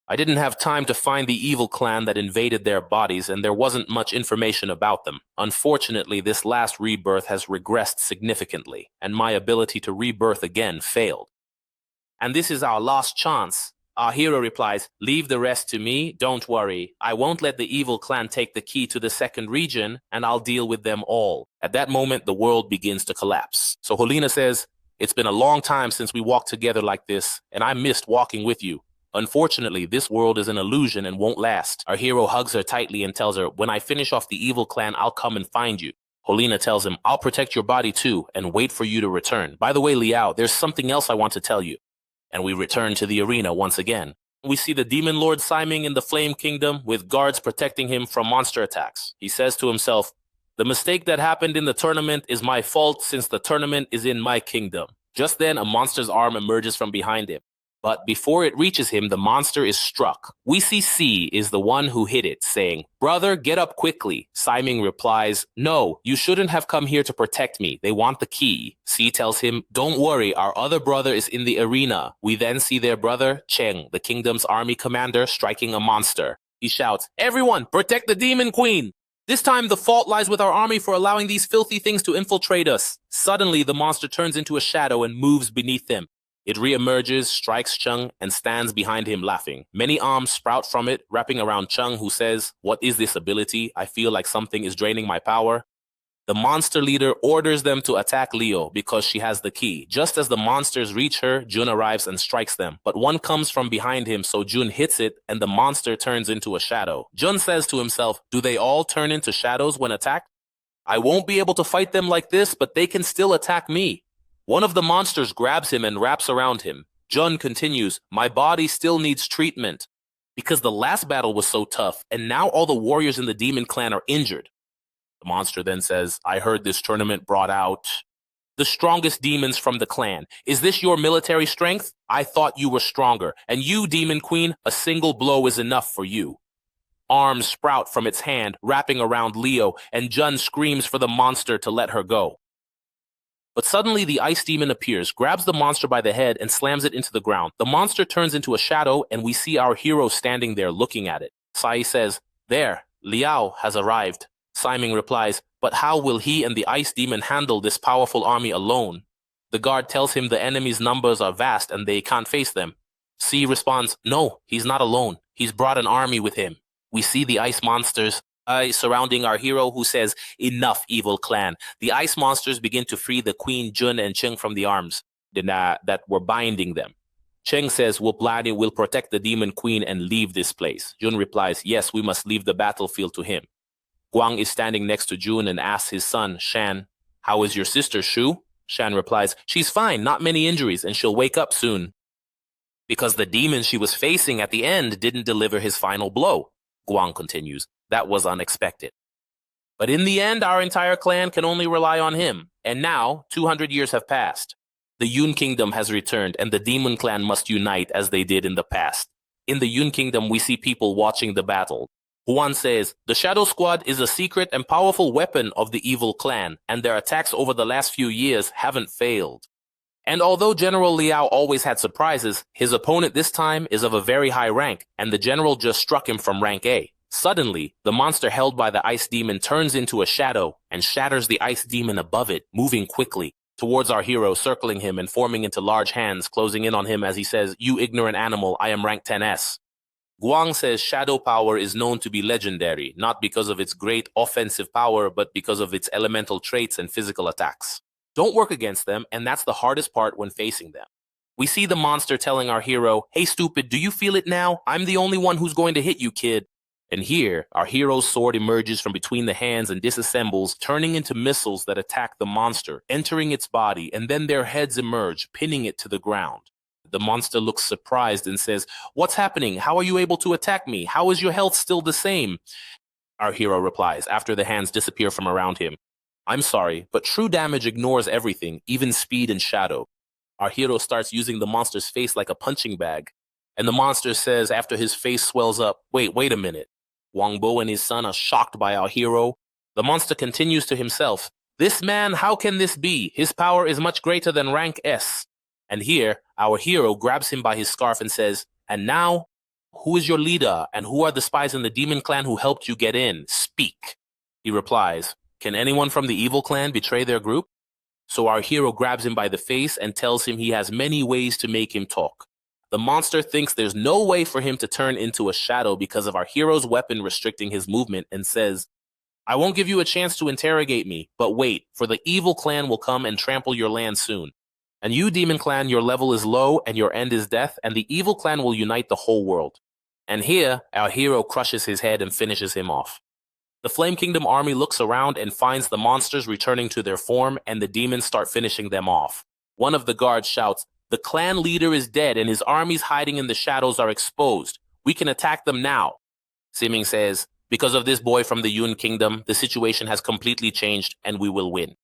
I didn't have time to find the evil clan that invaded their bodies, and there wasn't much information about them. Unfortunately, this last rebirth has regressed significantly, and my ability to rebirth again failed. And this is our last chance." Our hero replies, "Leave the rest to me, don't worry. I won't let the evil clan take the key to the second region, and I'll deal with them all." At that moment, the world begins to collapse. So Holina says, "It's been a long time since we walked together like this, and I missed walking with you. Unfortunately, this world is an illusion and won't last." Our hero hugs her tightly and tells her, "When I finish off the evil clan, I'll come and find you." Holina tells him, "I'll protect your body too, and wait for you to return. By the way, Liao, there's something else I want to tell you." And we return to the arena once again. We see the Demon Lord Siming in the Flame Kingdom, with guards protecting him from monster attacks. He says to himself, "The mistake that happened in the tournament is my fault, since the tournament is in my kingdom." Just then, a monster's arm emerges from behind him. But before it reaches him, the monster is struck. We see C is the one who hit it, saying, "Brother, get up quickly." Siming replies, "No, you shouldn't have come here to protect me. They want the key." C tells him, "Don't worry, our other brother is in the arena." We then see their brother, Cheng, the kingdom's army commander, striking a monster. He shouts, "Everyone, protect the demon queen! This time the fault lies with our army for allowing these filthy things to infiltrate us." Suddenly, the monster turns into a shadow and moves beneath them. It reemerges, strikes Cheng, and stands behind him laughing. Many arms sprout from it, wrapping around Cheng, who says, "What is this ability? I feel like something is draining my power." The monster leader orders them to attack Leo because she has the key. Just as the monsters reach her, Jun arrives and strikes them. But one comes from behind him, so Jun hits it, and the monster turns into a shadow. Jun says to himself, "Do they all turn into shadows when attacked? I won't be able to fight them like this, but they can still attack me." One of the monsters grabs him and wraps around him. Jun continues, "My body still needs treatment." Because the last battle was so tough, and now all the warriors in the demon clan are injured. The monster then says, I heard this tournament brought out the strongest demons from the clan. Is this your military strength? I thought you were stronger. And you, Demon Queen, a single blow is enough for you. Arms sprout from its hand, wrapping around Leo, and Jun screams for the monster to let her go. But suddenly the ice demon appears, grabs the monster by the head, and slams it into the ground. The monster turns into a shadow, and we see our hero standing there looking at it. Sai says, There, Liao has arrived. Simon replies, But how will he and the ice demon handle this powerful army alone? The guard tells him the enemy's numbers are vast and they can't face them. C responds, No, he's not alone. He's brought an army with him. We see the ice monsters surrounding our hero, who says, Enough, evil clan. The ice monsters begin to free the Queen, Jun, and Cheng from the arms that were binding them. Cheng says, We'll protect the Demon Queen and leave this place. Jun replies, Yes, we must leave the battlefield to him. Guang is standing next to Jun and asks his son, Shan, How is your sister, Shu? Shan replies, She's fine, not many injuries, and she'll wake up soon. Because the demon she was facing at the end didn't deliver his final blow. Guang continues, That was unexpected. But in the end, our entire clan can only rely on him. And now, 200 years have passed. The Yun Kingdom has returned, and the Demon Clan must unite as they did in the past. In the Yun Kingdom, we see people watching the battle. Huan says, The Shadow Squad is a secret and powerful weapon of the evil clan, and their attacks over the last few years haven't failed. And although General Liao always had surprises, his opponent this time is of a very high rank, and the general just struck him from rank A. Suddenly, the monster held by the ice demon turns into a shadow and shatters the ice demon above it, moving quickly towards our hero, circling him and forming into large hands, closing in on him as he says, You ignorant animal, I am rank 10S. Guang says shadow power is known to be legendary, not because of its great offensive power, but because of its elemental traits and physical attacks. Don't work against them, and that's the hardest part when facing them. We see the monster telling our hero, Hey stupid, do you feel it now? I'm the only one who's going to hit you, kid. And here, our hero's sword emerges from between the hands and disassembles, turning into missiles that attack the monster, entering its body, and then their heads emerge, pinning it to the ground. The monster looks surprised and says, What's happening? How are you able to attack me? How is your health still the same? Our hero replies, after the hands disappear from around him, I'm sorry, but true damage ignores everything, even speed and shadow. Our hero starts using the monster's face like a punching bag. And the monster says, after his face swells up, Wait a minute. Wang Bo and his son are shocked by our hero. The monster continues to himself, This man, how can this be? His power is much greater than rank S. And here, our hero grabs him by his scarf and says, And now, who is your leader, and who are the spies in the demon clan who helped you get in? Speak. He replies, Can anyone from the evil clan betray their group? So our hero grabs him by the face and tells him he has many ways to make him talk. The monster thinks there's no way for him to turn into a shadow because of our hero's weapon restricting his movement and says, I won't give you a chance to interrogate me, but wait, for the evil clan will come and trample your land soon. And you, Demon Clan, your level is low and your end is death, and the evil clan will unite the whole world. And here, our hero crushes his head and finishes him off. The Flame Kingdom army looks around and finds the monsters returning to their form, and the demons start finishing them off. One of the guards shouts, The clan leader is dead and his armies hiding in the shadows are exposed. We can attack them now. Siming says, Because of this boy from the Yun Kingdom, the situation has completely changed and we will win.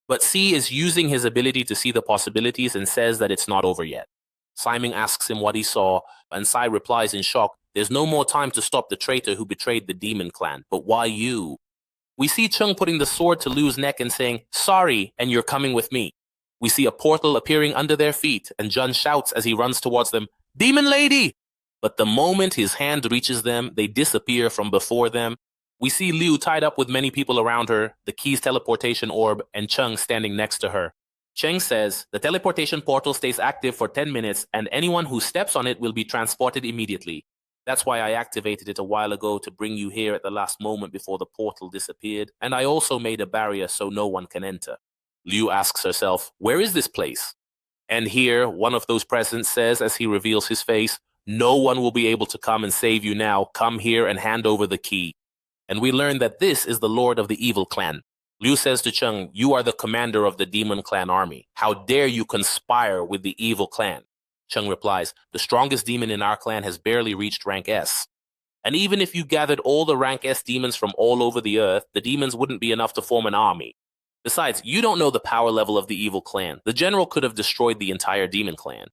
But C is using his ability to see the possibilities and says that it's not over yet. Simon asks him what he saw, and Sai replies in shock, There's no more time to stop the traitor who betrayed the demon clan, but why you? We see Chung putting the sword to Liu's neck and saying, Sorry, and you're coming with me. We see a portal appearing under their feet, and Jun shouts as he runs towards them, Demon Lady! But the moment his hand reaches them, they disappear from before them. We see Liu tied up with many people around her, the key's teleportation orb, and Chung standing next to her. Cheng says, The teleportation portal stays active for 10 minutes, and anyone who steps on it will be transported immediately. That's why I activated it a while ago to bring you here at the last moment before the portal disappeared, and I also made a barrier so no one can enter. Liu asks herself, Where is this place? And here, one of those present says as he reveals his face, No one will be able to come and save you now. Come here and hand over the key. And we learn that this is the lord of the evil clan. Liu says to Chung, You are the commander of the demon clan army. How dare you conspire with the evil clan? Chung replies, The strongest demon in our clan has barely reached rank S. And even if you gathered all the rank S demons from all over the earth, the demons wouldn't be enough to form an army. Besides, you don't know the power level of the evil clan. The general could have destroyed the entire demon clan.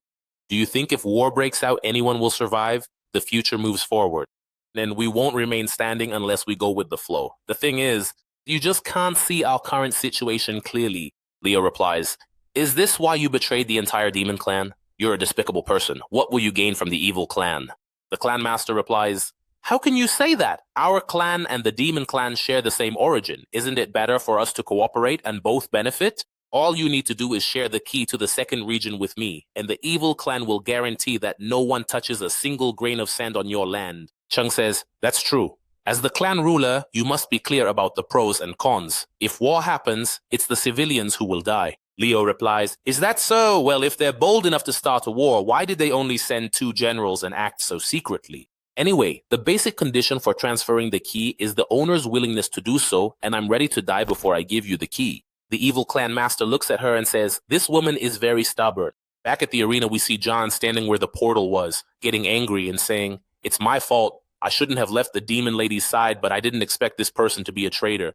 Do you think if war breaks out, anyone will survive? The future moves forward. Then we won't remain standing unless we go with the flow. The thing is, you just can't see our current situation clearly, Leo replies. Is this why you betrayed the entire demon clan? You're a despicable person. What will you gain from the evil clan? The clan master replies, how can you say that? Our clan and the demon clan share the same origin. Isn't it better for us to cooperate and both benefit? All you need to do is share the key to the second region with me, and the evil clan will guarantee that no one touches a single grain of sand on your land. Chung says, that's true. As the clan ruler, you must be clear about the pros and cons. If war happens, it's the civilians who will die. Leo replies, is that so? Well, if they're bold enough to start a war, why did they only send 2 generals and act so secretly? Anyway, the basic condition for transferring the key is the owner's willingness to do so, and I'm ready to die before I give you the key. The evil clan master looks at her and says, this woman is very stubborn. Back at the arena, we see John standing where the portal was, getting angry and saying, it's my fault. I shouldn't have left the demon lady's side, but I didn't expect this person to be a traitor.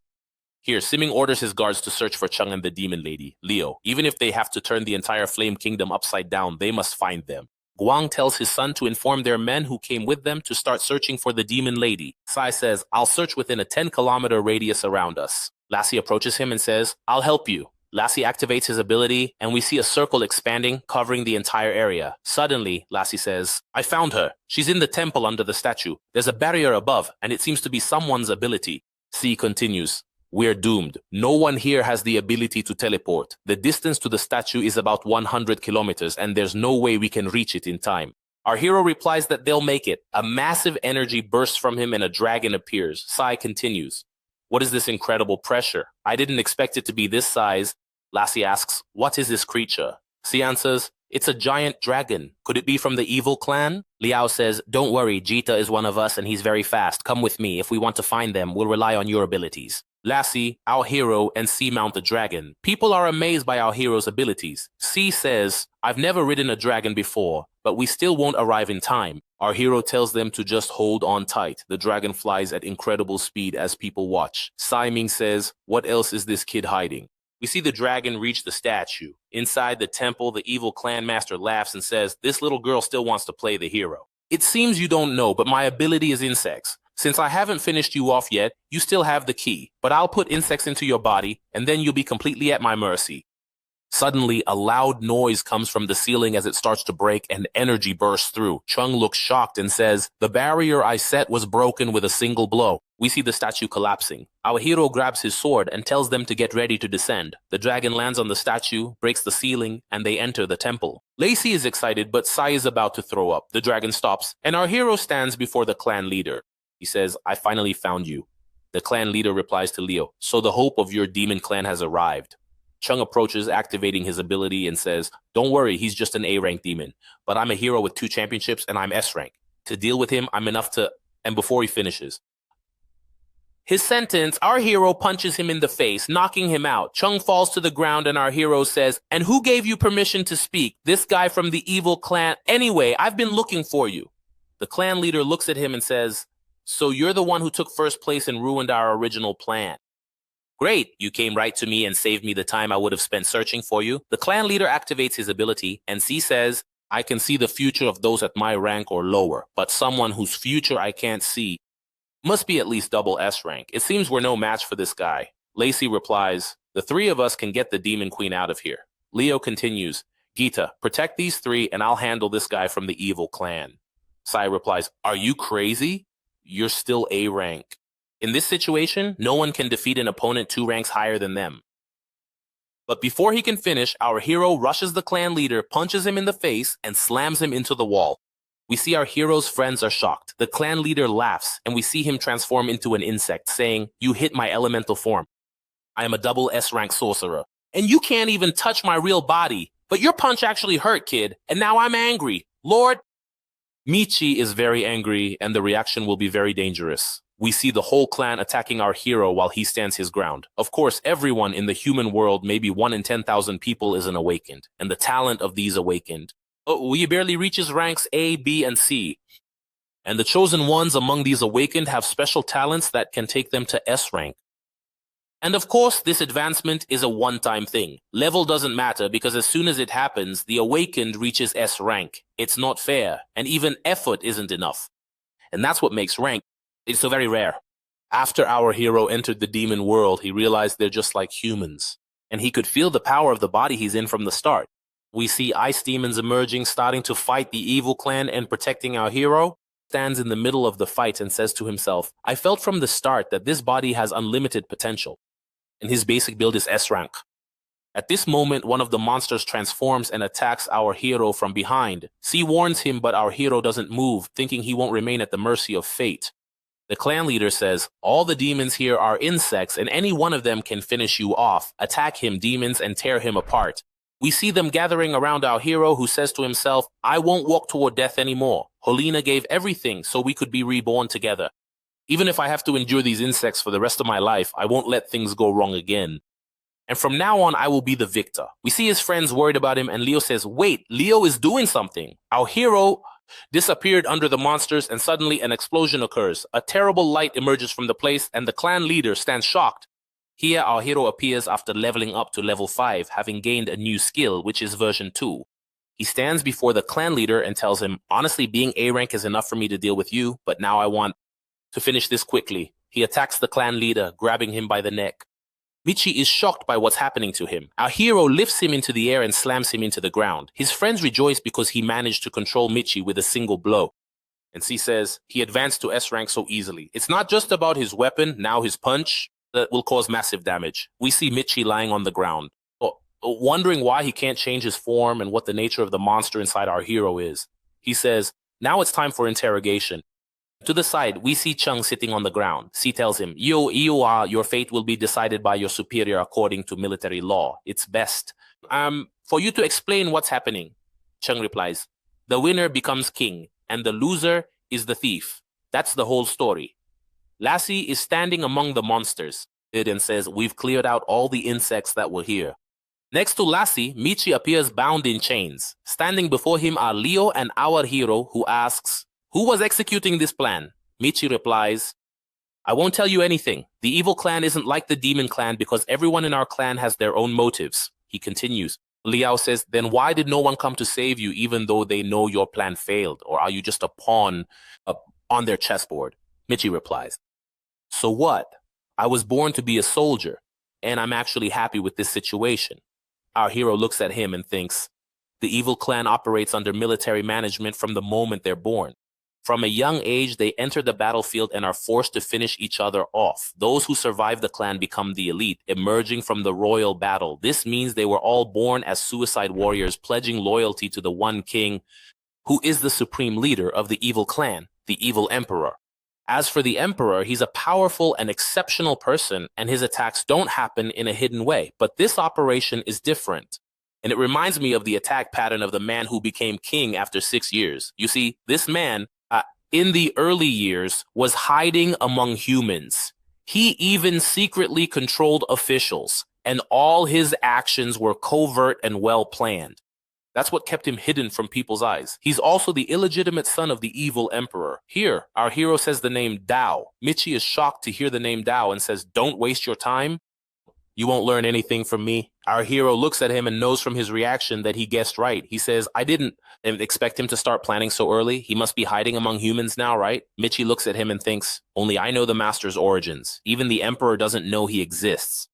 Here, Simming orders his guards to search for Chung and the demon lady, Leo. Even if they have to turn the entire flame kingdom upside down, they must find them. Guang tells his son to inform their men who came with them to start searching for the demon lady. Sai says, I'll search within a 10-kilometer radius around us. Lassie approaches him and says, I'll help you. Lassie activates his ability, and we see a circle expanding, covering the entire area. Suddenly, Lassie says, I found her. She's in the temple under the statue. There's a barrier above, and it seems to be someone's ability. C continues, we're doomed. No one here has the ability to teleport. The distance to the statue is about 100 kilometers, and there's no way we can reach it in time. Our hero replies that they'll make it. A massive energy bursts from him and a dragon appears. Sai continues, what is this incredible pressure? I didn't expect it to be this size. Lassie asks, what is this creature? Xi answers, it's a giant dragon. Could it be from the evil clan? Liao says, don't worry, Jita is one of us and he's very fast. Come with me. If we want to find them, we'll rely on your abilities. Lassie, our hero, and C mount the dragon. People are amazed by our hero's abilities. C says, I've never ridden a dragon before, but we still won't arrive in time. Our hero tells them to just hold on tight. The dragon flies at incredible speed as people watch. Sai Ming says, what else is this kid hiding? We see the dragon reach the statue. Inside the temple, the evil clan master laughs and says, this little girl still wants to play the hero. It seems you don't know, but my ability is insects. Since I haven't finished you off yet, you still have the key, but I'll put insects into your body, and then you'll be completely at my mercy. Suddenly, a loud noise comes from the ceiling as it starts to break and energy bursts through. Chung looks shocked and says, the barrier I set was broken with a single blow. We see the statue collapsing. Our hero grabs his sword and tells them to get ready to descend. The dragon lands on the statue, breaks the ceiling, and they enter the temple. Lacey is excited, but Sai is about to throw up. The dragon stops, and our hero stands before the clan leader. He says, I finally found you. The clan leader replies to Leo, so the hope of your demon clan has arrived. Chung approaches, activating his ability, and says, don't worry, he's just an A-rank demon. But I'm a hero with 2 championships, and I'm S-rank. To deal with him, I'm enough to... And before he finishes his sentence, our hero punches him in the face, knocking him out. Chung falls to the ground, and our hero says, and who gave you permission to speak? This guy from the evil clan. Anyway, I've been looking for you. The clan leader looks at him and says, so you're the one who took first place and ruined our original plan. Great, you came right to me and saved me the time I would have spent searching for you. The clan leader activates his ability, and C says, I can see the future of those at my rank or lower, but someone whose future I can't see must be at least double S rank. It seems we're no match for this guy. Lacey replies, the 3 of us can get the demon queen out of here. Leo continues, Gita, protect these 3 and I'll handle this guy from the evil clan. Sai replies, are you crazy? You're still A rank. In this situation, no one can defeat an opponent 2 ranks higher than them. But before he can finish, our hero rushes the clan leader, punches him in the face, and slams him into the wall. We see our hero's friends are shocked. The clan leader laughs, and we see him transform into an insect, saying, you hit my elemental form. I am a double S-rank sorcerer, and you can't even touch my real body. But your punch actually hurt, kid, and now I'm angry. Lord... Michi is very angry, and the reaction will be very dangerous. We see the whole clan attacking our hero while he stands his ground. Of course, everyone in the human world, maybe 1 in 10,000 people, is an awakened, and the talent of these awakened. Oh, he barely reaches ranks A, B, and C. And the chosen ones among these awakened have special talents that can take them to S rank. And of course, this advancement is a one-time thing. Level doesn't matter because as soon as it happens, the awakened reaches S rank. It's not fair, and even effort isn't enough. And that's what makes rank it's so very rare. After our hero entered the demon world, he realized they're just like humans. And he could feel the power of the body he's in from the start. We see ice demons emerging, starting to fight the evil clan and protecting our hero. Stands in the middle of the fight and says to himself, I felt from the start that this body has unlimited potential. And his basic build is S rank. At this moment, one of the monsters transforms and attacks our hero from behind. C warns him, but our hero doesn't move, thinking he won't remain at the mercy of fate. The clan leader says, all the demons here are insects and any one of them can finish you off. Attack him, demons, and tear him apart. We see them gathering around our hero who says to himself, I won't walk toward death anymore. Helena gave everything so we could be reborn together. Even if I have to endure these insects for the rest of my life, I won't let things go wrong again. And from now on, I will be the victor. We see his friends worried about him and Leo says, wait, Leo is doing something. Our hero disappeared under the monsters and suddenly an explosion occurs. A terrible light emerges from the place and the clan leader stands shocked. Here our hero appears after leveling up to level 5, having gained a new skill, which is version 2. He stands before the clan leader and tells him, honestly, being A rank is enough for me to deal with you, but now I want to finish this quickly. He attacks the clan leader, grabbing him by the neck. Michi is shocked by what's happening to him. Our hero lifts him into the air and slams him into the ground. His friends rejoice because he managed to control Michi with a single blow. And C says, he advanced to S rank so easily. It's not just about his weapon, now his punch, that will cause massive damage. We see Michi lying on the ground, wondering why he can't change his form and what the nature of the monster inside our hero is. He says, now it's time for interrogation. To the side, we see Chung sitting on the ground. C tells him, your fate will be decided by your superior according to military law. It's best for you to explain what's happening. Chung replies, the winner becomes king, and the loser is the thief. That's the whole story. Lassie is standing among the monsters. It and says, we've cleared out all the insects that were here. Next to Lassie, Michi appears bound in chains. Standing before him are Leo and our hero, who asks, who was executing this plan? Michi replies, I won't tell you anything. The evil clan isn't like the demon clan because everyone in our clan has their own motives. He continues. Liao says, then why did no one come to save you even though they know your plan failed? Or are you just a pawn on their chessboard? Michi replies, so what? I was born to be a soldier, and I'm actually happy with this situation. Our hero looks at him and thinks, the evil clan operates under military management from the moment they're born. From a young age, they enter the battlefield and are forced to finish each other off. Those who survive the clan become the elite, emerging from the royal battle. This means they were all born as suicide warriors, pledging loyalty to the one king who is the supreme leader of the evil clan, the evil emperor. As for the emperor, he's a powerful and exceptional person, and his attacks don't happen in a hidden way. But this operation is different. And it reminds me of the attack pattern of the man who became king after 6 years. You see, this man, in the early years, was hiding among humans. He even secretly controlled officials, and all his actions were covert and well-planned. That's what kept him hidden from people's eyes. He's also the illegitimate son of the evil emperor. Here, our hero says the name Dao. Michi is shocked to hear the name Dao and says, don't waste your time. You won't learn anything from me. Our hero looks at him and knows from his reaction that he guessed right. He says, I didn't expect him to start planning so early. He must be hiding among humans now, right? Michi looks at him and thinks, only I know the master's origins. Even the emperor doesn't know he exists.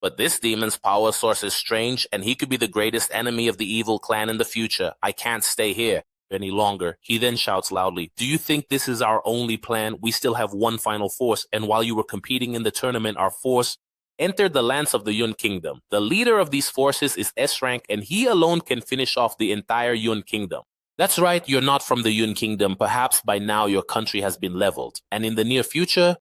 But this demon's power source is strange, and he could be the greatest enemy of the evil clan in the future. I can't stay here any longer. He then shouts loudly, do you think this is our only plan? We still have one final force, and while you were competing in the tournament, our force entered the lands of the Yun Kingdom. The leader of these forces is S rank, and he alone can finish off the entire Yun Kingdom. That's right, you're not from the Yun Kingdom. Perhaps by now your country has been leveled, and in the near future,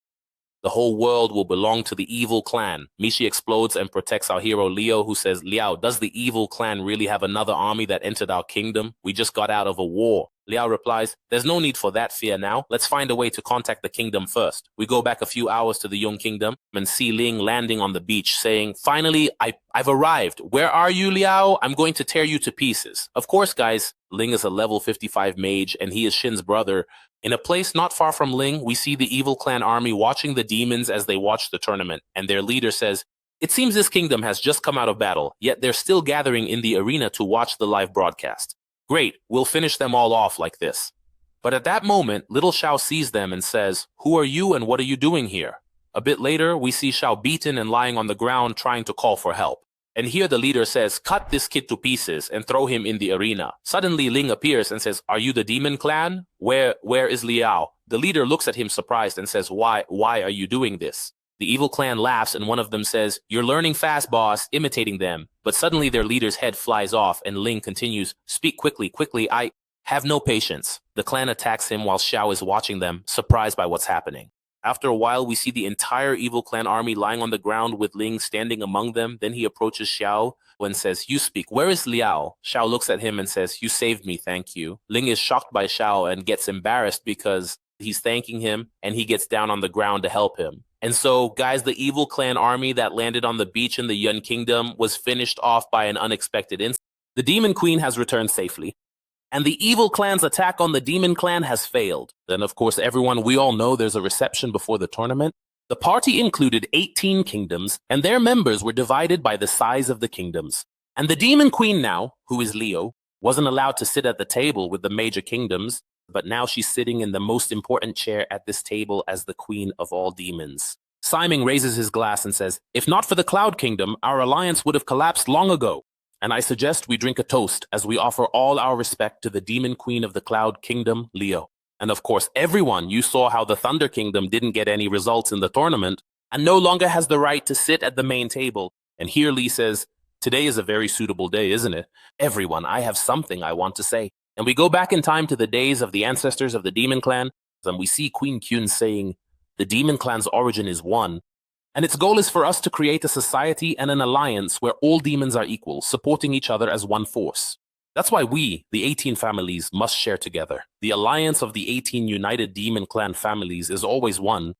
the whole world will belong to the evil clan. Michi explodes and protects our hero Leo, who says, Liao, does the evil clan really have another army that entered our kingdom? We just got out of a war. Liao replies, there's no need for that fear now. Let's find a way to contact the kingdom first. We go back a few hours to the Young Kingdom and see Ling landing on the beach saying, finally, I've arrived. Where are you, Liao? I'm going to tear you to pieces. Of course, guys, Ling is a level 55 mage and he is Shin's brother. In a place not far from Ling, we see the evil clan army watching the demons as they watch the tournament, and their leader says, it seems this kingdom has just come out of battle, yet they're still gathering in the arena to watch the live broadcast. Great, we'll finish them all off like this. But at that moment, little Xiao sees them and says, who are you and what are you doing here? A bit later, we see Xiao beaten and lying on the ground trying to call for help. And here the leader says, cut this kid to pieces and throw him in the arena. Suddenly Ling appears and says, are you the demon clan? Where is Liao? The leader looks at him surprised and says, why are you doing this? The evil clan laughs and one of them says, you're learning fast, boss, imitating them. But suddenly their leader's head flies off and Ling continues, speak quickly, I have no patience. The clan attacks him while Xiao is watching them, surprised by what's happening. After a while, we see the entire evil clan army lying on the ground with Ling standing among them. Then he approaches Xiao and says, you speak. Where is Liao? Xiao looks at him and says, you saved me, thank you. Ling is shocked by Xiao and gets embarrassed because he's thanking him and he gets down on the ground to help him. And so, guys, the evil clan army that landed on the beach in the Yun Kingdom was finished off by an unexpected incident. The Demon Queen has returned safely, and the evil clan's attack on the Demon Clan has failed. Then, of course, everyone, we all know there's a reception before the tournament. The party included 18 kingdoms, and their members were divided by the size of the kingdoms. And the Demon Queen now, who is Leo, wasn't allowed to sit at the table with the major kingdoms, but now she's sitting in the most important chair at this table as the queen of all demons. Simon raises his glass and says, if not for the Cloud Kingdom, our alliance would have collapsed long ago. And I suggest we drink a toast as we offer all our respect to the demon queen of the Cloud Kingdom, Leo. And of course, everyone, you saw how the Thunder Kingdom didn't get any results in the tournament and no longer has the right to sit at the main table. And here Lee says, today is a very suitable day, isn't it? Everyone, I have something I want to say. And we go back in time to the days of the ancestors of the Demon Clan, and we see Queen Kyun saying, the Demon Clan's origin is one, and its goal is for us to create a society and an alliance where all demons are equal, supporting each other as one force. That's why we, the 18 families, must share together. The alliance of the 18 united Demon Clan families is always one,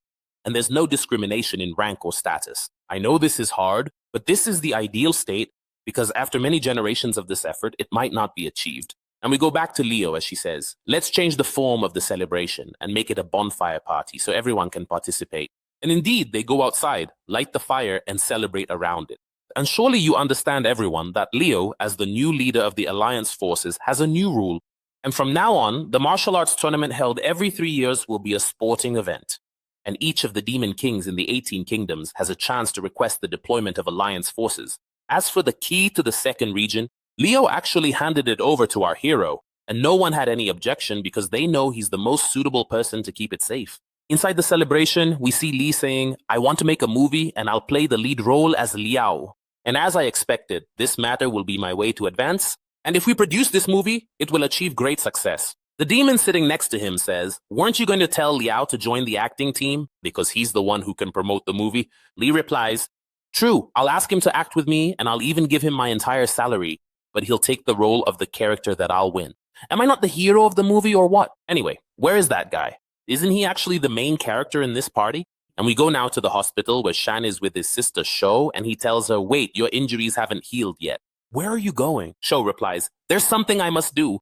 and there's no discrimination in rank or status. I know this is hard, but this is the ideal state because after many generations of this effort, it might not be achieved. And we go back to Leo as she says, let's change the form of the celebration and make it a bonfire party so everyone can participate. And indeed, they go outside, light the fire, and celebrate around it. And surely you understand, everyone, that Leo, as the new leader of the Alliance forces, has a new rule. And from now on, the martial arts tournament held every 3 years will be a sporting event. And each of the demon kings in the 18 kingdoms has a chance to request the deployment of Alliance forces. As for the key to the second region, Leo actually handed it over to our hero, and no one had any objection because they know he's the most suitable person to keep it safe. Inside the celebration, we see Lee saying, I want to make a movie and I'll play the lead role as Liao. And as I expected, this matter will be my way to advance. And if we produce this movie, it will achieve great success. The demon sitting next to him says, weren't you going to tell Liao to join the acting team? Because he's the one who can promote the movie. Lee replies, true, I'll ask him to act with me and I'll even give him my entire salary. But he'll take the role of the character that I'll win. Am I not the hero of the movie or what? Anyway, where is that guy? Isn't he actually the main character in this party? And we go now to the hospital where Shan is with his sister Shou, and he tells her, wait, your injuries haven't healed yet. Where are you going? Shou replies, there's something I must do.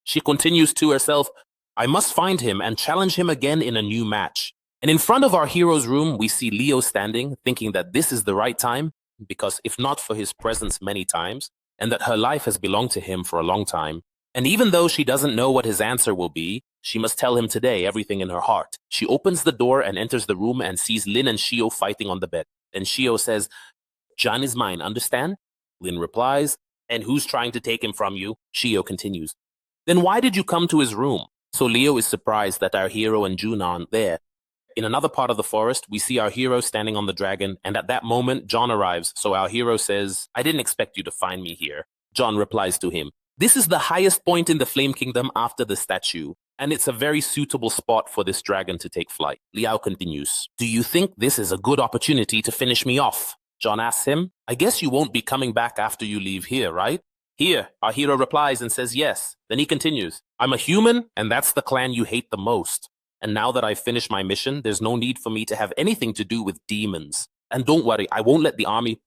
She continues to herself, I must find him and challenge him again in a new match. And in front of our hero's room, we see Leo standing, thinking that this is the right time, because if not for his presence many times, and that her life has belonged to him for a long time. And even though she doesn't know what his answer will be, she must tell him today everything in her heart. She opens the door and enters the room and sees Lin and Shio fighting on the bed. And Shio says, John is mine, understand? Lin replies, and who's trying to take him from you? Shio continues, then why did you come to his room? So Leo is surprised that our hero and Jun aren't there. In another part of the forest, we see our hero standing on the dragon, and at that moment, John arrives, so our hero says, I didn't expect you to find me here. John replies to him, this is the highest point in the Flame Kingdom after the statue, and it's a very suitable spot for this dragon to take flight. Liao continues, do you think this is a good opportunity to finish me off? John asks him, I guess you won't be coming back after you leave here, right? Here, our hero replies and says yes. Then he continues, I'm a human, and that's the clan you hate the most. And now that I've finished my mission, there's no need for me to have anything to do with demons. And don't worry, I won't let the army...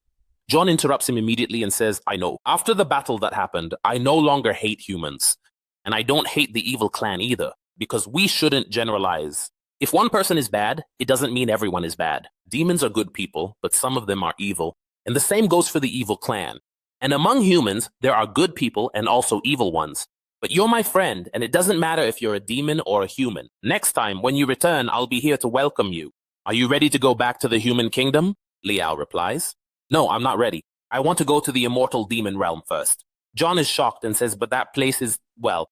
John interrupts him immediately and says, I know. After the battle that happened, I no longer hate humans. And I don't hate the evil clan either, because we shouldn't generalize. If one person is bad, it doesn't mean everyone is bad. Demons are good people, but some of them are evil. And the same goes for the evil clan. And among humans, there are good people and also evil ones. But you're my friend, and it doesn't matter if you're a demon or a human. Next time, when you return, I'll be here to welcome you. Are you ready to go back to the human kingdom? Liao replies. No, I'm not ready. I want to go to the immortal demon realm first. John is shocked and says, but that place is, well,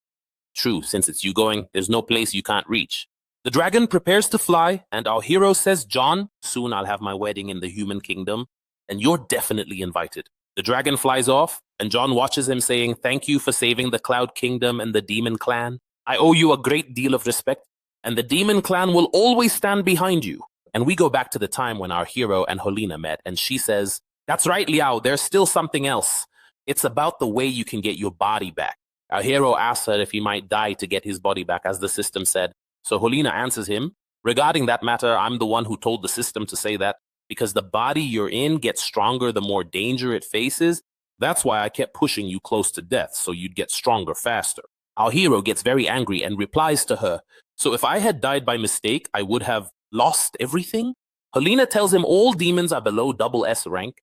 true, since it's you going, there's no place you can't reach. The dragon prepares to fly, and our hero says, John, soon I'll have my wedding in the human kingdom, and you're definitely invited. The dragon flies off, and John watches him saying, thank you for saving the Cloud Kingdom and the Demon Clan. I owe you a great deal of respect, and the Demon Clan will always stand behind you. And we go back to the time when our hero and Helena met, and she says, that's right, Liao, there's still something else. It's about the way you can get your body back. Our hero asks her if he might die to get his body back, as the system said. So Helena answers him, regarding that matter, I'm the one who told the system to say that, because the body you're in gets stronger the more danger it faces. That's why I kept pushing you close to death, so you'd get stronger faster. Our hero gets very angry and replies to her, so if I had died by mistake, I would have lost everything? Helena tells him all demons are below SS rank,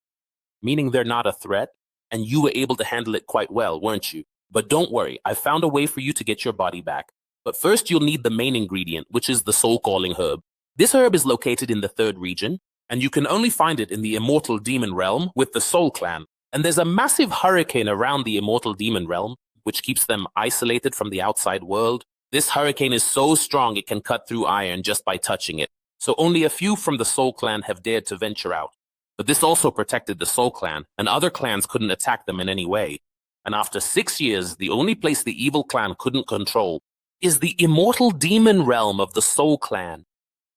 meaning they're not a threat, and you were able to handle it quite well, weren't you? But don't worry, I found a way for you to get your body back. But first you'll need the main ingredient, which is the soul-calling herb. This herb is located in the 3rd region, and you can only find it in the immortal demon realm with the Soul Clan. And there's a massive hurricane around the immortal demon realm, which keeps them isolated from the outside world. This hurricane is so strong it can cut through iron just by touching it. So only a few from the Soul Clan have dared to venture out. But this also protected the Soul Clan, and other clans couldn't attack them in any way. And after 6 years, the only place the evil clan couldn't control is the immortal demon realm of the Soul Clan,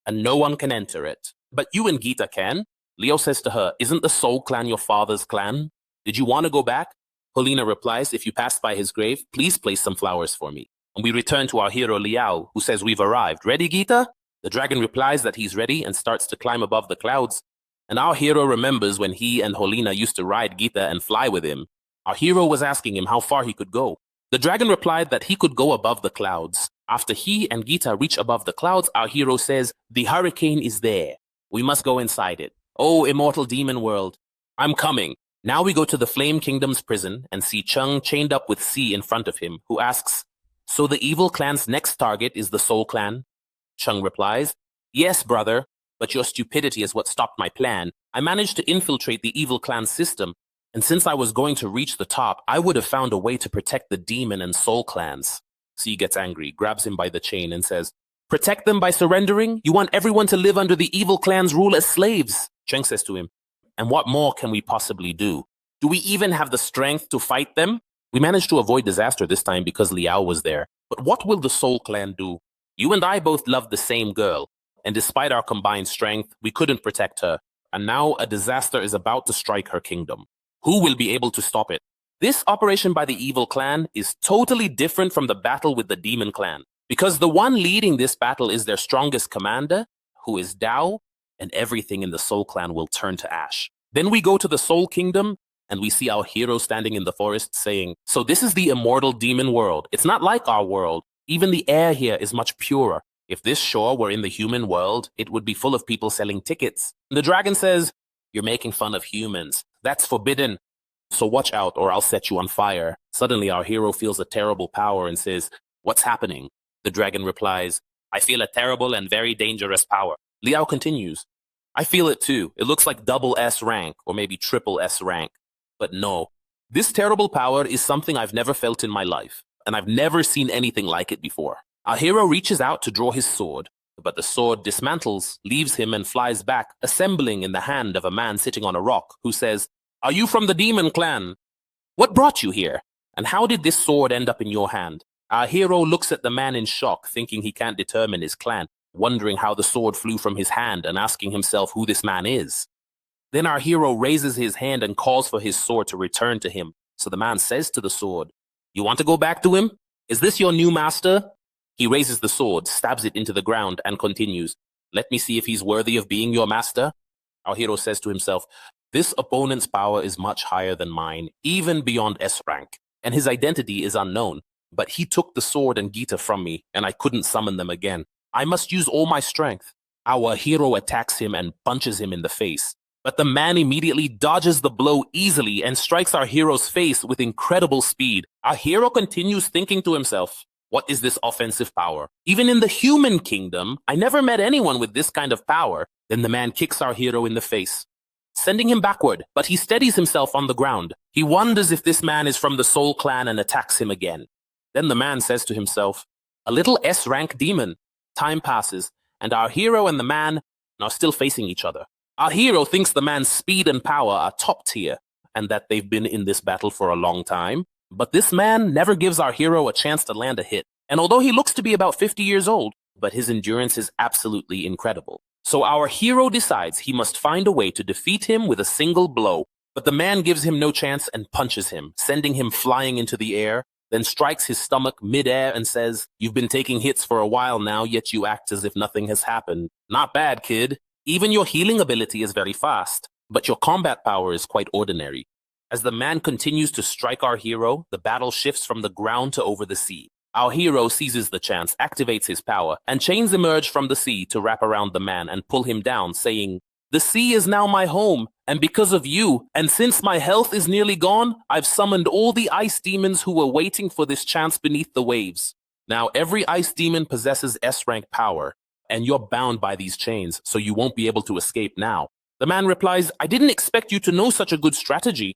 and no one can enter it. But you and Gita can. Leo says to her, isn't the Soul Clan your father's clan? Did you want to go back? Helena replies, if you pass by his grave, please place some flowers for me. And we return to our hero Liao, who says we've arrived. Ready, Gita? The dragon replies that he's ready and starts to climb above the clouds. And our hero remembers when he and Helena used to ride Gita and fly with him. Our hero was asking him how far he could go. The dragon replied that he could go above the clouds. After he and Gita reach above the clouds, our hero says, the hurricane is there. We must go inside it. Oh, immortal demon world, I'm coming. Now we go to the Flame Kingdom's prison and see Chung chained up with C in front of him, who asks, so the evil clan's next target is the Soul Clan? Chung replies, yes, brother, but your stupidity is what stopped my plan. I managed to infiltrate the evil clan's system, and since I was going to reach the top, I would have found a way to protect the demon and Soul Clans. C gets angry, grabs him by the chain and says, protect them by surrendering? You want everyone to live under the evil clan's rule as slaves? Chung says to him, and what more can we possibly do? Do we even have the strength to fight them? We managed to avoid disaster this time because Liao was there. But what will the Soul Clan do? You and I both love the same girl, and despite our combined strength, we couldn't protect her. And now a disaster is about to strike her kingdom. Who will be able to stop it? This operation by the evil clan is totally different from the battle with the demon clan, because the one leading this battle is their strongest commander, who is Dao, and everything in the Soul Clan will turn to ash. Then we go to the Soul Kingdom, and we see our hero standing in the forest saying, so this is the immortal demon world. It's not like our world. Even the air here is much purer. If this shore were in the human world, it would be full of people selling tickets. And the dragon says, you're making fun of humans. That's forbidden. So watch out or I'll set you on fire. Suddenly our hero feels a terrible power and says, what's happening? The dragon replies, I feel a terrible and very dangerous power. Liao continues, I feel it too. It looks like double S rank or maybe triple S rank. But no, this terrible power is something I've never felt in my life, and I've never seen anything like it before. Our hero reaches out to draw his sword, but the sword dismantles, leaves him and flies back, assembling in the hand of a man sitting on a rock who says, are you from the demon clan? What brought you here? And how did this sword end up in your hand? Our hero looks at the man in shock, thinking he can't determine his clan, wondering how the sword flew from his hand and asking himself who this man is. Then our hero raises his hand and calls for his sword to return to him. So the man says to the sword, "You want to go back to him? Is this your new master?" He raises the sword, stabs it into the ground, and continues, "Let me see if he's worthy of being your master." Our hero says to himself, "This opponent's power is much higher than mine, even beyond S rank, and his identity is unknown. But he took the sword and Gita from me, and I couldn't summon them again. I must use all my strength." Our hero attacks him and punches him in the face. But the man immediately dodges the blow easily and strikes our hero's face with incredible speed. Our hero continues thinking to himself, "What is this offensive power? Even in the human kingdom, I never met anyone with this kind of power." Then the man kicks our hero in the face, sending him backward, but he steadies himself on the ground. He wonders if this man is from the Soul Clan and attacks him again. Then the man says to himself, "A little S-rank demon." Time passes, and our hero and the man are still facing each other. Our hero thinks the man's speed and power are top tier, and that they've been in this battle for a long time. But this man never gives our hero a chance to land a hit. And although he looks to be about 50 years old, but his endurance is absolutely incredible. So our hero decides he must find a way to defeat him with a single blow. But the man gives him no chance and punches him, sending him flying into the air, then strikes his stomach mid-air and says, "You've been taking hits for a while now, yet you act as if nothing has happened. Not bad, kid. Even your healing ability is very fast, but your combat power is quite ordinary." As the man continues to strike our hero, the battle shifts from the ground to over the sea. Our hero seizes the chance, activates his power, and chains emerge from the sea to wrap around the man and pull him down, saying, "The sea is now my home, and because of you, and since my health is nearly gone, I've summoned all the ice demons who were waiting for this chance beneath the waves." Now, every ice demon possesses S-rank power, and you're bound by these chains, so you won't be able to escape now. The man replies, "I didn't expect you to know such a good strategy.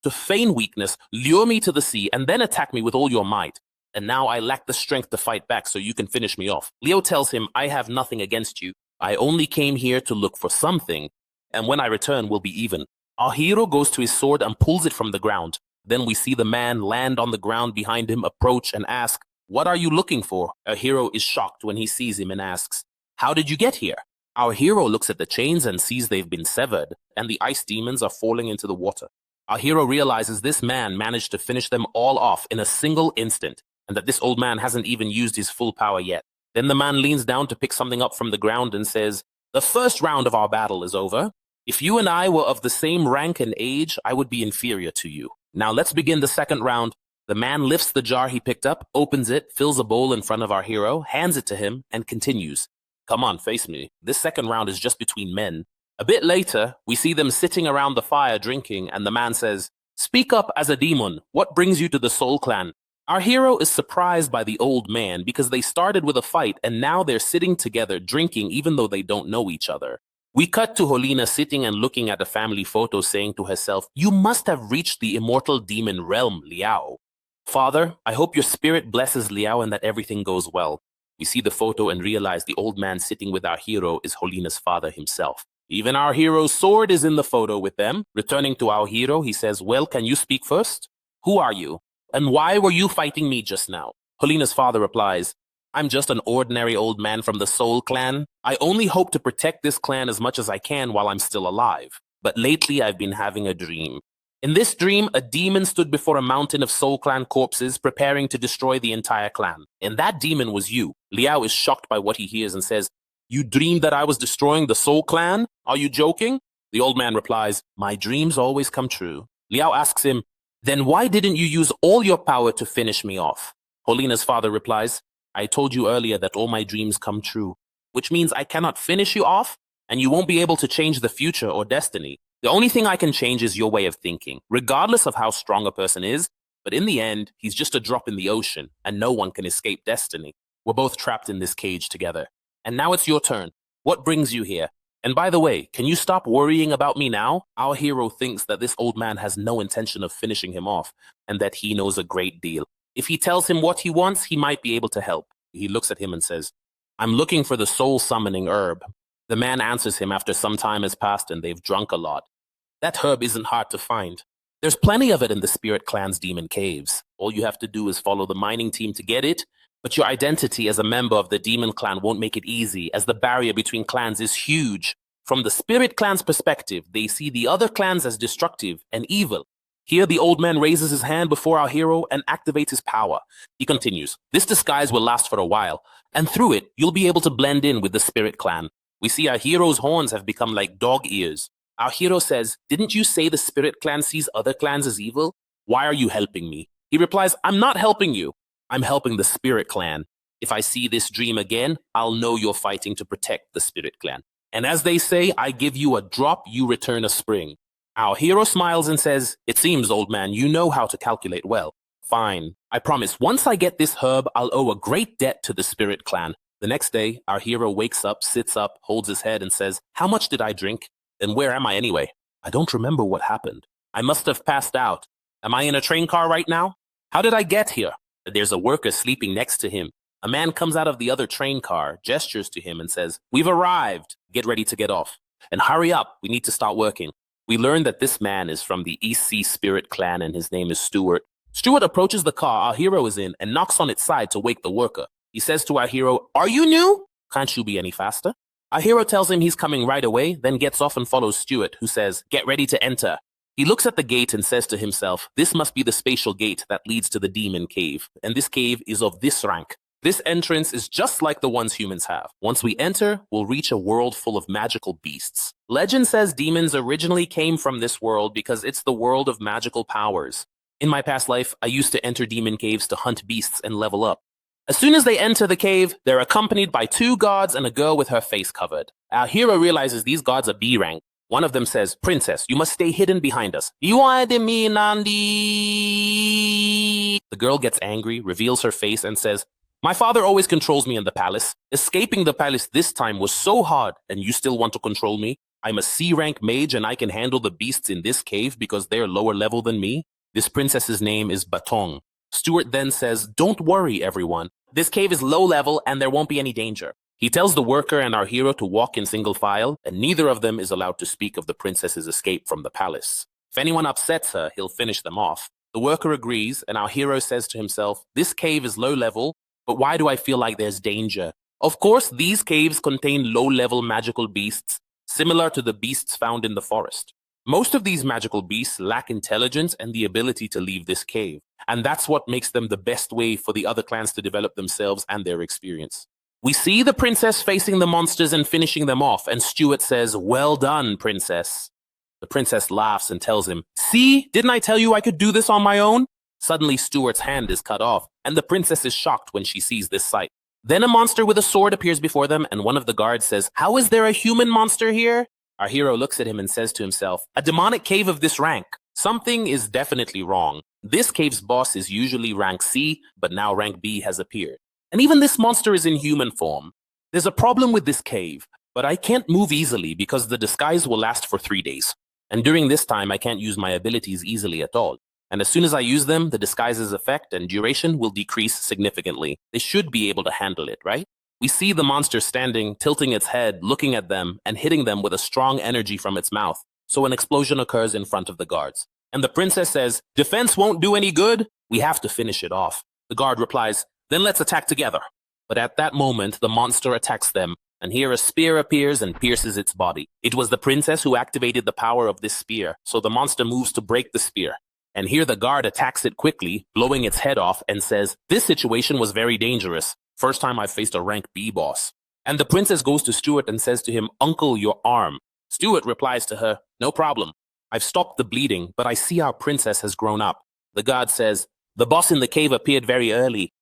To feign weakness, lure me to the sea, and then attack me with all your might. And now I lack the strength to fight back, so you can finish me off." Leo tells him, "I have nothing against you. I only came here to look for something, and when I return, we'll be even." Our hero goes to his sword and pulls it from the ground. Then we see the man land on the ground behind him, approach, and ask, "What are you looking for?" Our hero is shocked when he sees him and asks, "How did you get here?" Our hero looks at the chains and sees they've been severed, and the ice demons are falling into the water. Our hero realizes this man managed to finish them all off in a single instant, and that this old man hasn't even used his full power yet. Then the man leans down to pick something up from the ground and says, "The first round of our battle is over. If you and I were of the same rank and age, I would be inferior to you. Now let's begin the second round." The man lifts the jar he picked up, opens it, fills a bowl in front of our hero, hands it to him, and continues, "Come on, face me. This second round is just between men." A bit later, we see them sitting around the fire drinking, and the man says, "Speak up as a demon. What brings you to the Soul Clan?" Our hero is surprised by the old man because they started with a fight and now they're sitting together drinking even though they don't know each other. We cut to Holina sitting and looking at a family photo saying to herself, "You must have reached the immortal demon realm, Liao. Father, I hope your spirit blesses Liao and that everything goes well." We see the photo and realize the old man sitting with our hero is Holina's father himself. Even our hero's sword is in the photo with them. Returning to our hero, he says, "Well, can you speak first? Who are you? And why were you fighting me just now?" Holina's father replies, "I'm just an ordinary old man from the Soul Clan. I only hope to protect this clan as much as I can while I'm still alive. But lately I've been having a dream. In this dream, a demon stood before a mountain of Soul Clan corpses preparing to destroy the entire clan. And that demon was you." Liao is shocked by what he hears and says, "You dreamed that I was destroying the Soul Clan? Are you joking?" The old man replies, "My dreams always come true." Liao asks him, "Then why didn't you use all your power to finish me off?" Holina's father replies, "I told you earlier that all my dreams come true, which means I cannot finish you off, and you won't be able to change the future or destiny. The only thing I can change is your way of thinking, regardless of how strong a person is, but in the end, he's just a drop in the ocean, and no one can escape destiny. We're both trapped in this cage together. And now it's your turn. What brings you here? And by the way, can you stop worrying about me now?" Our hero thinks that this old man has no intention of finishing him off, and that he knows a great deal. If he tells him what he wants, he might be able to help. He looks at him and says, "I'm looking for the soul-summoning herb." The man answers him after some time has passed and they've drunk a lot. "That herb isn't hard to find. There's plenty of it in the Spirit Clan's demon caves. All you have to do is follow the mining team to get it, but your identity as a member of the demon clan won't make it easy, as the barrier between clans is huge. From the Spirit Clan's perspective, they see the other clans as destructive and evil, Here, the old man raises his hand before our hero and activates his power. He continues, this disguise will last for a while, and through it, you'll be able to blend in with the spirit clan. We see our hero's horns have become like dog ears. Our hero says, didn't you say the spirit clan sees other clans as evil? Why are you helping me? He replies, I'm not helping you. I'm helping the spirit clan. If I see this dream again, I'll know you're fighting to protect the spirit clan. And as they say, I give you a drop, you return a spring. Our hero smiles and says, it seems, old man, you know how to calculate well. Fine. I promise, once I get this herb, I'll owe a great debt to the spirit clan. The next day, our hero wakes up, sits up, holds his head and says, how much did I drink? Then where am I anyway? I don't remember what happened. I must have passed out. Am I in a train car right now? How did I get here? There's a worker sleeping next to him. A man comes out of the other train car, gestures to him and says, we've arrived. Get ready to get off. And hurry up, we need to start working. We learn that this man is from the East Sea Spirit Clan and his name is Stuart. Stuart approaches the car our hero is in and knocks on its side to wake the worker. He says to our hero, are you new? Can't you be any faster? Our hero tells him he's coming right away, then gets off and follows Stuart, who says, get ready to enter. He looks at the gate and says to himself, this must be the spatial gate that leads to the demon cave, and this cave is of this rank. This entrance is just like the ones humans have. Once we enter, we'll reach a world full of magical beasts. Legend says demons originally came from this world because it's the world of magical powers. In my past life, I used to enter demon caves to hunt beasts and level up. As soon as they enter the cave, they're accompanied by 2 guards and a girl with her face covered. Our hero realizes these guards are B rank. One of them says, princess, you must stay hidden behind us. You want me, Nandi? The girl gets angry, reveals her face and says, my father always controls me in the palace. Escaping the palace this time was so hard, and you still want to control me? I'm a C-rank mage and I can handle the beasts in this cave because they're lower level than me. This princess's name is Batong. Stuart then says, don't worry, everyone. This cave is low level and there won't be any danger. He tells the worker and our hero to walk in single file, and neither of them is allowed to speak of the princess's escape from the palace. If anyone upsets her, he'll finish them off. The worker agrees, and our hero says to himself, this cave is low level, but why do I feel like there's danger? Of course, these caves contain low-level magical beasts, similar to the beasts found in the forest. Most of these magical beasts lack intelligence and the ability to leave this cave, and that's what makes them the best way for the other clans to develop themselves and their experience. We see the princess facing the monsters and finishing them off, and Stuart says, well done, princess. The princess laughs and tells him, see, didn't I tell you I could do this on my own? Suddenly, Stuart's hand is cut off, and the princess is shocked when she sees this sight. Then a monster with a sword appears before them, and one of the guards says, how is there a human monster here? Our hero looks at him and says to himself, a demonic cave of this rank. Something is definitely wrong. This cave's boss is usually rank C, but now rank B has appeared. And even this monster is in human form. There's a problem with this cave, but I can't move easily because the disguise will last for 3 days. And during this time, I can't use my abilities easily at all. And as soon as I use them, the disguise's effect and duration will decrease significantly. They should be able to handle it, right? We see the monster standing, tilting its head, looking at them, and hitting them with a strong energy from its mouth. So an explosion occurs in front of the guards. And the princess says, defense won't do any good. We have to finish it off. The guard replies, then let's attack together. But at that moment, the monster attacks them, and here a spear appears and pierces its body. It was the princess who activated the power of this spear, so the monster moves to break the spear. And here the guard attacks it quickly, blowing its head off, and says, this situation was very dangerous. First time I've faced a rank B boss. And the princess goes to Stuart and says to him, uncle, your arm. Stuart replies to her, no problem. I've stopped the bleeding, but I see our princess has grown up. The guard says, the boss in the cave appeared very early,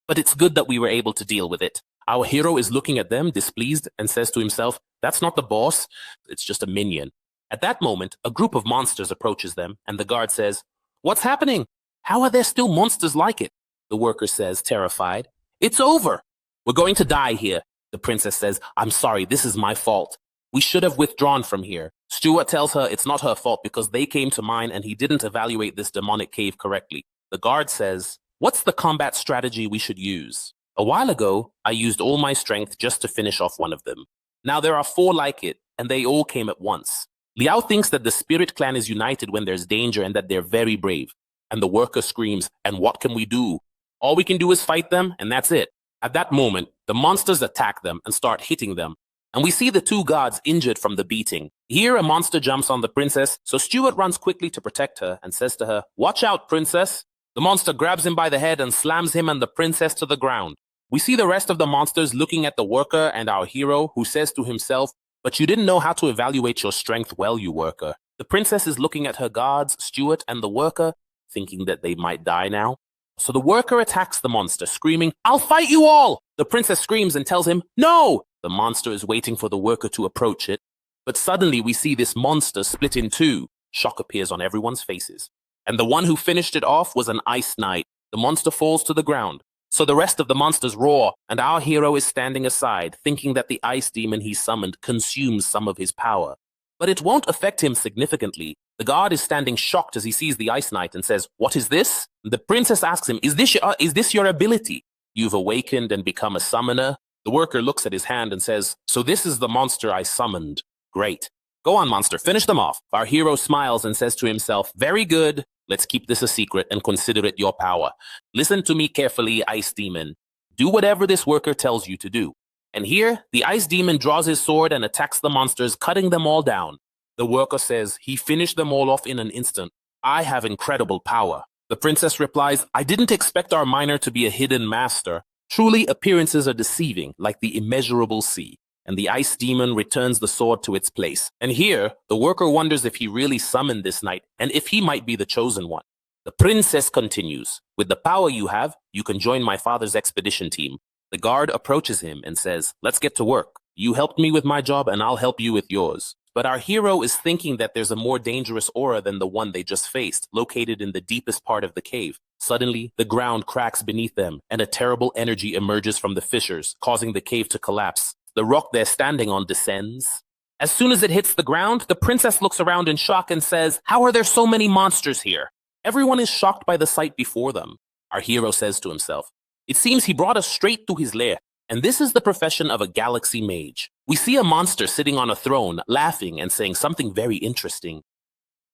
but it's good that we were able to deal with it. Our hero is looking at them, displeased, and says to himself, that's not the boss, it's just a minion. At that moment, a group of monsters approaches them, and the guard says, what's happening? How are there still monsters like it? The worker says, terrified, it's over. We're going to die here. The princess says, I'm sorry, this is my fault. We should have withdrawn from here. Stuart tells her it's not her fault because they came to mine and he didn't evaluate this demonic cave correctly. The guard says, what's the combat strategy we should use? A while ago, I used all my strength just to finish off one of them. Now there are 4 like it, and they all came at once. Liao thinks that the spirit clan is united when there's danger and that they're very brave. And the worker screams, and what can we do? All we can do is fight them, and that's it. At that moment, the monsters attack them and start hitting them. And we see the two gods injured from the beating. Here, a monster jumps on the princess, so Stuart runs quickly to protect her and says to her, "Watch out, princess." The monster grabs him by the head and slams him and the princess to the ground. We see the rest of the monsters looking at the worker and our hero, who says to himself, "But you didn't know how to evaluate your strength well, you worker." The princess is looking at her guards, Stuart and the worker, thinking that they might die now. So the worker attacks the monster, screaming, "I'll fight you all!" The princess screams and tells him, "No!" The monster is waiting for the worker to approach it. But suddenly we see this monster split in two. Shock appears on everyone's faces. And the one who finished it off was an ice knight. The monster falls to the ground. So the rest of the monsters roar, and our hero is standing aside, thinking that the ice demon he summoned consumes some of his power. But it won't affect him significantly. The guard is standing shocked as he sees the ice knight and says, "What is this?" The princess asks him, Is this your ability? You've awakened and become a summoner?" The worker looks at his hand and says, "So this is the monster I summoned. Great. Go on, monster, finish them off." Our hero smiles and says to himself, "Very good. Let's keep this a secret and consider it your power. Listen to me carefully, ice demon. Do whatever this worker tells you to do." And here, the ice demon draws his sword and attacks the monsters, cutting them all down. The worker says, "He finished them all off in an instant. I have incredible power." The princess replies, "I didn't expect our miner to be a hidden master. Truly, appearances are deceiving, like the immeasurable sea." And the ice demon returns the sword to its place. And here, the worker wonders if he really summoned this knight, and if he might be the chosen one. The princess continues, "With the power you have, you can join my father's expedition team." The guard approaches him and says, "Let's get to work. You helped me with my job, and I'll help you with yours." But our hero is thinking that there's a more dangerous aura than the one they just faced, located in the deepest part of the cave. Suddenly, the ground cracks beneath them, and a terrible energy emerges from the fissures, causing the cave to collapse. The rock they're standing on descends. As soon as it hits the ground, the princess looks around in shock and says, "How are there so many monsters here?" Everyone is shocked by the sight before them. Our hero says to himself, "It seems he brought us straight to his lair, and this is the profession of a galaxy mage." We see a monster sitting on a throne, laughing and saying something very interesting.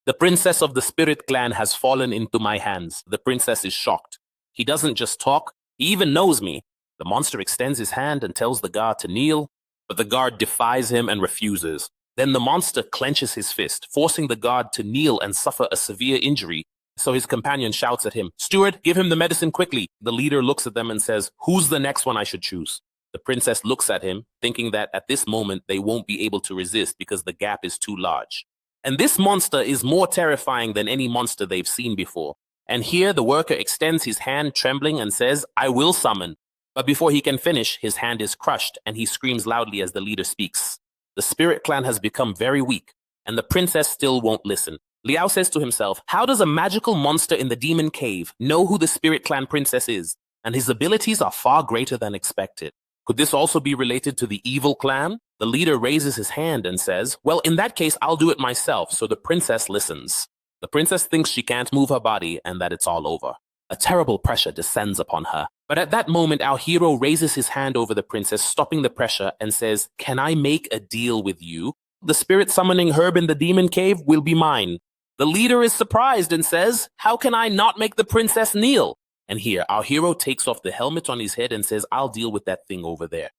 "The princess of the spirit clan has fallen into my hands." The princess is shocked. He doesn't just talk, he even knows me. The monster extends his hand and tells the guard to kneel, but the guard defies him and refuses. Then the monster clenches his fist, forcing the guard to kneel and suffer a severe injury. So his companion shouts at him, "Steward, give him the medicine quickly." The leader looks at them and says, "Who's the next one I should choose?" The princess looks at him, thinking that at this moment they won't be able to resist because the gap is too large. And this monster is more terrifying than any monster they've seen before. And here the worker extends his hand trembling and says, "I will summon." But before he can finish, his hand is crushed and he screams loudly as the leader speaks. The spirit clan has become very weak, and the princess still won't listen. Liao says to himself, how does a magical monster in the demon cave know who the spirit clan princess is? And his abilities are far greater than expected. Could this also be related to the evil clan? The leader raises his hand and says, "Well, in that case, I'll do it myself." So the princess listens. The princess thinks she can't move her body and that it's all over. A terrible pressure descends upon her. But at that moment, our hero raises his hand over the princess, stopping the pressure, and says, "Can I make a deal with you? The spirit summoning herb in the demon cave will be mine." The leader is surprised and says, "How can I not make the princess kneel?" And here, our hero takes off the helmet on his head and says, "I'll deal with that thing over there."